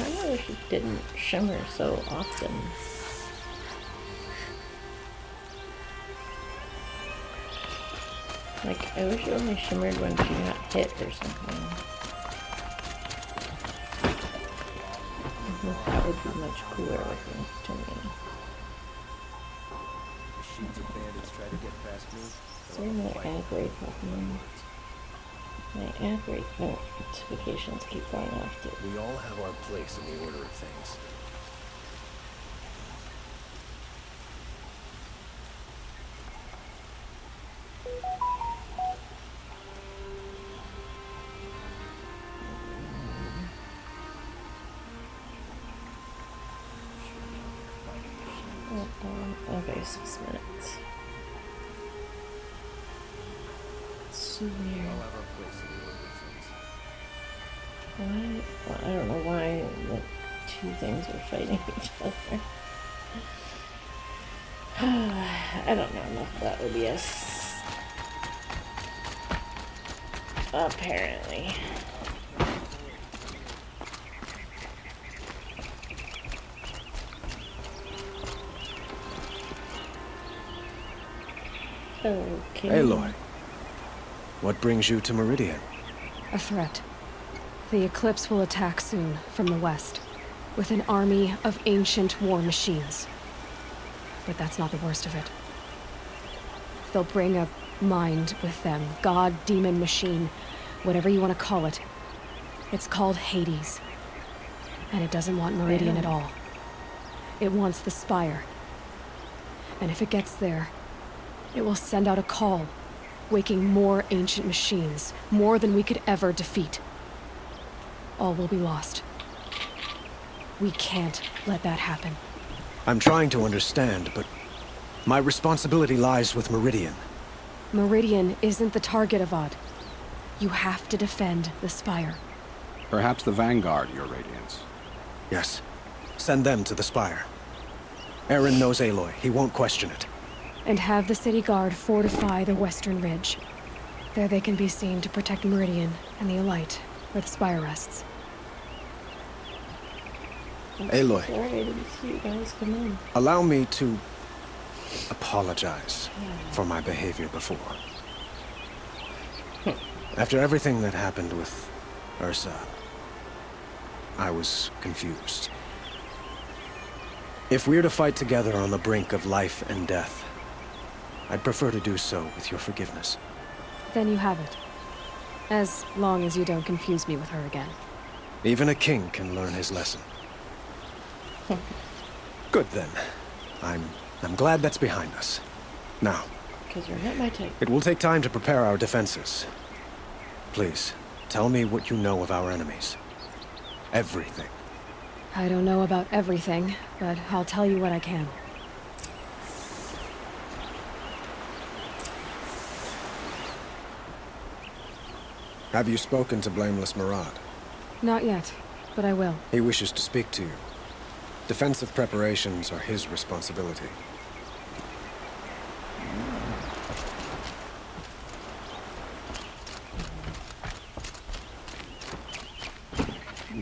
I wish it didn't shimmer so often. Like, I wish it only shimmered when she got hit or something. I think that would be much cooler looking to me. Machines of bandits try to get past me. Is there another ad break happening? My ad break notifications keep going off too. We all have our place in the order of things. Okay, 6 minutes. So weird. Why? Well, I don't know why the two things are fighting each other. I don't know enough about OBS. Apparently. Okay. Aloy, what brings you to Meridian? A threat. The Eclipse will attack soon, from the west, with an army of ancient war machines. But that's not the worst of it. They'll bring a mind with them, god, demon, machine, whatever you want to call it. It's called Hades. And it doesn't want Meridian at all. It wants the Spire. And if it gets there, it will send out a call, waking more ancient machines, more than we could ever defeat. All will be lost. We can't let that happen. I'm trying to understand, but my responsibility lies with Meridian. Meridian isn't the target, Avad. You have to defend the Spire. Perhaps the Vanguard, Your Radiance. Yes. Send them to the Spire. Eren knows Aloy. He won't question it. And have the city guard fortify the western ridge. There they can be seen to protect Meridian and the Elite, where the Spire rests. Aloy. Sorry, I didn't see you guys come in. Allow me to apologize for my behavior before. After everything that happened with Ursa, I was confused. If we're to fight together on the brink of life and death, I'd prefer to do so with your forgiveness. Then you have it. As long as you don't confuse me with her again. Even a king can learn his lesson. Good then. I'm glad that's behind us. Now, because you're not my type. It will take time to prepare our defenses. Please, tell me what you know of our enemies. Everything. I don't know about everything, but I'll tell you what I can. Have you spoken to Blameless Marad? Not yet, but I will. He wishes to speak to you. Defensive preparations are his responsibility.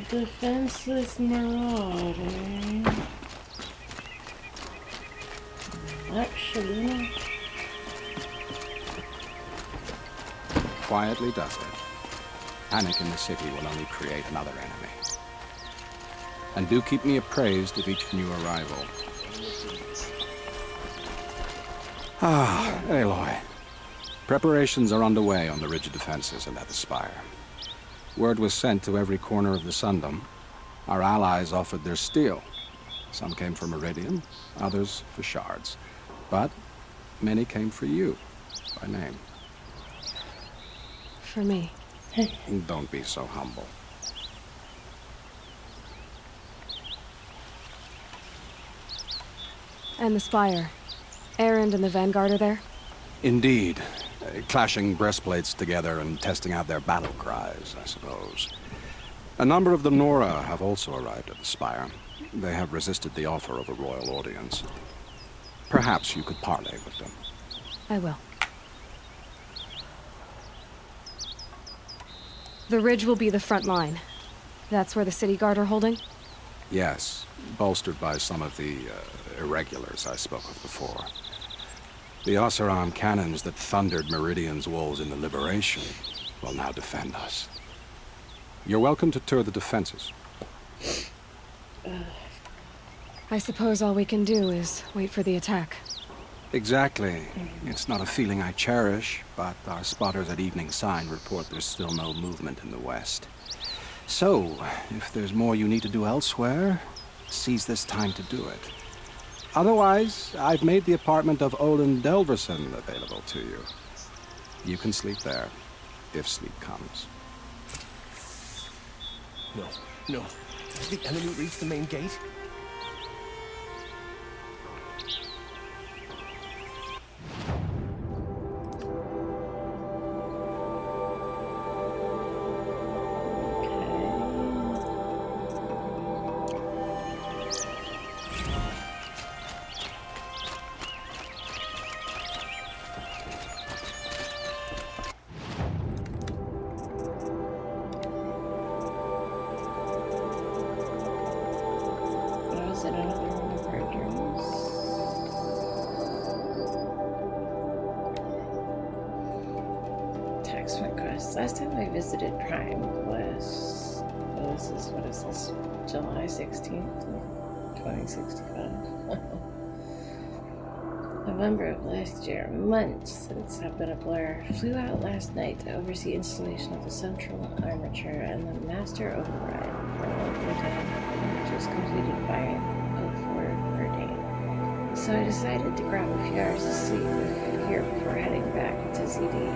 Defenseless Marauder. Actually, Quietly dusted. Panic in the city will only create another enemy. And do keep me appraised of each new arrival. Ah, Aloy. Preparations are underway on the ridge of defenses and at the spire. Word was sent to every corner of the Sundom. Our allies offered their steel. Some came for Meridian, others for shards. But many came for you, by name. For me. Don't be so humble. And the Spire. Erend and the Vanguard are there? Indeed. Clashing breastplates together and testing out their battle cries, I suppose. A number of the Nora have also arrived at the Spire. They have resisted the offer of a royal audience. Perhaps you could parley with them. I will. The ridge will be the front line. That's where the city guard are holding? Yes, bolstered by some of the irregulars I spoke of before. The Oseram cannons that thundered Meridian's walls in the Liberation will now defend us. You're welcome to tour the defenses. I suppose all we can do is wait for the attack. Exactly. It's not a feeling I cherish, but our spotters at Evening Sign report there's still no movement in the west. So, if there's more you need to do elsewhere, seize this time to do it. Otherwise, I've made the apartment of Olin Delverson available to you. You can sleep there, if sleep comes. No. Has the enemy reached the main gate? Last time I visited Prime was, what is this, July 16th, 2065. November of last year, months since I've been a blur. Flew out last night to oversee installation of the central armature and the master override for Locotan, which was completed by 04 Verdane. So I decided to grab a few hours of sleep here before heading back to ZD.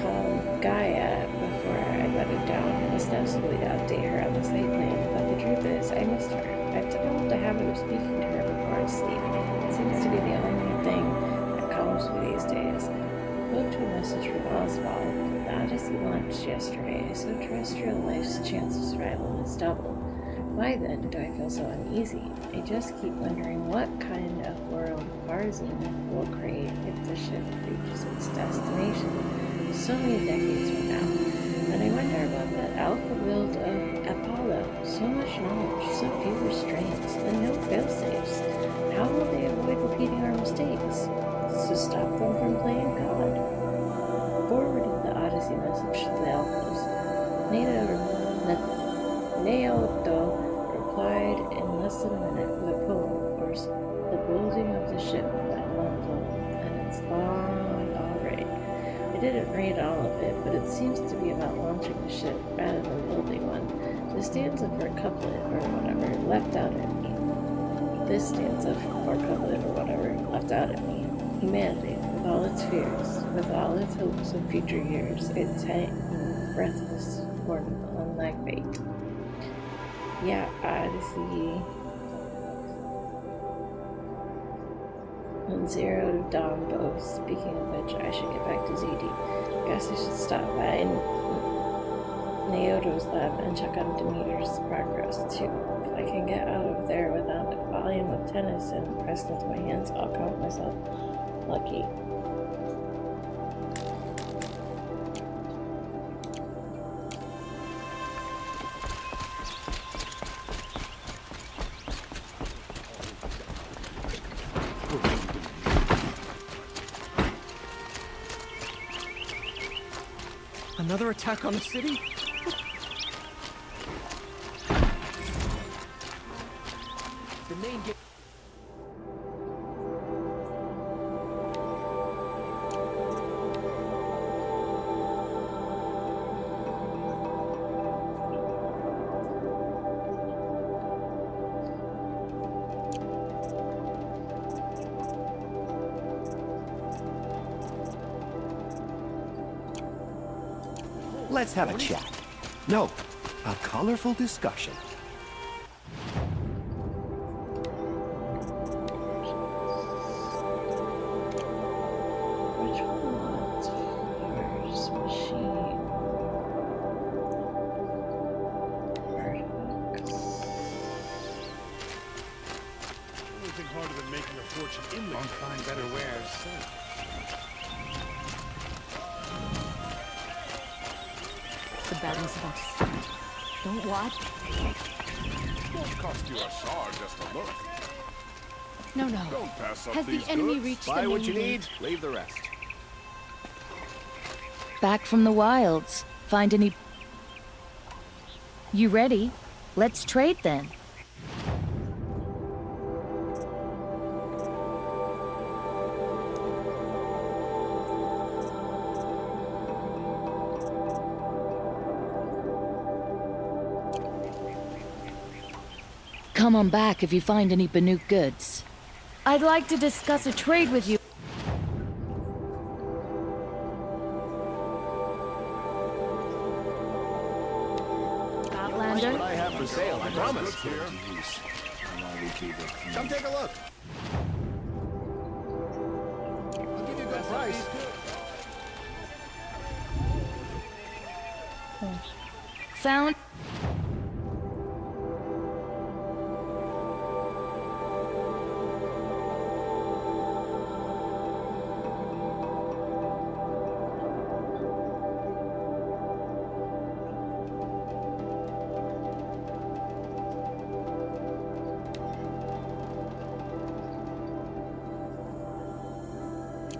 Called Gaia before I bedded down and ostensibly to update her on the site plan, but the truth is, I missed her. I've developed a habit of speaking to her before I sleep. It seems to be the only thing that calms me these days. I spoke to a message from Oswald. The Odyssey launched yesterday, so terrestrial life's chance of survival is doubled. Why then do I feel so uneasy? I just keep wondering what kind of world Farzin will create if the ship reaches its destination. So many decades from now. And I wonder about that alpha build of Apollo. So much knowledge, so few restraints, and no failsafes. How will they avoid repeating our mistakes? To stop them from playing God. Forwarded the Odyssey message to the Alphas. Naoto replied in less than a minute with a poem, of course. The building of the ship by Lonzo, and it's long already. I didn't read all of it, but it seems to be about launching the ship rather than building one. The stanza for couplet or whatever left out at me. This stanza for couplet or whatever left out at me. Humanity, with all its fears, with all its hopes of future years, it's hanging breathless for unlike fate. Yeah, Odyssey. 0 to Dombo. Speaking of which, I should get back to ZD. Guess I should stop by Naoto's lab and check on Demeter's progress too. If I can get out of there without a volume of tennis and pressed into my hands, I'll count myself lucky. Another attack on the city? The main gate. Let's have a chat. No, a colorful discussion. Which one wants flowers? Machine. Anything harder than making a fortune in the find better wares. The battling's about to start. Don't watch. Won't cost you a shard just to look. No, no. Don't pass up Has these the enemy goods. reached Buy the what main you gate? need, leave the rest. Back from the wilds. Find any... You ready? Let's trade then. Come on back if you find any Banuk goods. I'd like to discuss a trade with you. That's what I have for sale, I promise. Come take a look. I'll give you a good price. Found...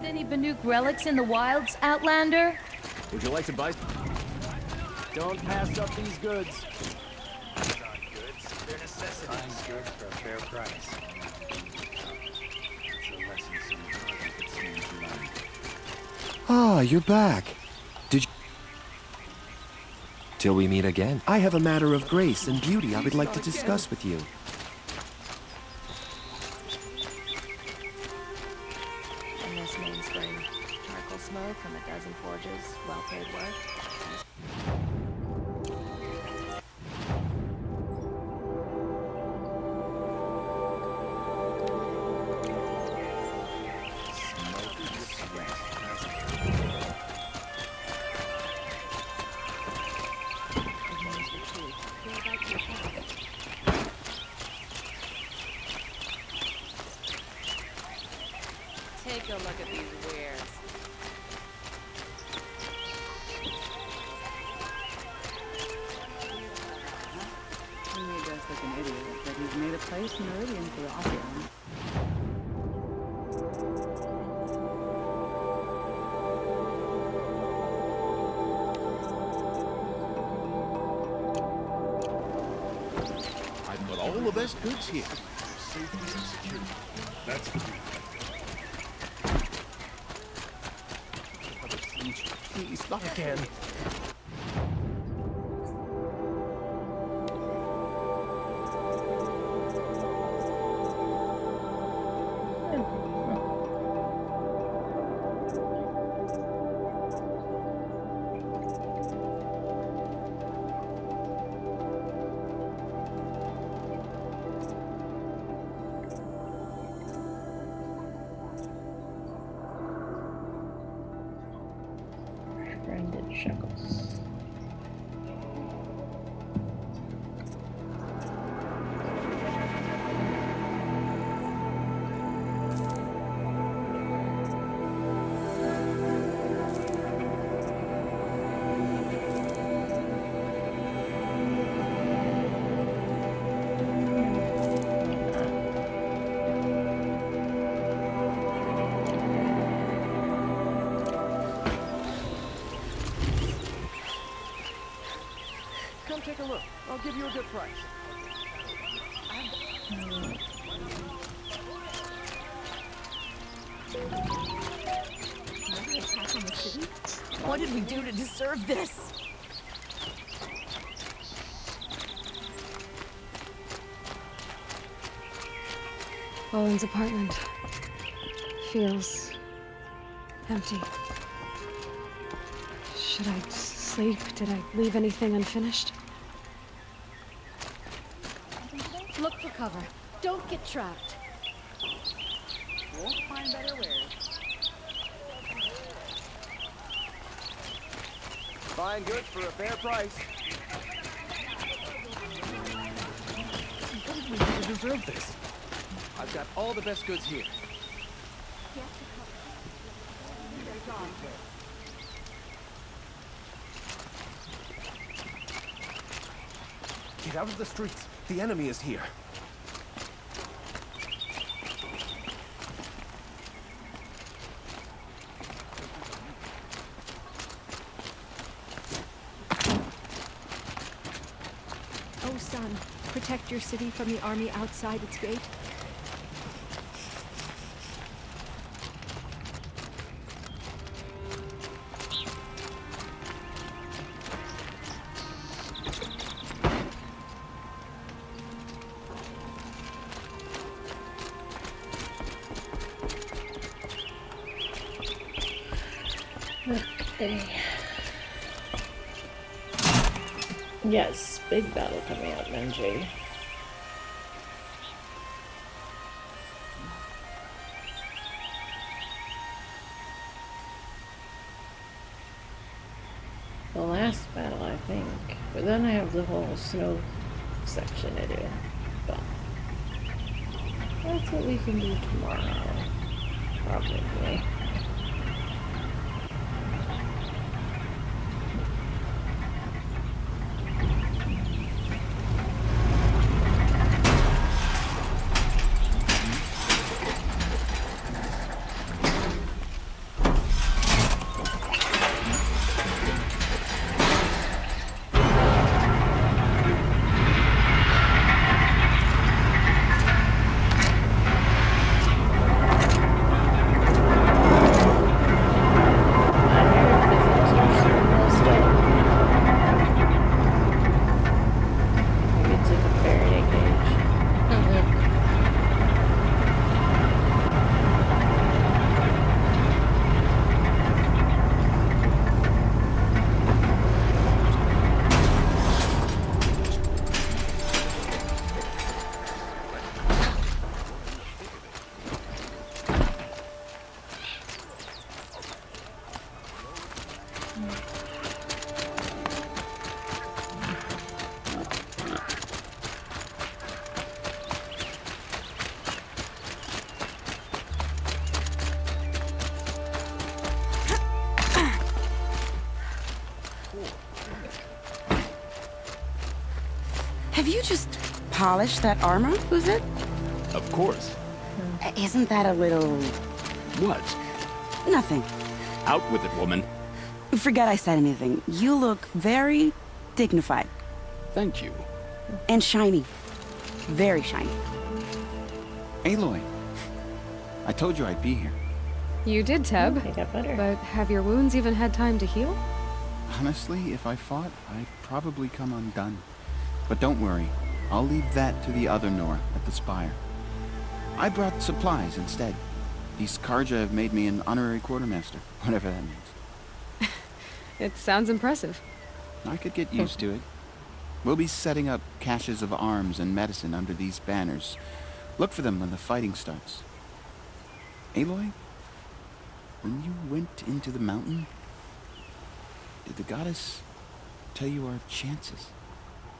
Any Banuk relics in the wilds, Outlander? Would you like to buy? Don't pass up these goods. They're necessities. Find goods for a fair price. It's a lesson some hardly could seem to learn. Ah, you're back. Did you... Till we meet again. I have a matter of grace and beauty I would like to discuss with you. In this mainspring, charcoal smoke from a dozen forges, well-paid work. Take a look at these wares. He may dress like an idiot, but he's made a place in Meridian for the opulent. I've got all the best goods here. Safety and security. That's the deal. Please, not again. Branded shekels. Come take a look. I'll give you a good price. Another attack on the city? What did we do to deserve this? Owen's apartment feels empty. Should I sleep asleep. Did I leave anything unfinished? Look for cover. Don't get trapped. Won't find better wares. Buying goods for a fair price. What did we do to deserve this? I've got all the best goods here. Get out of the streets. The enemy is here. Oh, son, protect your city from the army outside its gate. Okay. Yes, big battle coming up, Menji. The last battle, I think. But then I have the whole snow section to do. But that's what we can do tomorrow. Probably. Have you just polished that armor, who's it? Of course. Isn't that a little... What? Nothing. Out with it, woman. Forget I said anything. You look very dignified. Thank you. And shiny. Very shiny. Aloy, I told you I'd be here. You did, Teb. I got better. But have your wounds even had time to heal? Honestly, if I fought, I'd probably come undone. But don't worry, I'll leave that to the other Nora at the Spire. I brought supplies instead. These Karja have made me an honorary quartermaster, whatever that means. It sounds impressive. I could get used to it. We'll be setting up caches of arms and medicine under these banners. Look for them when the fighting starts. Aloy, when you went into the mountain, did the goddess tell you our chances?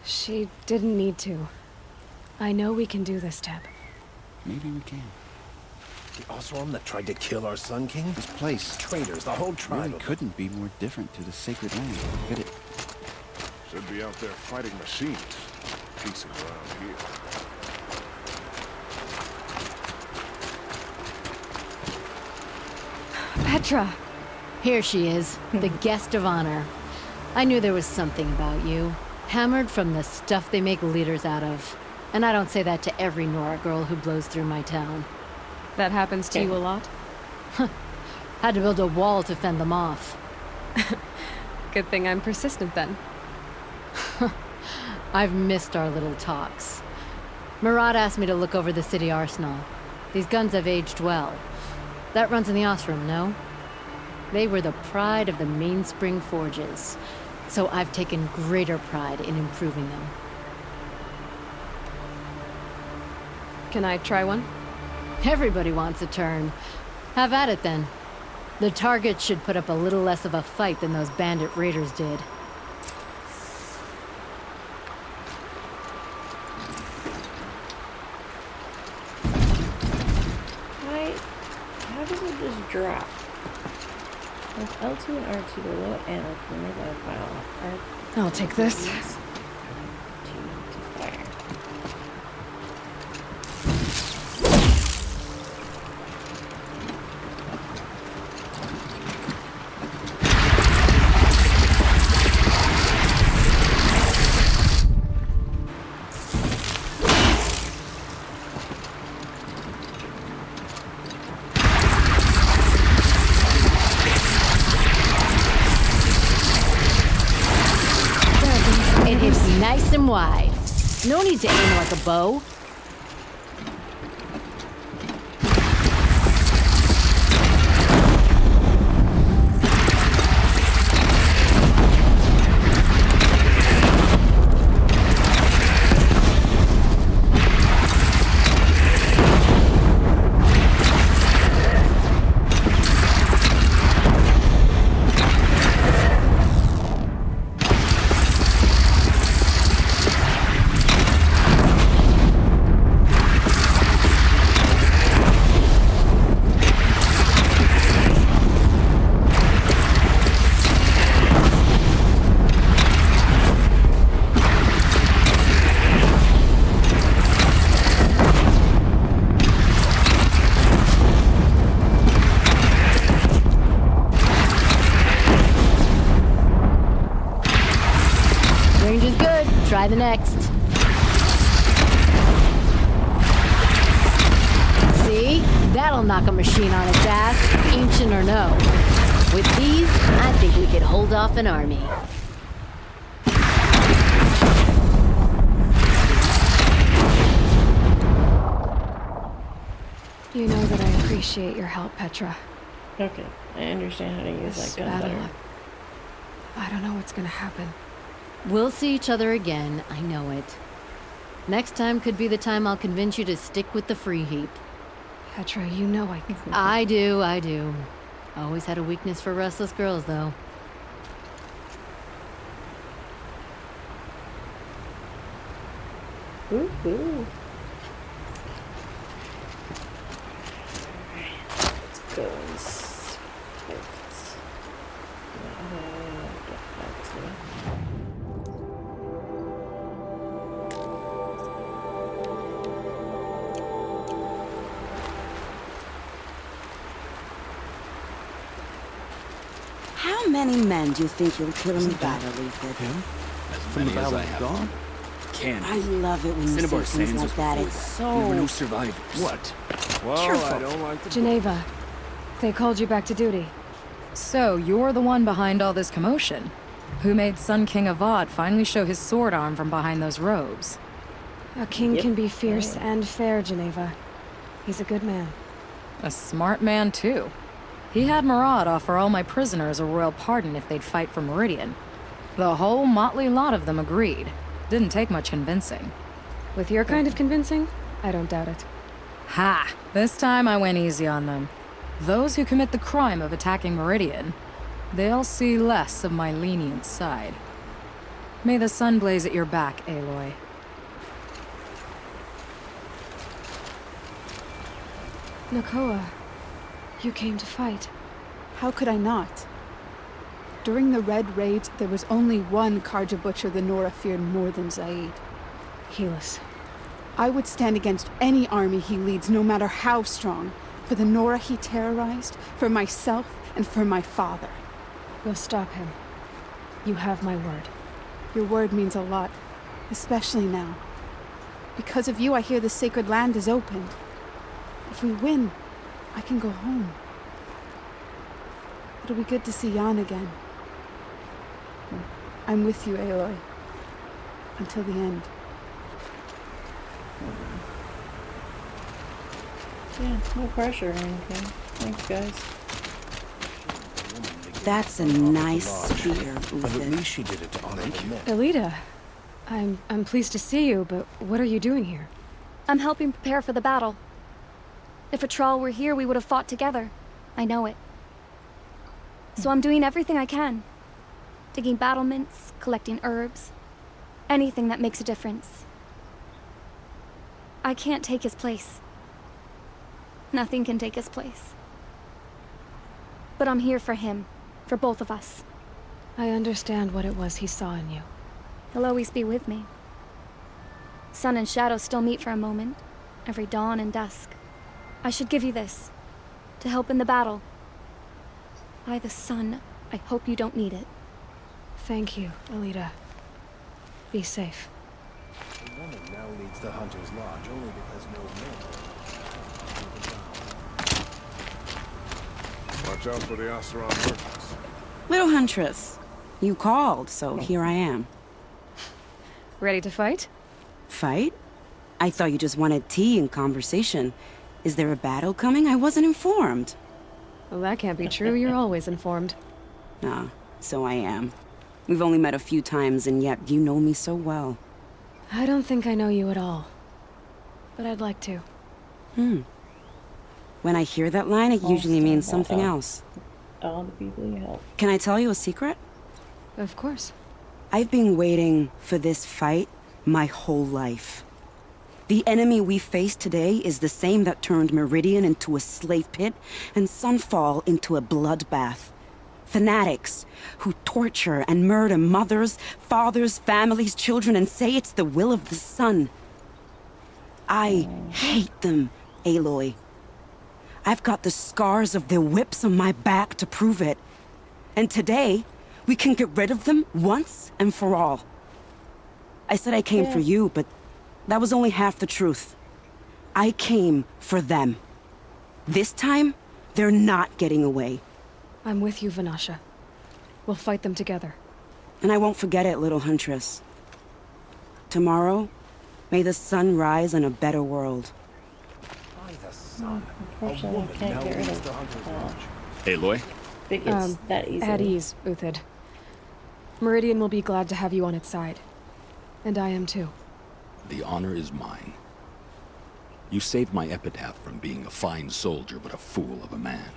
She didn't need to. I know we can do this, Teb. Maybe we can. The Osram that tried to kill our Sun King? This place... Traitors, the whole tribe really couldn't be more different to the sacred land, could it? Should be out there fighting machines. Decent around here. Petra! Here she is, the guest of honor. I knew there was something about you. Hammered from the stuff they make leaders out of. And I don't say that to every Nora girl who blows through my town. That happens to you a lot? Had to build a wall to fend them off. Good thing I'm persistent then. I've missed our little talks. Murad asked me to look over the city arsenal. These guns have aged well. That runs in the Osram, no? They were the pride of the Mainspring Forges. So I've taken greater pride in improving them. Can I try one? Everybody wants a turn. Have at it then. The target should put up a little less of a fight than those bandit raiders did. How did it just drop? With L2 and R2 to load ammo for nearby file. I'll take this. To fire. Nice and wide. No need to aim like a bow. Range is good. Try the next. See? That'll knock a machine on its ass, ancient or no. With these, I think we could hold off an army. You know that I appreciate your help, Petra. Okay, I understand how to use This that gun battle, better. I don't know what's gonna happen. We'll see each other again, I know it. Next time could be the time I'll convince you to stick with the free heap. Petra, you know I can. I do. Always had a weakness for restless girls, though. Ooh, ooh. Let's go and split. Get back to. How many men do you think you'll kill in the battle, Ethan? Him? From the Battle of Dawn? Candy. I love it when you say Cinnabar things sands like was that. before It's that. There were no so... survivors. What? Well, Careful. I don't like to... Geneva, they called you back to duty. So, you're the one behind all this commotion? Who made Sun King Avad finally show his sword arm from behind those robes? A king Yep. can be fierce and fair, Geneva. He's a good man. A smart man, too. He had Murad offer all my prisoners a royal pardon if they'd fight for Meridian. The whole motley lot of them agreed. Didn't take much convincing. With your kind of convincing, I don't doubt it. Ha! This time I went easy on them. Those who commit the crime of attacking Meridian, they'll see less of my lenient side. May the sun blaze at your back, Aloy. Nakoa, you came to fight. How could I not? During the Red Raids, there was only one Karja Butcher the Nora feared more than Zaid. Helis. I would stand against any army he leads, no matter how strong. For the Nora he terrorized, for myself, and for my father. We'll stop him. You have my word. Your word means a lot, especially now. Because of you, I hear the sacred land is opened. If we win, I can go home. It'll be good to see Jan again. I'm with you, Aloy. Until the end. Yeah, no pressure or anything. Thanks, guys. That's a nice spear, But at Uther. least she did it to honor the men. Elita, I'm pleased to see you, but what are you doing here? I'm helping prepare for the battle. If Atral were here, we would have fought together. I know it. So I'm doing everything I can. Digging battlements, collecting herbs. Anything that makes a difference. I can't take his place. Nothing can take his place. But I'm here for him. For both of us. I understand what it was he saw in you. He'll always be with me. Sun and shadow still meet for a moment. Every dawn and dusk. I should give you this. To help in the battle. By the sun, I hope you don't need it. Thank you, Elita. Be safe. The woman now leads the Hunter's Lodge only because no men. Watch out for the Oseram merchants. Little Huntress, you called, so here I am. Ready to fight? Fight? I thought you just wanted tea and conversation. Is there a battle coming? I wasn't informed. Well, that can't be true. You're always informed. Ah, so I am. We've only met a few times, and yet you know me so well. I don't think I know you at all. But I'd like to. When I hear that line, it usually means something else. All the people you help. Can I tell you a secret? Of course. I've been waiting for this fight my whole life. The enemy we face today is the same that turned Meridian into a slave pit and Sunfall into a bloodbath. Fanatics who torture and murder mothers, fathers, families, children, and say it's the will of the sun. I hate them, Aloy. I've got the scars of their whips on my back to prove it. And today, we can get rid of them once and for all. I said I came for you, but that was only half the truth. I came for them. This time, they're not getting away. I'm with you, Vanasha. We'll fight them together. And I won't forget it, little Huntress. Tomorrow, may the sun rise in a better world. By the sun. Unfortunately, I can't get rid of Aloy? think it's that easy. At ease, Uthid. Meridian will be glad to have you on its side. And I am too. The honor is mine. You saved my epitaph from being a fine soldier but a fool of a man.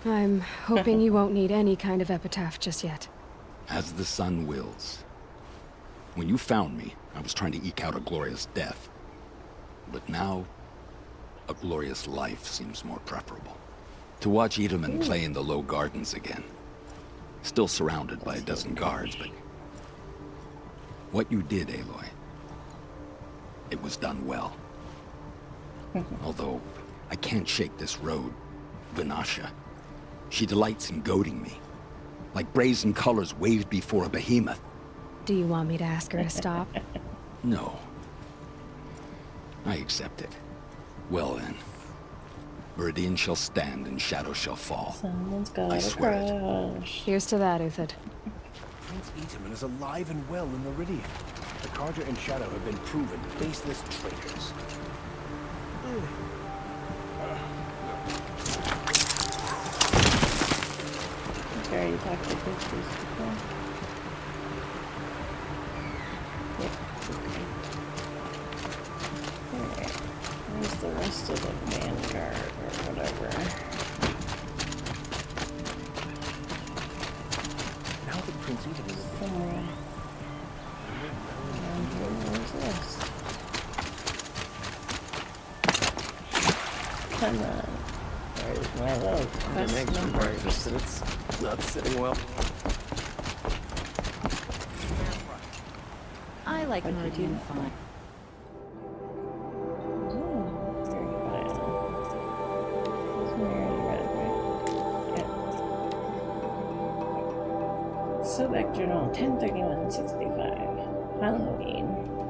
I'm hoping you won't need any kind of epitaph just yet. As the sun wills. When you found me, I was trying to eke out a glorious death. But now, a glorious life seems more preferable. To watch Edelman play in the low gardens again. Still surrounded by a dozen guards, but... what you did, Aloy, it was done well. Although, I can't shake this road, Vanasha. She delights in goading me. Like brazen colors waved before a behemoth. Do you want me to ask her to stop? No. I accept it. Well then. Meridian shall stand and shadow shall fall. Someone's got I a swear it. crush. Here's to that, Uthid. Prince Edelman is alive and well in Meridian. The Carja and Shadow have been proven faceless traitors. Okay, you talked to Christmas before. Yep, okay. Alright. Where's the rest of the vanguard or whatever? Now that Prince Edelman is Somewhere. And where's this? Come on. Where's my little quest numbers? It's not sitting well. I like Meridian fine. Select Journal 10/31/65. Halloween.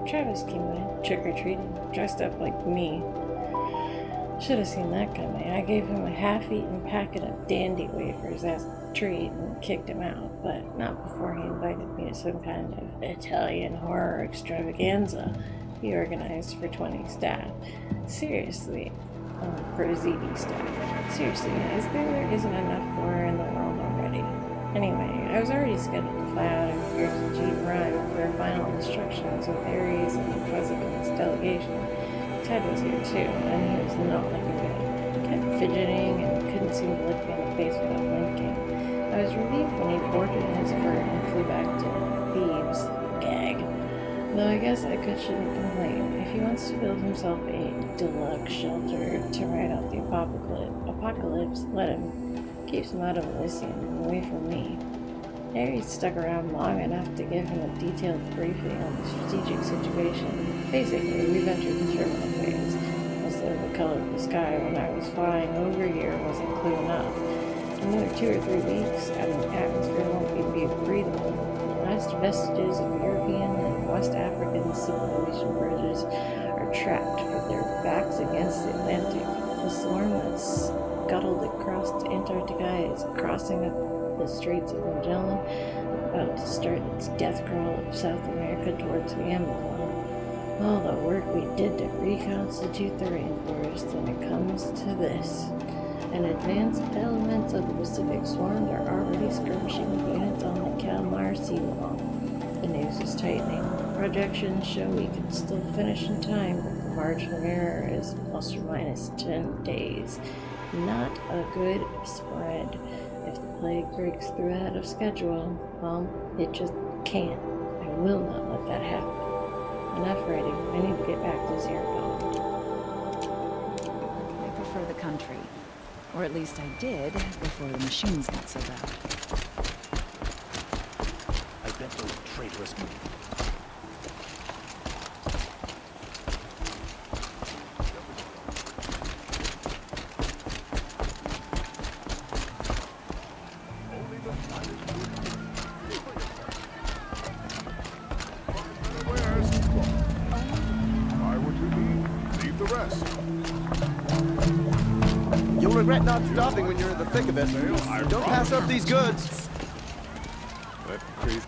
Travis came by, trick-or-treating, dressed up like me. Should have seen that coming. I gave him a half-eaten packet of dandy wafers as a treat and kicked him out, but not before he invited me to some kind of Italian horror extravaganza he organized for 20 staff. Seriously, for ZD staff. Seriously, guys, there isn't enough horror in the world already. ready. Anyway, I was already scheduled to fly out of here to Jeep Run for final instructions with Ares and the president's delegation. Ted was here too, and he was not looking good. He kept fidgeting and couldn't seem to look me in the face without blinking. I was relieved when he boarded his vert and flew back to Thebes. Gag. Though I guess I shouldn't complain. If he wants to build himself a deluxe shelter to ride out the apocalypse, let him. Keeps him out of Elysium and away from me. Ares stuck around long enough to give him a detailed briefing on the strategic situation. Basically, we ventured the terminal phase, as though the color of the sky when I was flying over here wasn't clue enough. Another 2 or 3 weeks, and the atmosphere won't be breathable. The last vestiges of European and West African civilization bridges are trapped with their backs against the Atlantic. The storm that's scuttled across Antarctica is crossing up the Straits of Magellan, about to start its death crawl of South America towards the Amazon. All the work we did to reconstitute the rainforest, and it comes to this. And advanced elements of the Pacific swarm are already skirmishing with units on the Kalmar seawall. The news is tightening. Projections show we could still finish in time, but the margin of error is plus or minus 10 days. Not a good spread. If the plague breaks through ahead of schedule, well, it just can't. I will not let that happen. Enough writing. I need to get back to Zircon. I prefer the country. Or at least I did before the machines got so bad. I bet those traitorous... You'll regret not stopping when you're in the thick of it. Don't pass up these goods. That crazy...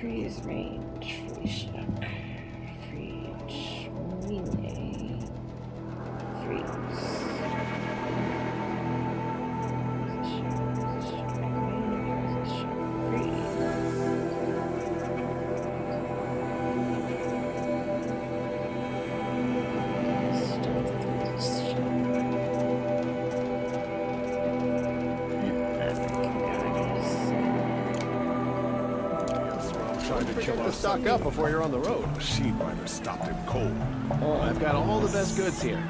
Freeze range, free shock, freeze melee. sure to stock up before you're on the road. Machine might have stopped him cold. Oh, I've got all the best goods here.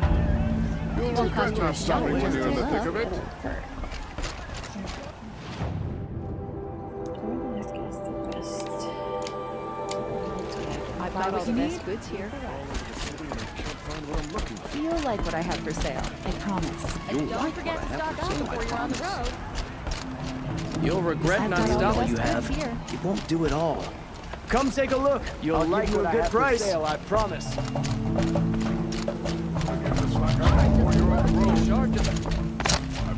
You'll regret not stopping when you're in the thick of it. I've got all the best goods here. You'll like what I have for sale, I promise. And don't forget to stock up before you're on the road. You'll regret not stopping. You have. It won't do it all. Come take a look. You'll like give you what a I good have price. for sale, I promise. I've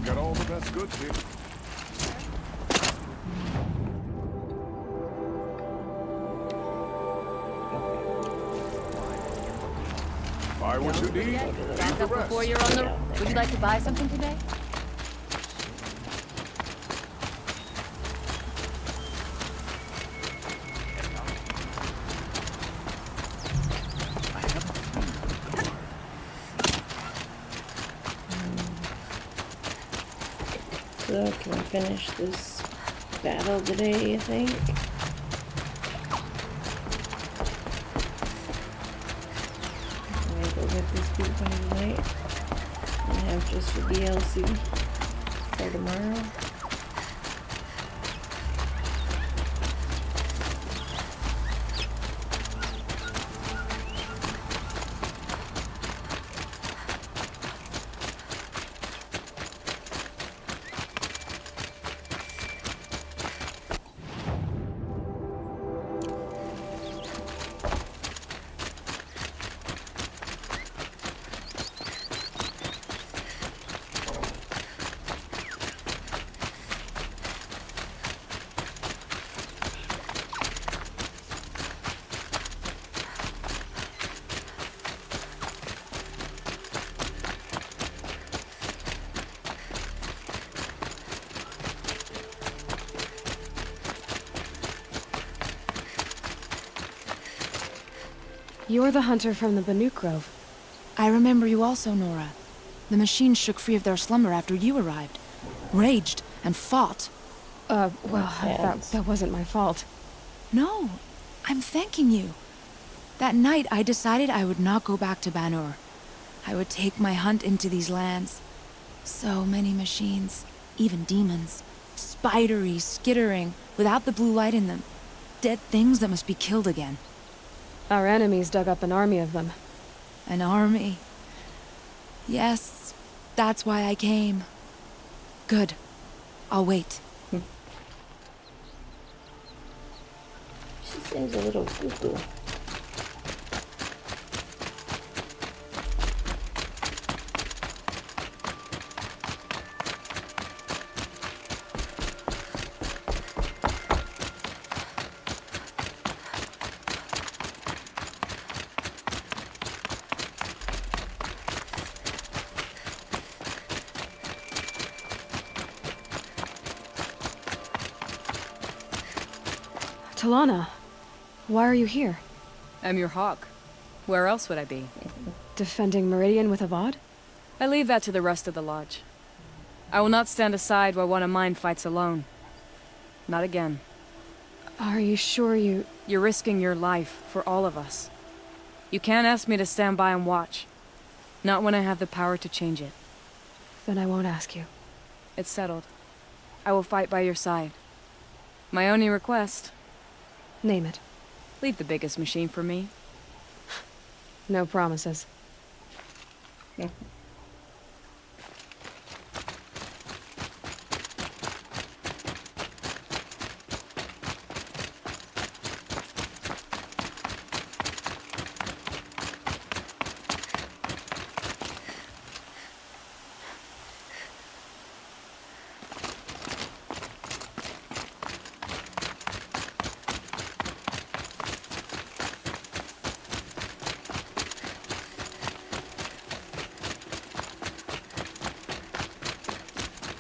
got all the best goods here. Buy what you need, leave Stock the up rest. before you're on the. Would you like to buy something today? So can I finish this battle today, you think? Can I go get this boot by tonight? And have just the DLC for tomorrow? You're the hunter from the Banuk Grove. I remember you also, Nora. The machines shook free of their slumber after you arrived. Raged and fought. Well, that wasn't my fault. No, I'm thanking you. That night, I decided I would not go back to Banur. I would take my hunt into these lands. So many machines, even demons. Spidery, skittering, without the blue light in them. Dead things that must be killed again. Our enemies dug up an army of them. An army? Yes, that's why I came. Good. I'll wait. She seems a little cuckoo. Talana, why are you here? I'm your hawk. Where else would I be? Defending Meridian with Avad? I leave that to the rest of the lodge. I will not stand aside while one of mine fights alone. Not again. Are you sure you... You're risking your life for all of us. You can't ask me to stand by and watch. Not when I have the power to change it. Then I won't ask you. It's settled. I will fight by your side. My only request... Name it. Leave the biggest machine for me. No promises. Yeah.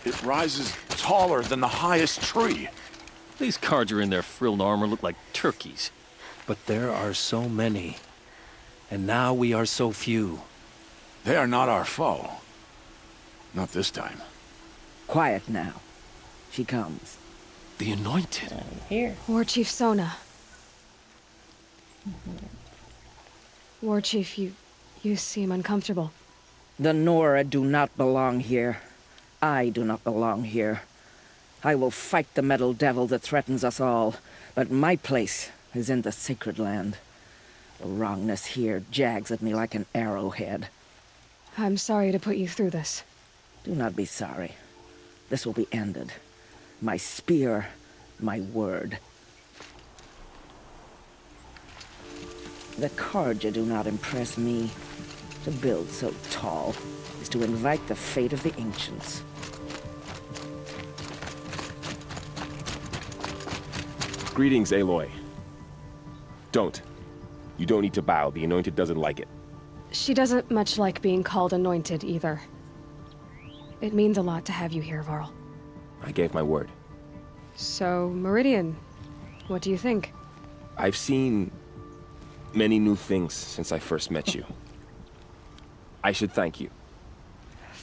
It rises taller than the highest tree. These cards are in their frilled armor look like turkeys. But there are so many. And now we are so few. They are not our foe. Not this time. Quiet now. She comes. The Anointed. I'm here. War Chief Sona. War Chief, you seem uncomfortable. The Nora do not belong here. I do not belong here. I will fight the metal devil that threatens us all, but my place is in the sacred land. The wrongness here jags at me like an arrowhead. I'm sorry to put you through this. Do not be sorry. This will be ended. My spear, my word. The Carja do not impress me. To build so tall is to invite the fate of the ancients. Greetings, Aloy. Don't. You don't need to bow. The Anointed doesn't like it. She doesn't much like being called anointed, either. It means a lot to have you here, Varl. I gave my word. So, Meridian, what do you think? I've seen many new things since I first met you. I should thank you.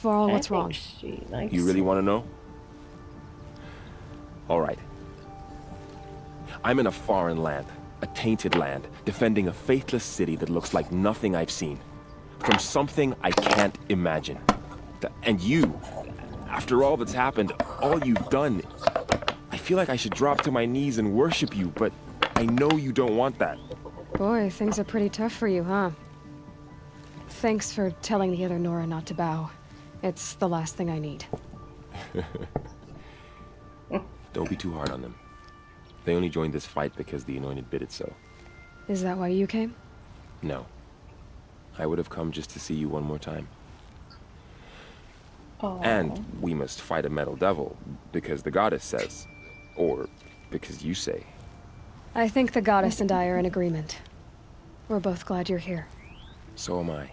Varl, what's wrong? You really want to know? All right. I'm in a foreign land, a tainted land, defending a faithless city that looks like nothing I've seen. From something I can't imagine. And you, after all that's happened, all you've done, I feel like I should drop to my knees and worship you, but I know you don't want that. Boy, things are pretty tough for you, huh? Thanks for telling the other Nora not to bow. It's the last thing I need. Don't be too hard on them. They only joined this fight because the Anointed bid it so. Is that why you came? No. I would have come just to see you one more time. Aww. And we must fight a metal devil, because the goddess says. Or because you say. I think the goddess and I are in agreement. We're both glad you're here. So am I.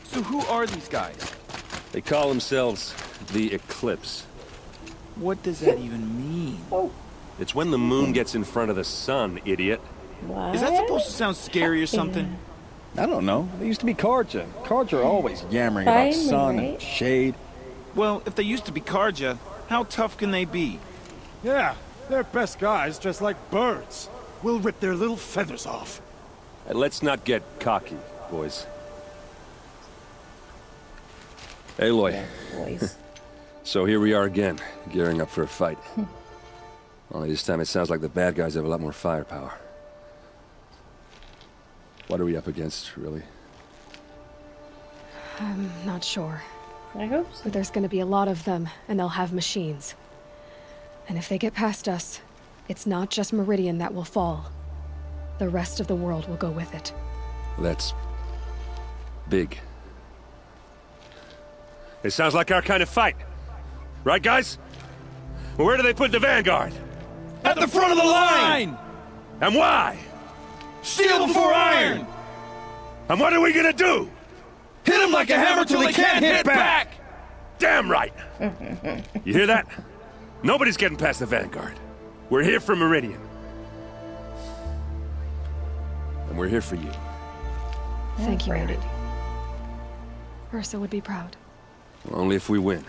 So who are these guys? They call themselves the Eclipse. What does that even mean? It's when the moon gets in front of the sun, idiot. Is that supposed to sound scary or something? I don't know. They used to be Carja. Carja are always yammering about sun and shade. Well, if they used to be Carja, how tough can they be? Yeah, they're best guys dressed like birds. We'll rip their little feathers off. And let's not get cocky, boys. Aloy. So here we are again, gearing up for a fight. Only this time it sounds like the bad guys have a lot more firepower. What are we up against, really? I'm not sure. I hope so. But there's gonna be a lot of them, and they'll have machines. And if they get past us, it's not just Meridian that will fall. The rest of the world will go with it. That's big. It sounds like our kind of fight. Right, guys? Well, where do they put the Vanguard? At the front of the line! And why? Steel before iron! And what are we gonna do? Hit them like a hammer till they can't hit back! Damn right! You hear that? Nobody's getting past the Vanguard. We're here for Meridian. And we're here for you. Thank you, Andy. Ursa would be proud. Only if we win.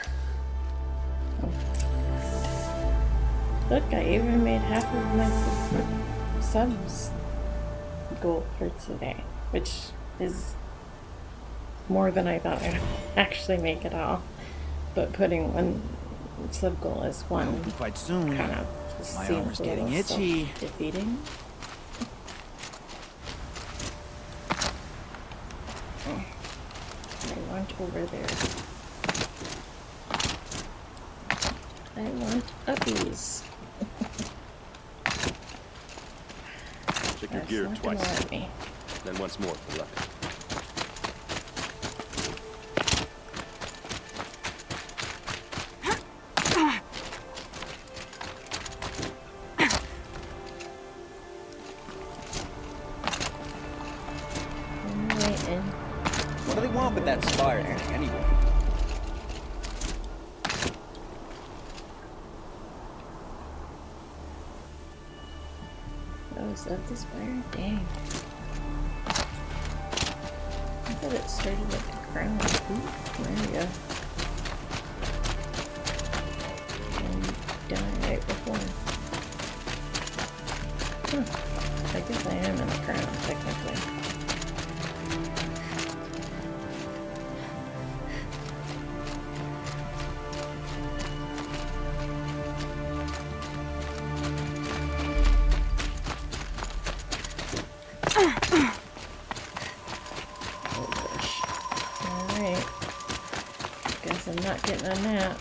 Look, I even made half of my subs goal for today, which is more than I thought I'd actually make it all. But putting one sub goal as one quite soon. Kind of just My seems armor's a getting little itchy. self-defeating. I want over there. I want uppies. Check your That's gear not gonna twice. let me. Then once more for luck. What do they want with that spire thing, anyway? Oh, is that the spire? Dang. I thought it started at the crown. Ooh, there we go. And die right before. Huh. I guess I am in the crown, technically. Alright. Guess I'm not getting a nap.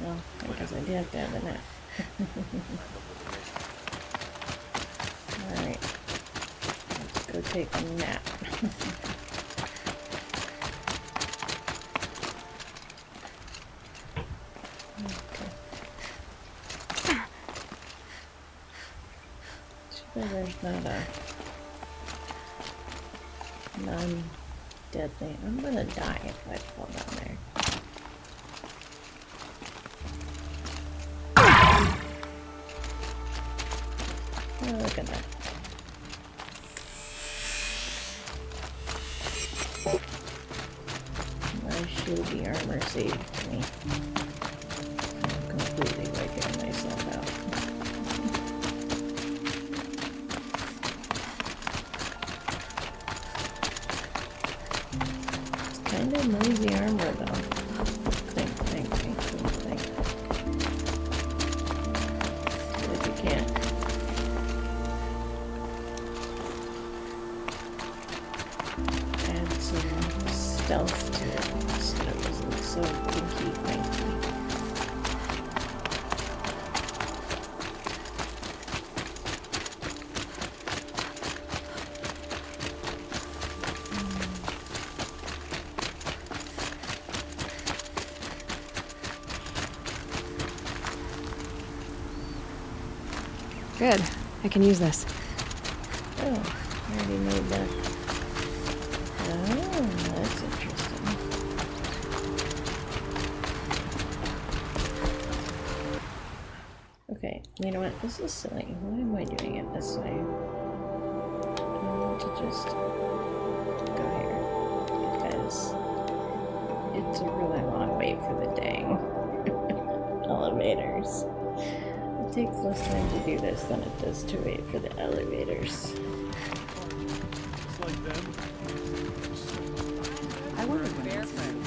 Well, I guess I did have to have a nap. Alright. Let's go take a nap. There's not a non-deadly. I'm gonna die if I fall down there. Oh, look at that. My shieldy armor saved me. I'm completely wiping myself out. Kind of noisy armor though. Think. But you can't. Add some stealth to it so it wasn't so pinky pinky. Good. I can use this. Oh, I already made that. Oh, that's interesting. Okay, you know what? This is silly. Why am I doing it this way? I want to just go here because it's a really long wait for the dang elevators. It takes less time to do this than it does to wait for the elevators. It's like them. I wonder when bear friend.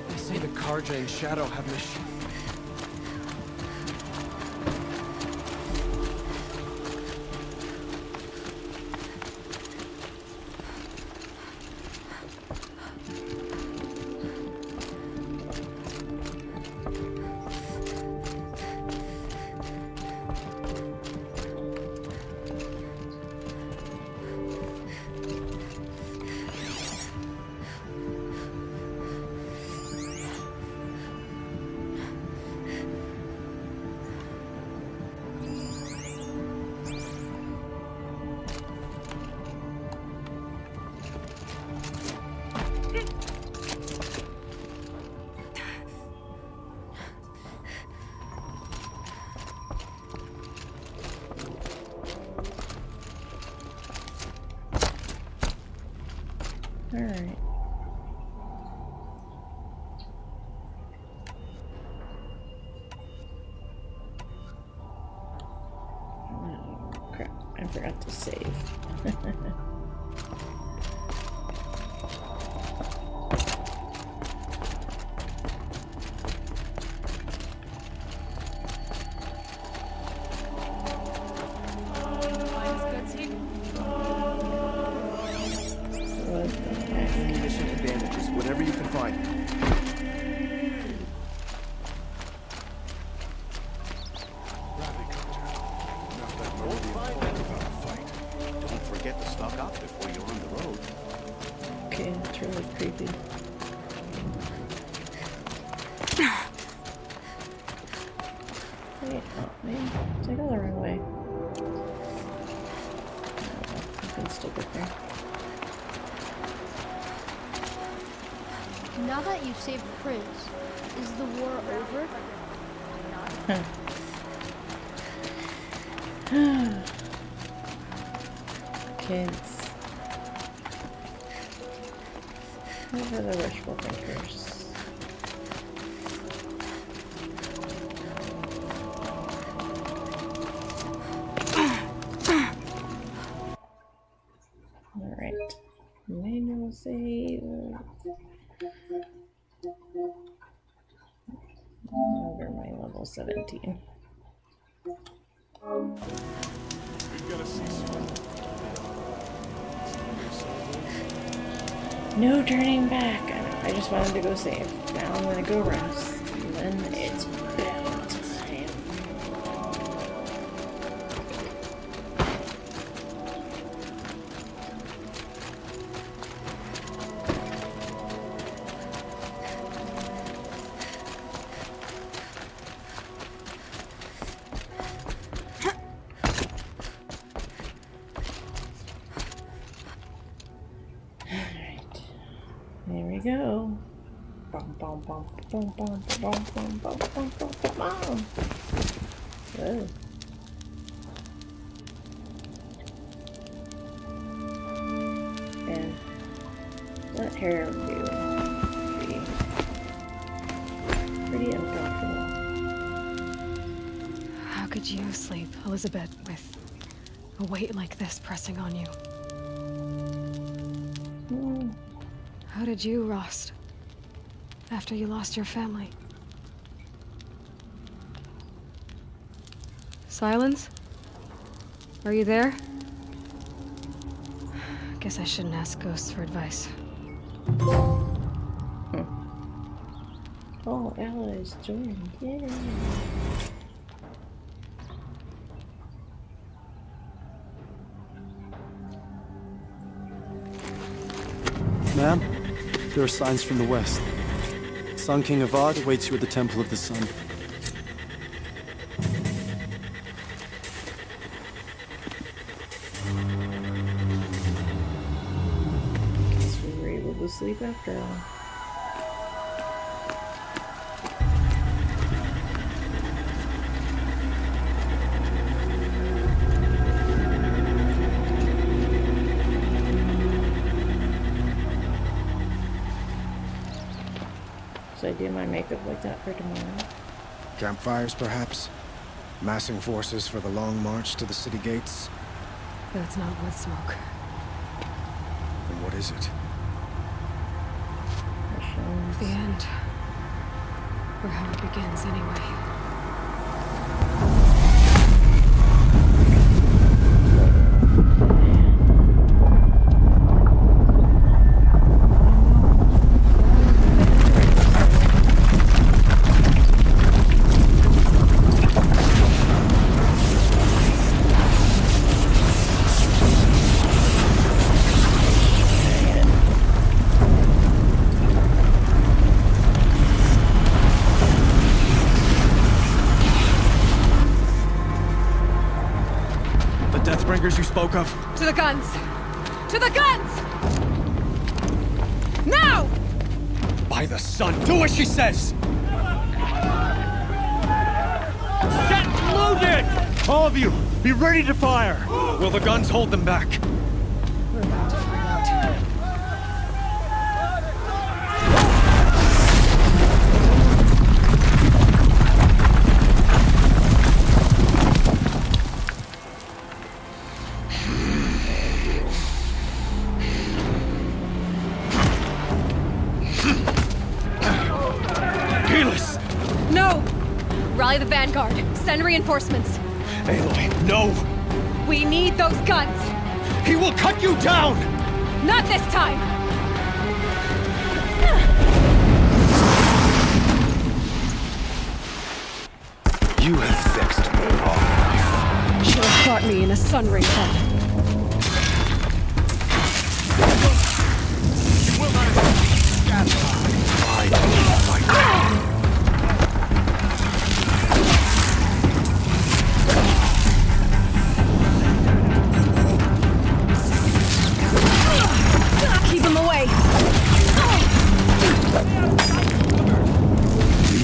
They say the Karja and Shadow have machines. Alright. Oh, crap. I forgot to save. Mission advantages, whatever you can find. Don't forget to stock up before you're on the road. Okay, that's really creepy. Wait, oh man, did I go the wrong way? I can still get there. Now that you've saved the prince, Is the war over? Kids. Those are the wishful thinkers. Alright. Manual save. Over my level 17. No turning back. I just wanted to go save. Now I'm gonna go rest. And then it's battle time. There we go. Bum, bum, bum, bum, bum, bum, bum, bum, bum, bum, bum. Whoa. And that hair would be pretty uncomfortable. How could you sleep, Elizabeth, with a weight like this pressing on you? How did you, Rost? After you lost your family? Silence? Are you there? Guess I shouldn't ask ghosts for advice. Oh, Ella is joined. Yay. Ma'am, there are signs from the west. Sun King Avad awaits you at the Temple of the Sun. Guess we were able to sleep after all. Should I do my makeup like that for tomorrow? Campfires, perhaps? Massing forces for the long march to the city gates? That's not wood smoke. Then what is it? The end. Or how it begins, anyway. You spoke of? To the guns! To the guns! Now! By the sun, do as she says! Set loaded! All of you, be ready to fire! Will the guns hold them back? We're about to find out. Rally the vanguard. Send reinforcements. Aloy, no! We need those guns! He will cut you down! Not this time! You have vexed me all life. Should have caught me in a sun ring hunt. You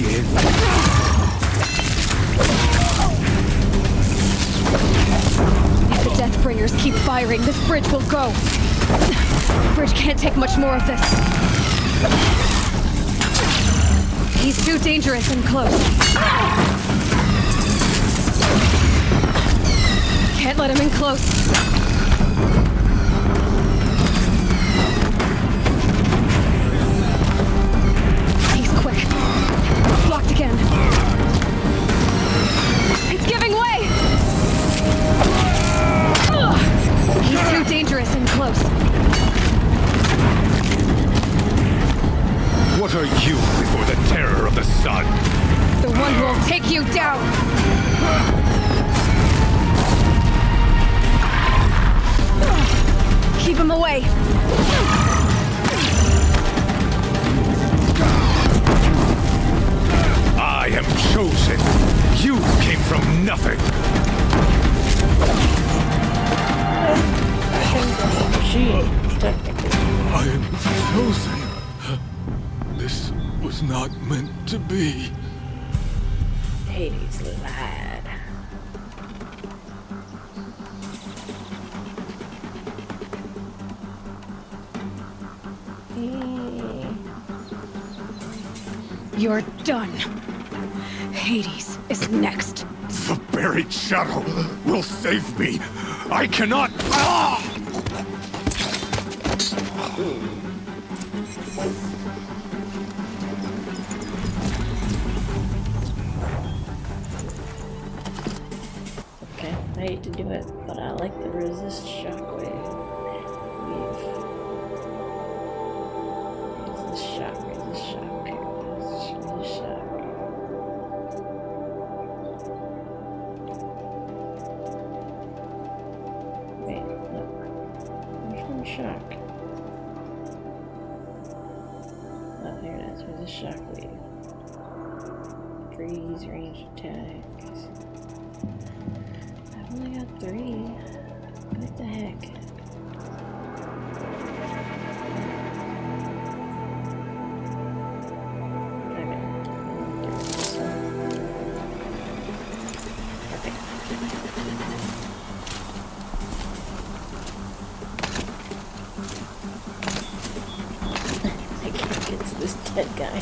firing, this bridge will go. The bridge can't take much more of this. He's too dangerous and close. Can't let him in close. He's quick. Blocked again. It's giving way! He's too dangerous and close. What are you before the terror of the sun? The one who will take you down! Keep him away! I am chosen. You came from nothing. I am chosen. This was not meant to be. Hades lad. You're done. Hades is next. The buried shadow will save me. I cannot. Ah! Okay, I hate to do it, but I like the resist shockwave. Resist shock, resist shock, resist shock. Wait, look. There's one shock. Oh, there it is. Resist shockwave. Freeze, range attacks. I've only got 3. What the heck? I can't get to this dead guy.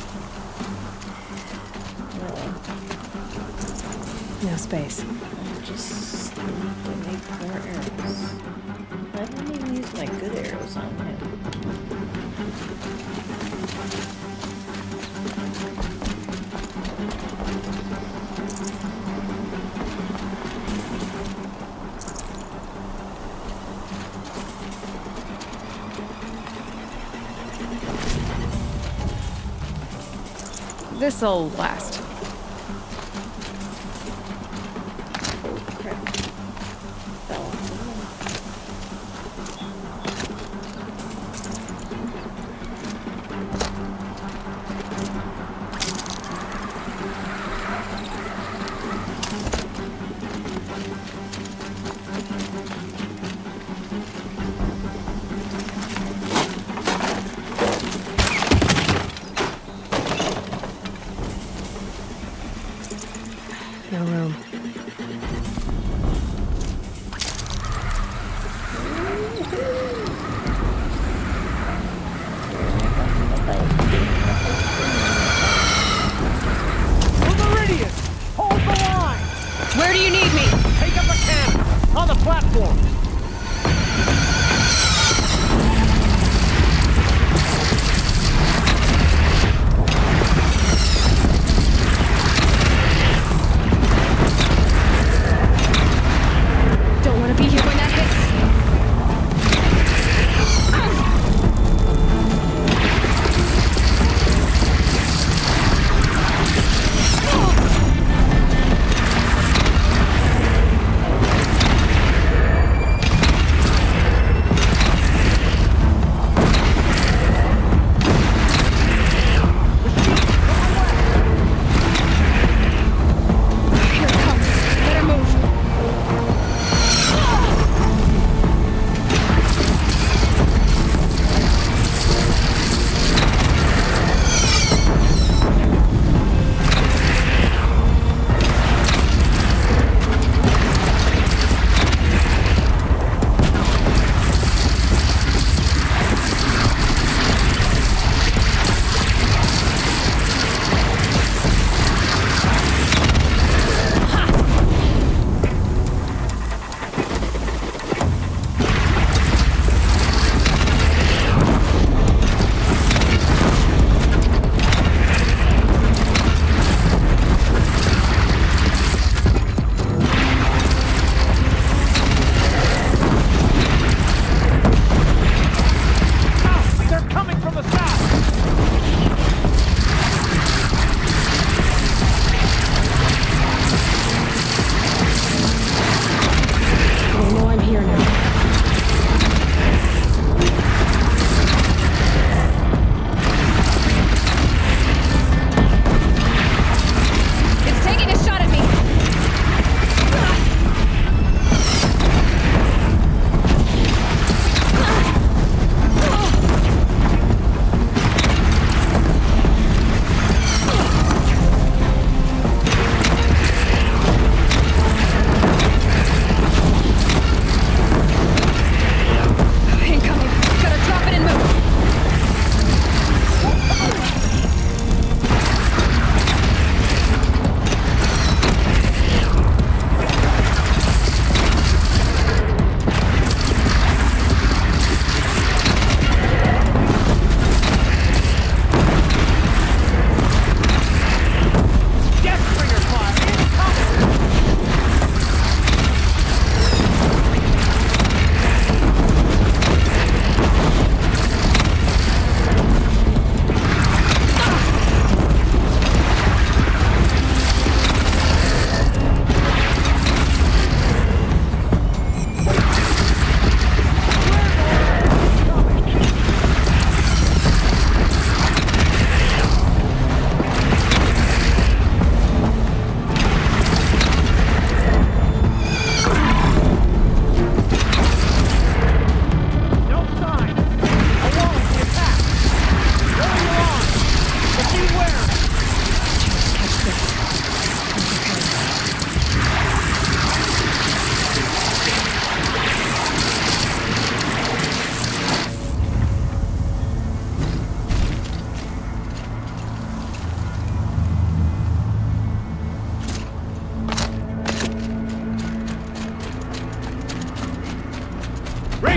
No space. I just need to make more arrows. I haven't even used my good arrows on him. This'll last. No room. Meridian! Hold the line! Where do you need me? Take up a cannon! On the platform! Don't want to be here when that hits.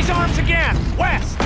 Raise arms again! West!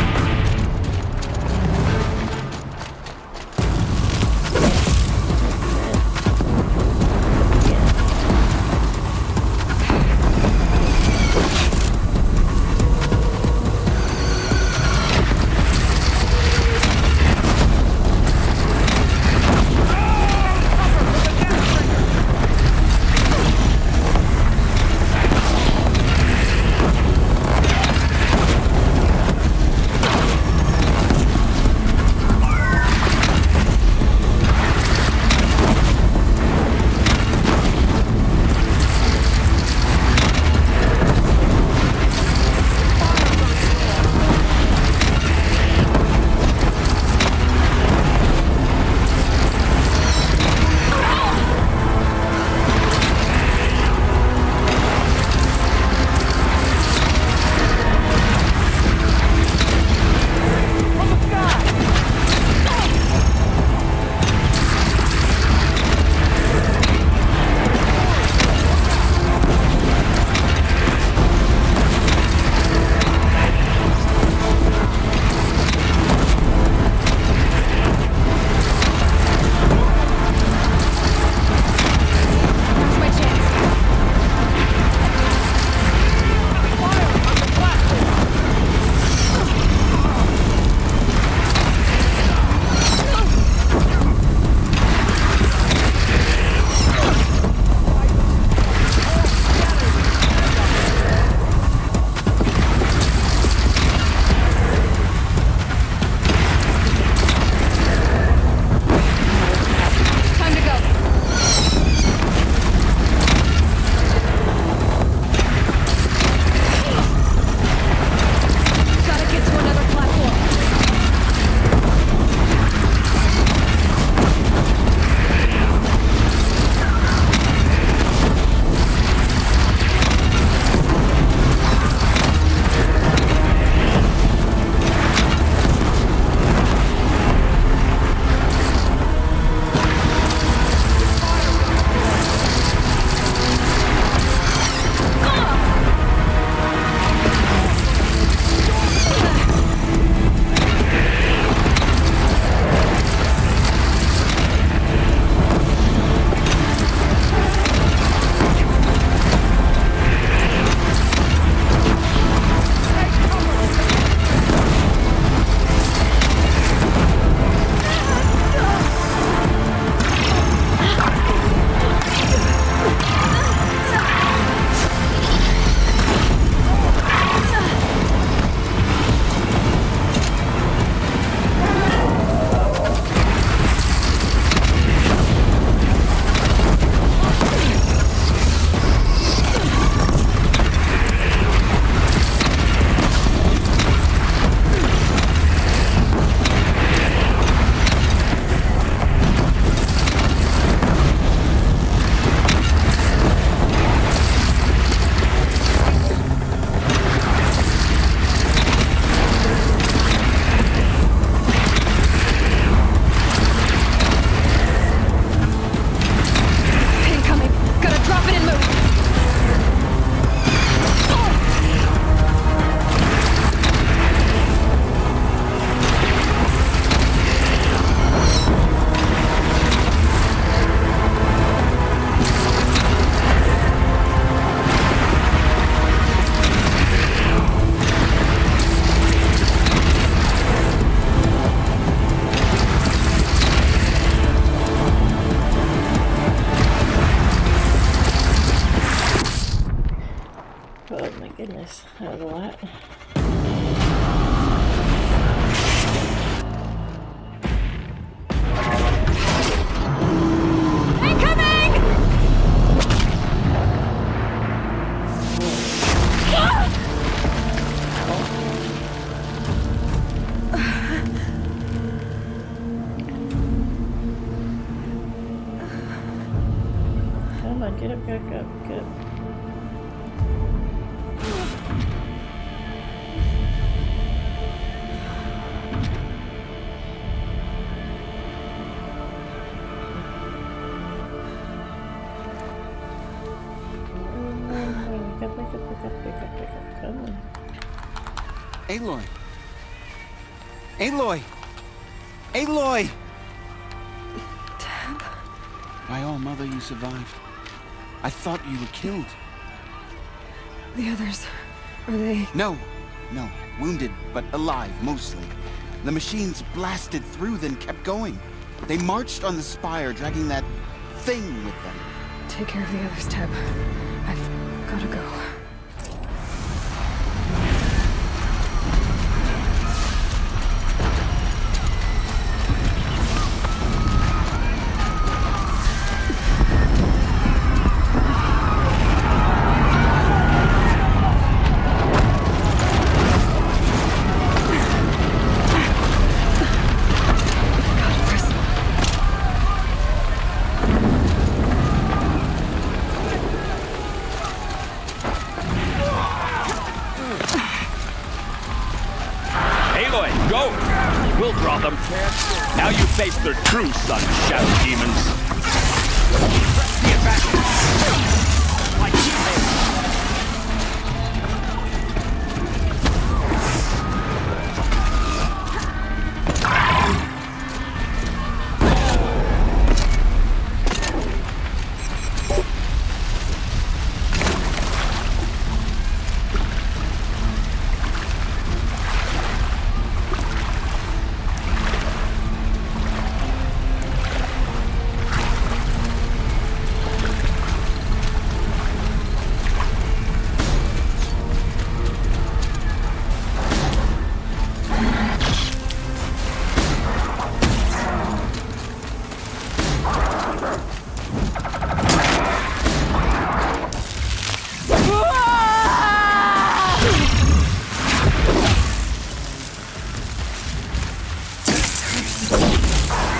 goodness, that was a lot. Come on, get up, get up, get up. Pick up, come on. Aloy! Aloy! Aloy! Tab? My all mother, you survived. I thought you were killed. The others, are they... No. Wounded, but alive, mostly. The machines blasted through, then kept going. They marched on the spire, dragging that thing with them. Take care of the others, Tab. I've gotta go. Now you face their true son, Shadow Demons. Get back! Like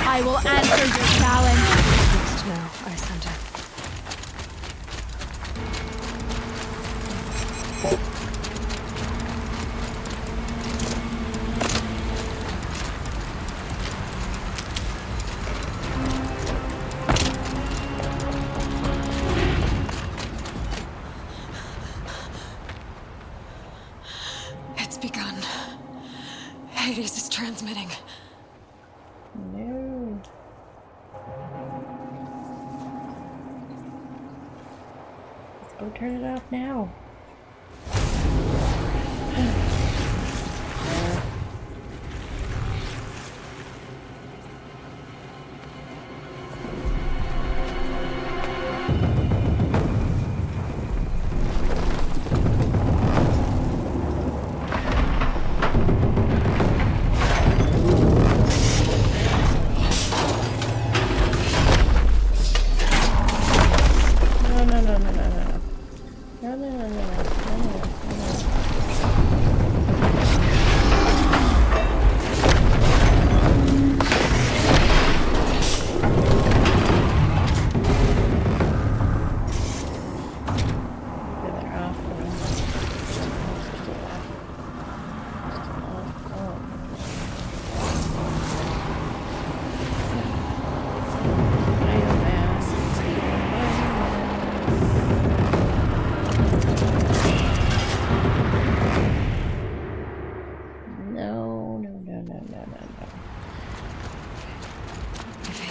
I will answer your challenge. Just now, I sent her. It's begun. Hades is transmitting. No. Let's go turn it off now.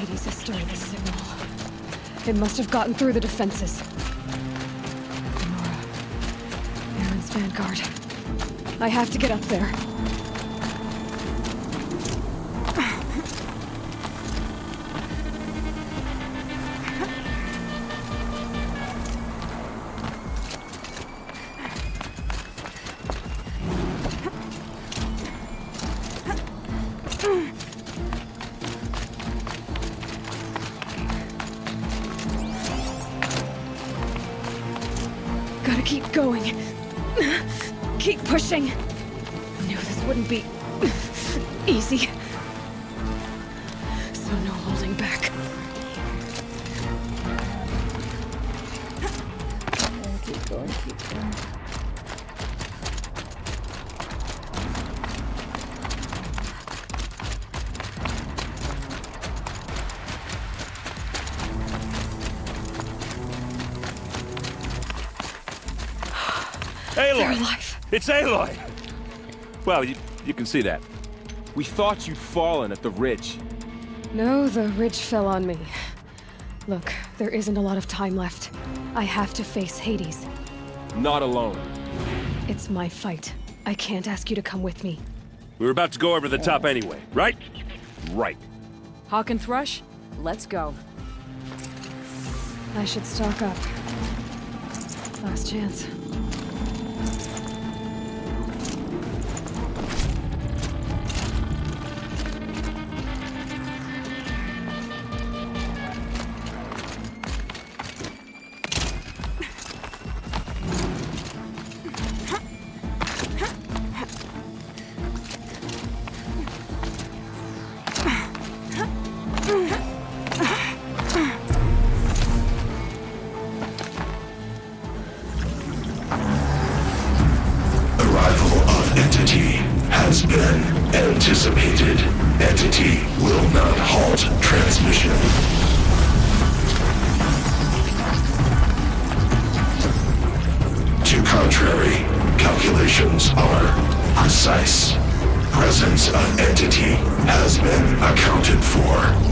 Hades is starting the signal. It must have gotten through the defenses. Nora. Aaron's vanguard. I have to get up there. Gotta keep going. Keep pushing. I knew this wouldn't be easy. So no holding back. Keep going, keep going. Aloy! It's Aloy! Well, you can see that. We thought you'd fallen at the ridge. No, the ridge fell on me. Look, there isn't a lot of time left. I have to face Hades. Not alone. It's my fight. I can't ask you to come with me. We were about to go over the top anyway, right? Right. Hawk and Thrush, let's go. I should stock up. Last chance. has been anticipated. Entity will not halt transmission. To contrary, calculations are precise. Presence of entity has been accounted for.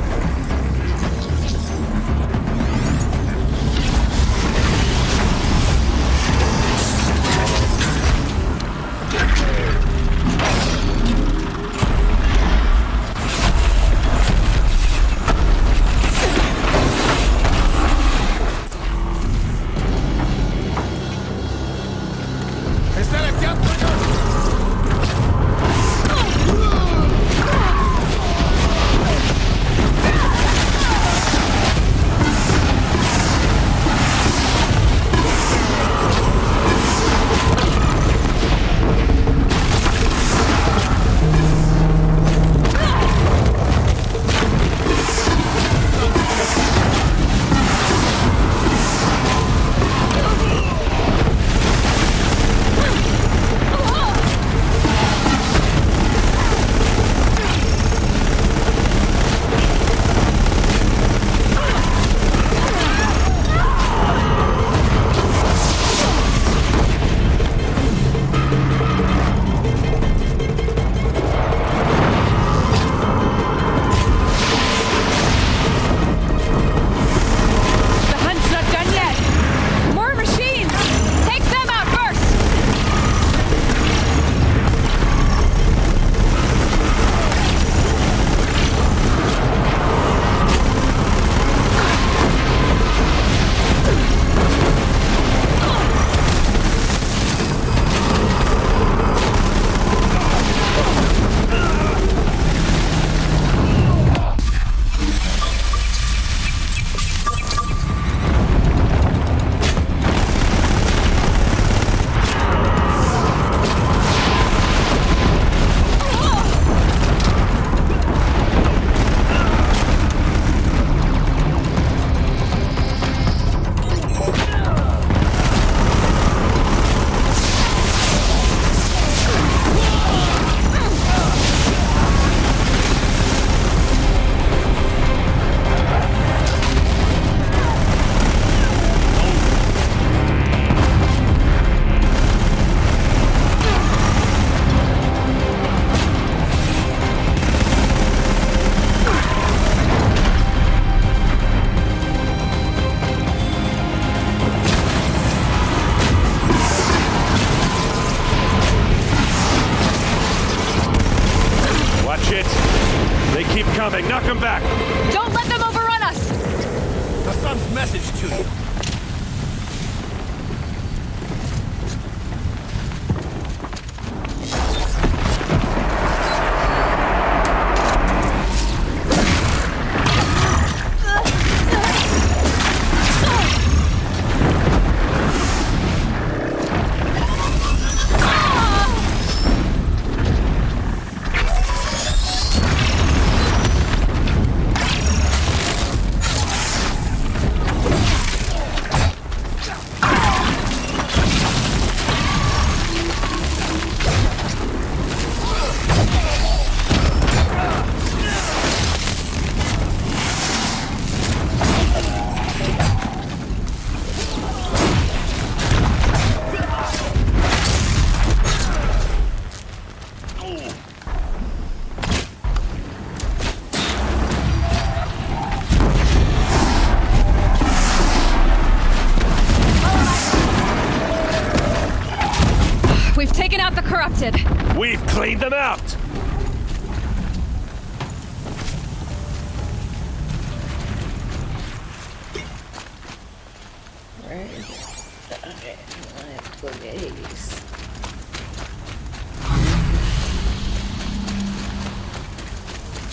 Knock them back! Don't let them overrun us! The sun's message to you. the corrupted. We've cleaned them out! Where is it? Okay, I have to go get Hades.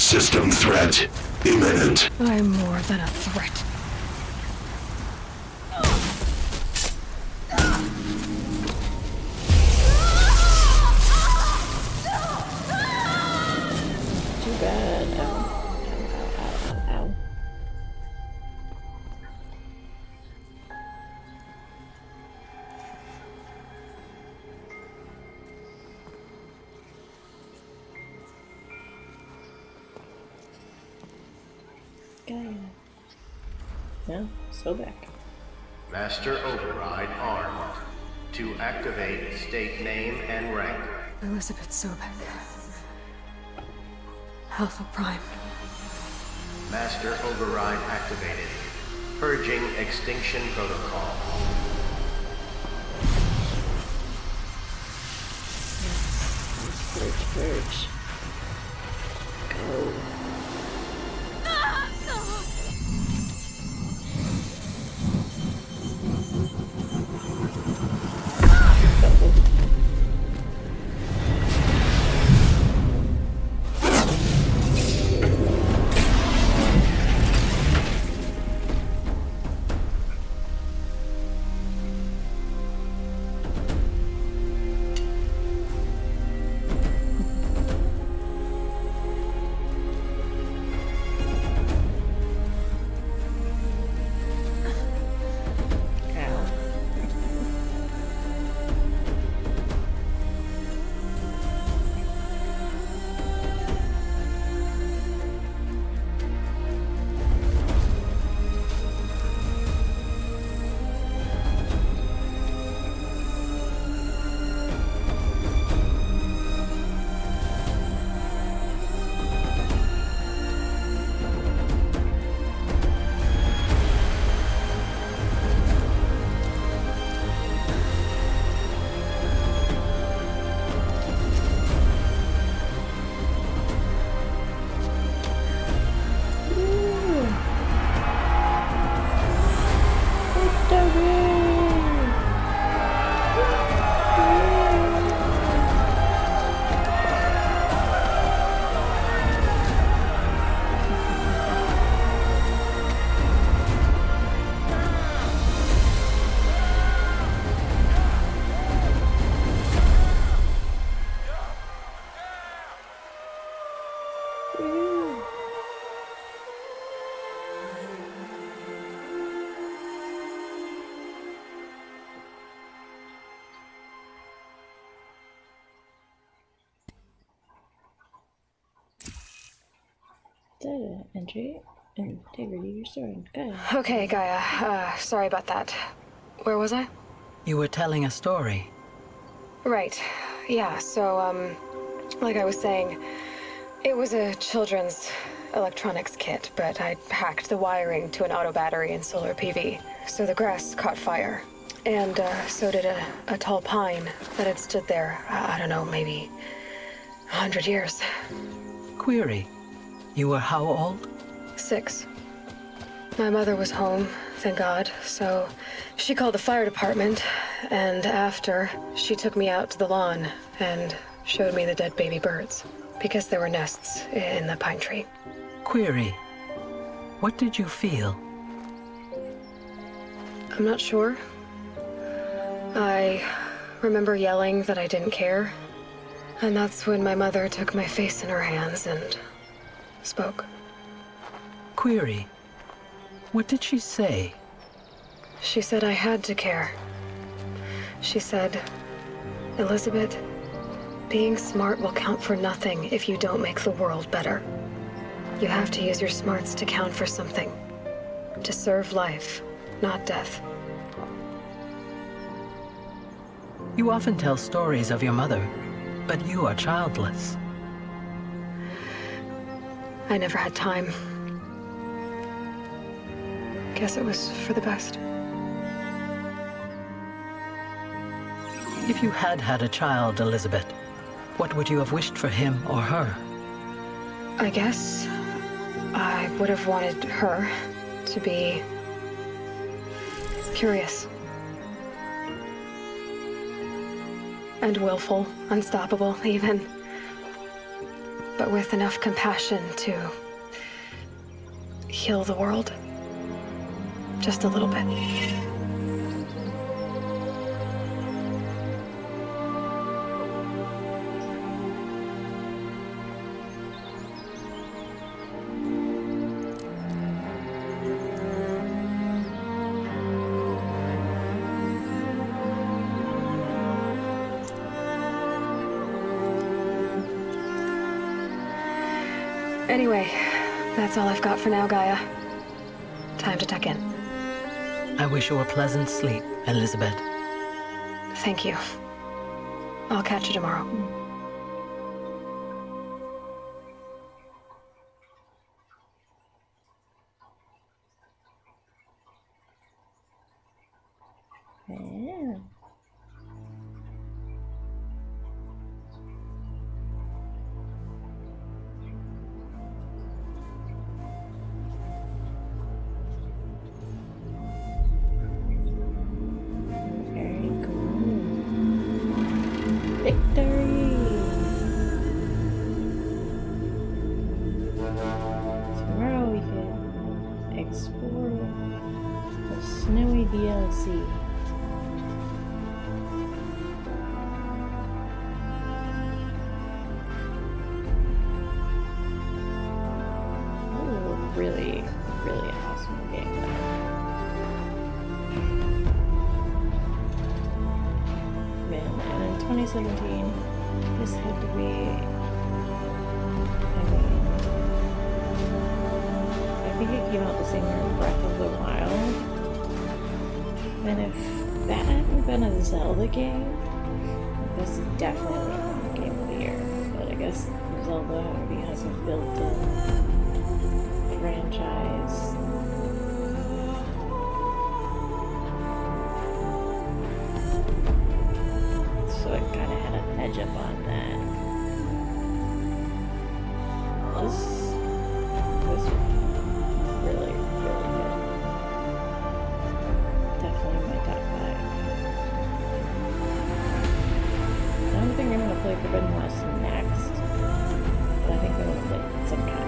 System threat imminent. I'm more than a threat. Too bad. Ow. Ow, ow, ow, ow. Gaia. No, so back. Master Override armed. To activate, state name and rank. Elizabeth Sobek. Alpha Prime. Master Override activated. Purging Extinction Protocol. Yes, purge. Go. Data entry. Integrity, your sword. Gaia. Okay, Gaia. Sorry about that. Where was I? You were telling a story. Right. Yeah, so, like I was saying, it was a children's electronics kit, but I hacked the wiring to an auto battery and solar PV. So the grass caught fire. And, so did a tall pine that had stood there, I don't know, maybe 100 years. Query. You were how old? 6. My mother was home, thank God, so she called the fire department, and after, she took me out to the lawn and showed me the dead baby birds, because there were nests in the pine tree. Query. What did you feel? I'm not sure. I remember yelling that I didn't care, and that's when my mother took my face in her hands and spoke. Query. What did she say? She said I had to care. She said, Elizabeth, being smart will count for nothing if you don't make the world better. You have to use your smarts to count for something. To serve life, not death. You often tell stories of your mother, but you are childless. I never had time. Guess it was for the best. If you had had a child, Elizabeth, what would you have wished for him or her? I guess I would have wanted her to be curious. And willful, unstoppable, even. But with enough compassion to heal the world. Just a little bit. Anyway, that's all I've got for now, Gaia. Time to tuck in. I wish you a pleasant sleep, Elizabeth. Thank you. I'll catch you tomorrow. Yeah. Very cool. Victory! Tomorrow we can explore the snowy DLC. Really, really awesome game. Man, and in 2017, this had to be, I think it came out the same year as Breath of the Wild. And if that hadn't been a Zelda game, this definitely would have been the game of the year. But I guess Zelda already has a built-in franchise. So it kind of had an edge up on that. This was really, really good. Definitely my top 5. I don't think I'm going to play Forbidden West next, but I think I'm going to play it sometime.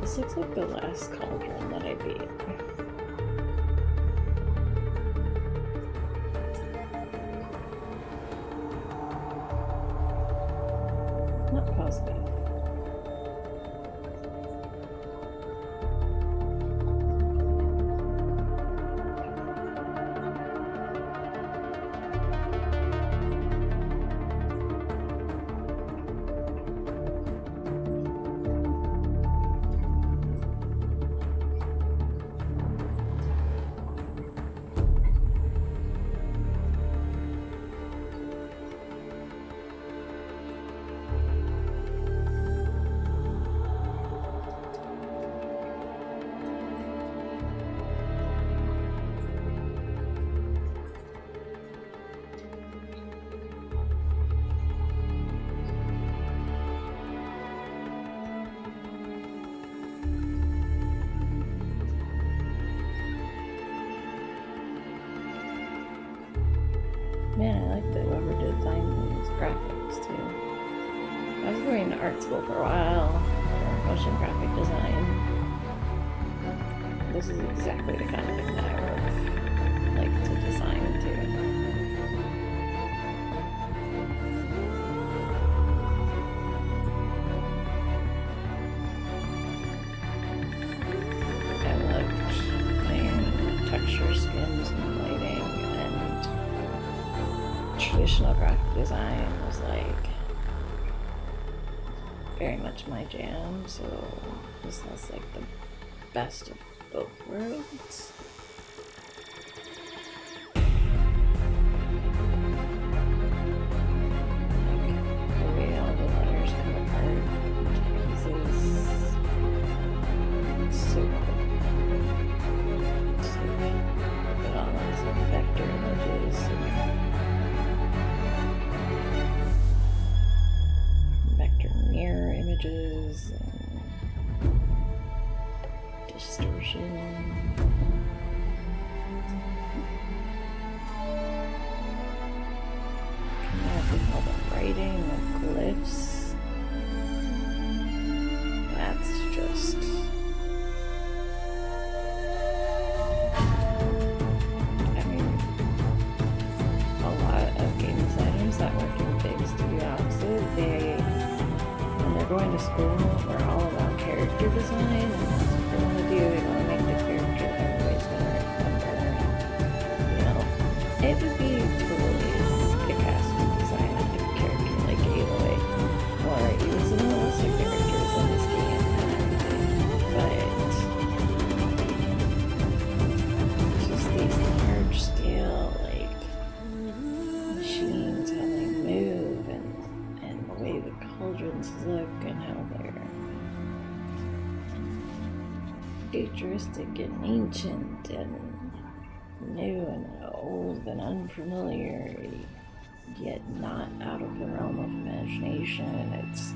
This looks like the last cauldron that I beat. Not positive. Man, I like that whoever designed graphics too. I was going to art school for a while, motion graphic design. This is exactly the kind of thing that I would like to design too. I loved playing texture schemes and lighting, and traditional graphic design was like very much my jam, so this has like the best of both worlds. Like the way all the letters come apart into pieces. It's so cool. So put all those vector images and vector mirror images and distortion. Coming up with all the writing, the glyphs. That's just... I mean, a lot of game designers that work in big studio houses, when they're going to school, they're all about character design, and that's what they want to do. They want to make the character that everybody's going to remember. You know, it would be totally kick-ass to design a character like Aloy, or even some of the lesser characters in this game and everything, but just these large-scale, like, machines, how they move, and the way the cauldrons look, and how they're futuristic and ancient and new and old and unfamiliar, yet not out of the realm of imagination. It's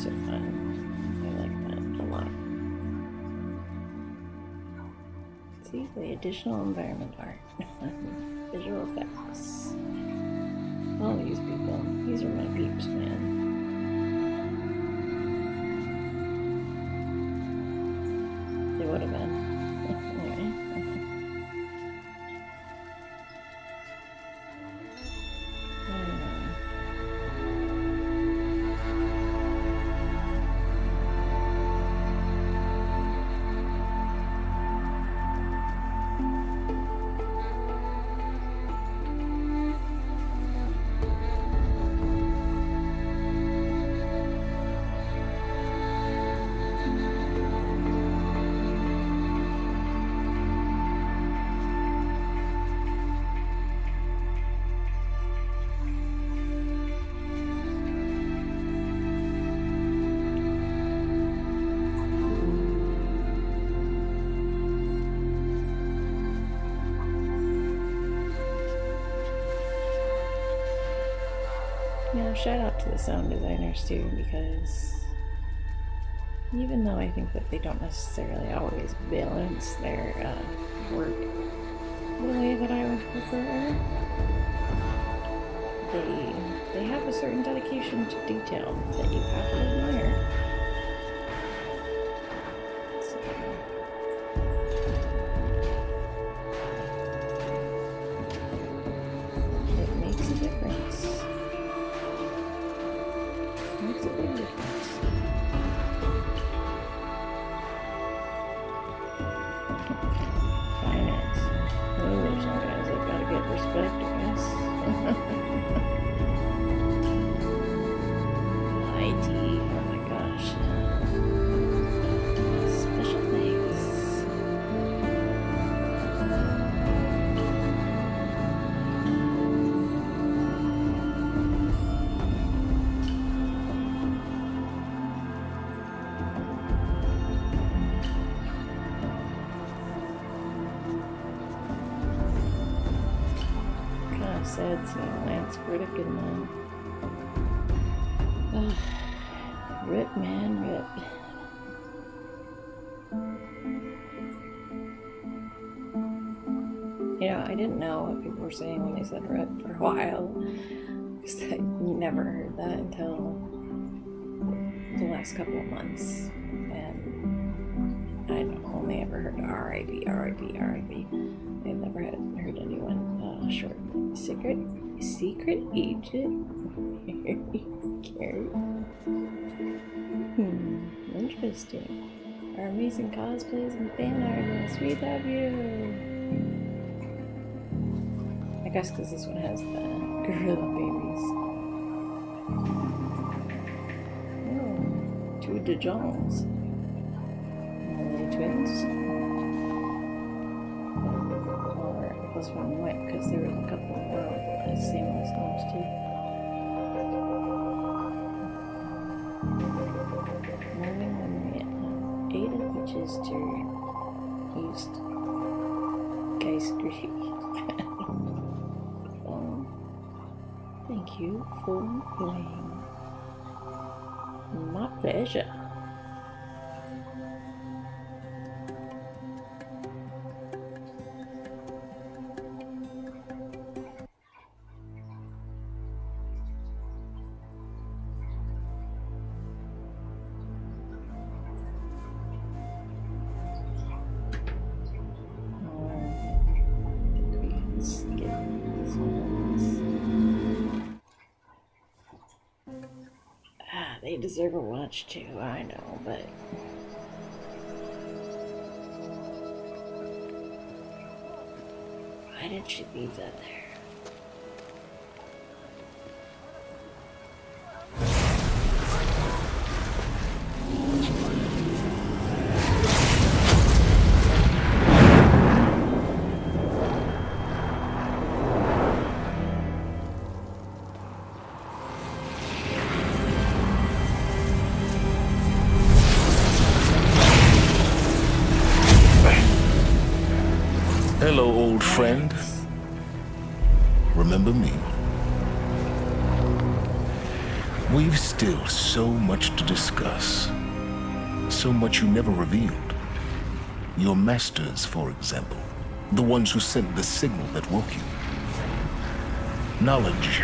so fun. I like that a lot. See, the additional environment art, visual effects. All these people, these are my peeps, man. They would have been. Anyway. Shout out to the sound designers too, because even though I think that they don't necessarily always balance their work the way that I would prefer, they have a certain dedication to detail that you have to admire. It makes a difference. Makes a big difference. Finance. Oh, there's some guys that gotta get respect, I guess. IT, oh my gosh. Special things. Sad seeing Lance Riddick in that. Rip, man, rip. You know, I didn't know what people were saying when they said red for a while, because I never heard that until the last couple of months, and I only ever heard R.I.P., R.I.P., R.I.P. I've never heard anyone short. Secret agent? Carrie? Interesting. Our amazing cosplays and fan artists, we love you! I guess because this one has the gorilla babies. Oh, two De Jongs. Are they twins? Or plus one white, because there was a couple of the same as those too. Moving memory at 8 of which is to East Geist. Thank you for playing. My pleasure. They deserve a watch too, I know, but why did she leave that there? Hello, old friend. Remember me? We've still so much to discuss. So much you never revealed. Your masters, for example. The ones who sent the signal that woke you. Knowledge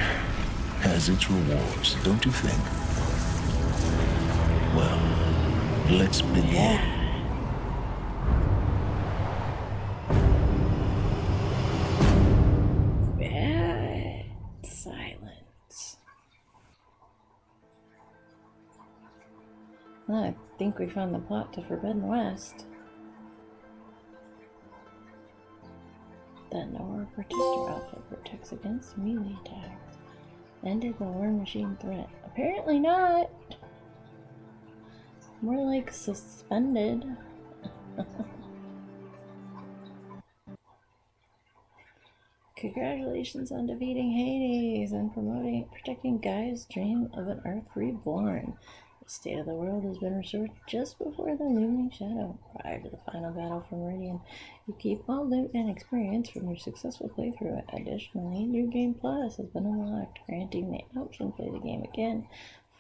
has its rewards, don't you think? Well, let's begin. I think we found the plot to Forbidden West. The Nora Protector outfit protects against melee attacks. Ended the War Machine threat. Apparently not! More like suspended. Congratulations on defeating Hades and protecting Gaia's dream of an Earth reborn. The state of the world has been restored just before the looming shadow. Prior to the final battle for Meridian, you keep all loot and experience from your successful playthrough. Additionally, New Game Plus has been unlocked, granting the option to play the game again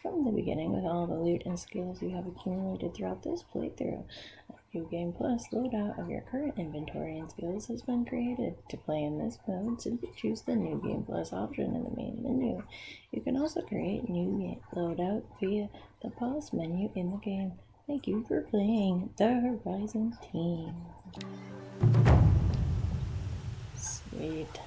from the beginning with all the loot and skills you have accumulated throughout this playthrough. A New Game Plus loadout of your current inventory and skills has been created. To play in this mode, simply choose the New Game Plus option in the main menu. You can also create new game loadout via the pause menu in the game. Thank you for playing the Horizon team. Sweet.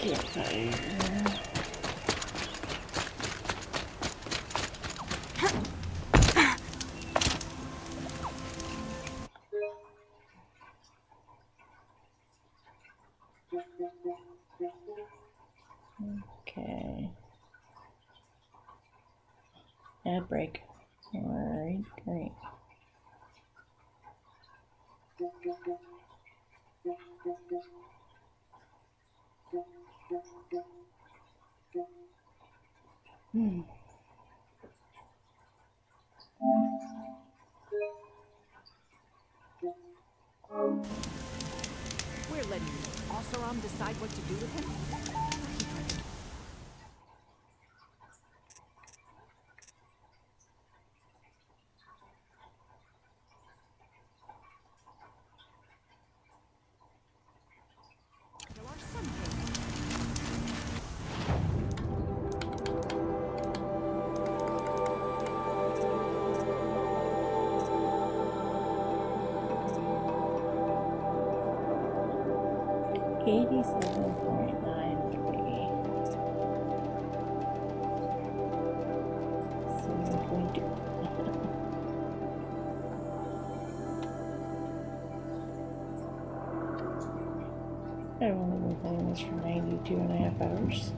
campfire. Okay. Ad break. Alright, great. We're letting Oseram decide what to do with him? There are some things. I've only been playing this for 92.5 hours.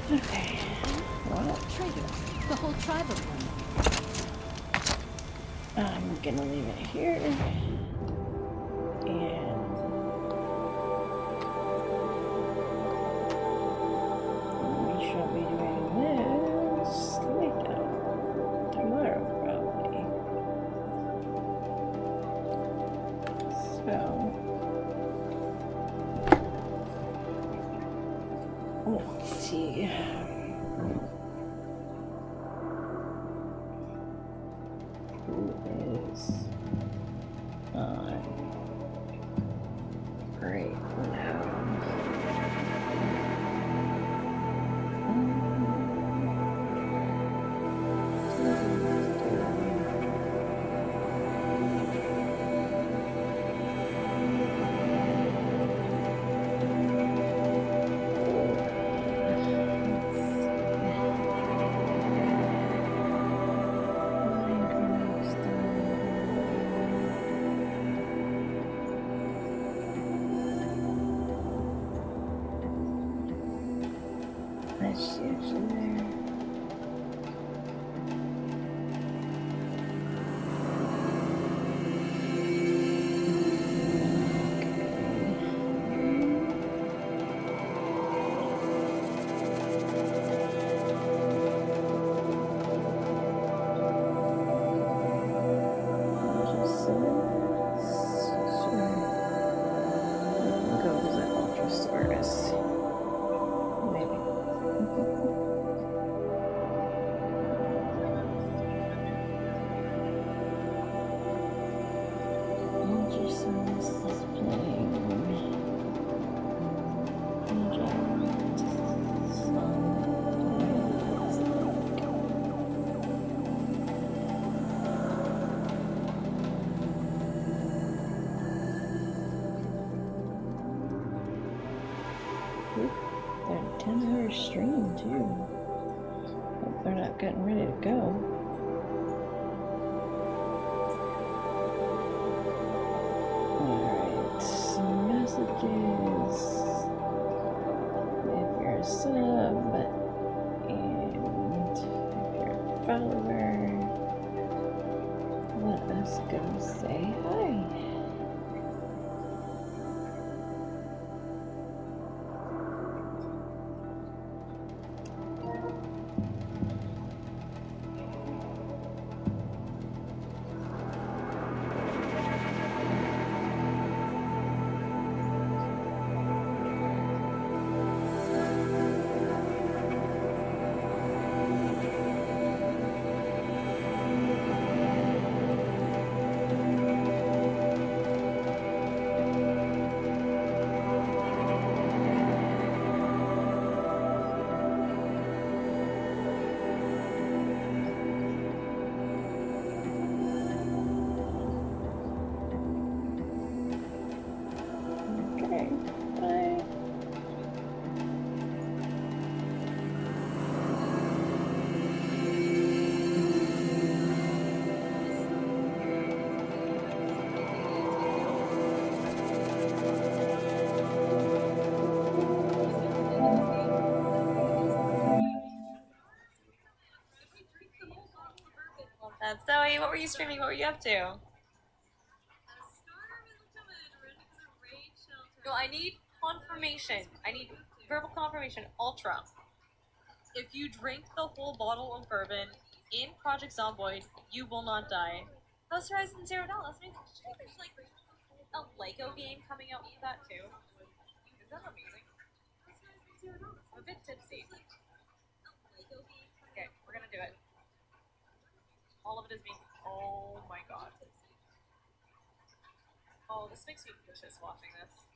Okay. Well, Traitor, the whole tribe of them. I'm gonna leave it here. And we shall be doing this later. Tomorrow, probably. So, let's see. Who is on right now? That's usually there. Maybe. Oop, they're a 10-hour stream too. Hope they're not getting ready to go. Alright, some messages. If you're a sub, and if you're a follower, let us go say hi. Okay, bye. Love that. Zoe, what were you streaming? What were you up to? No, I need confirmation. I need verbal confirmation. Ultra. If you drink the whole bottle of bourbon in Project Zomboid, you will not die. Ghost Horizon Zero Dawn. That's amazing. There's like a Lego game coming out with that too. Is that amazing? Ghost Horizon Zero Dawn. I'm a bit tipsy. Okay, we're gonna do it. All of it is being. Oh my god. Oh, this makes me vicious watching this.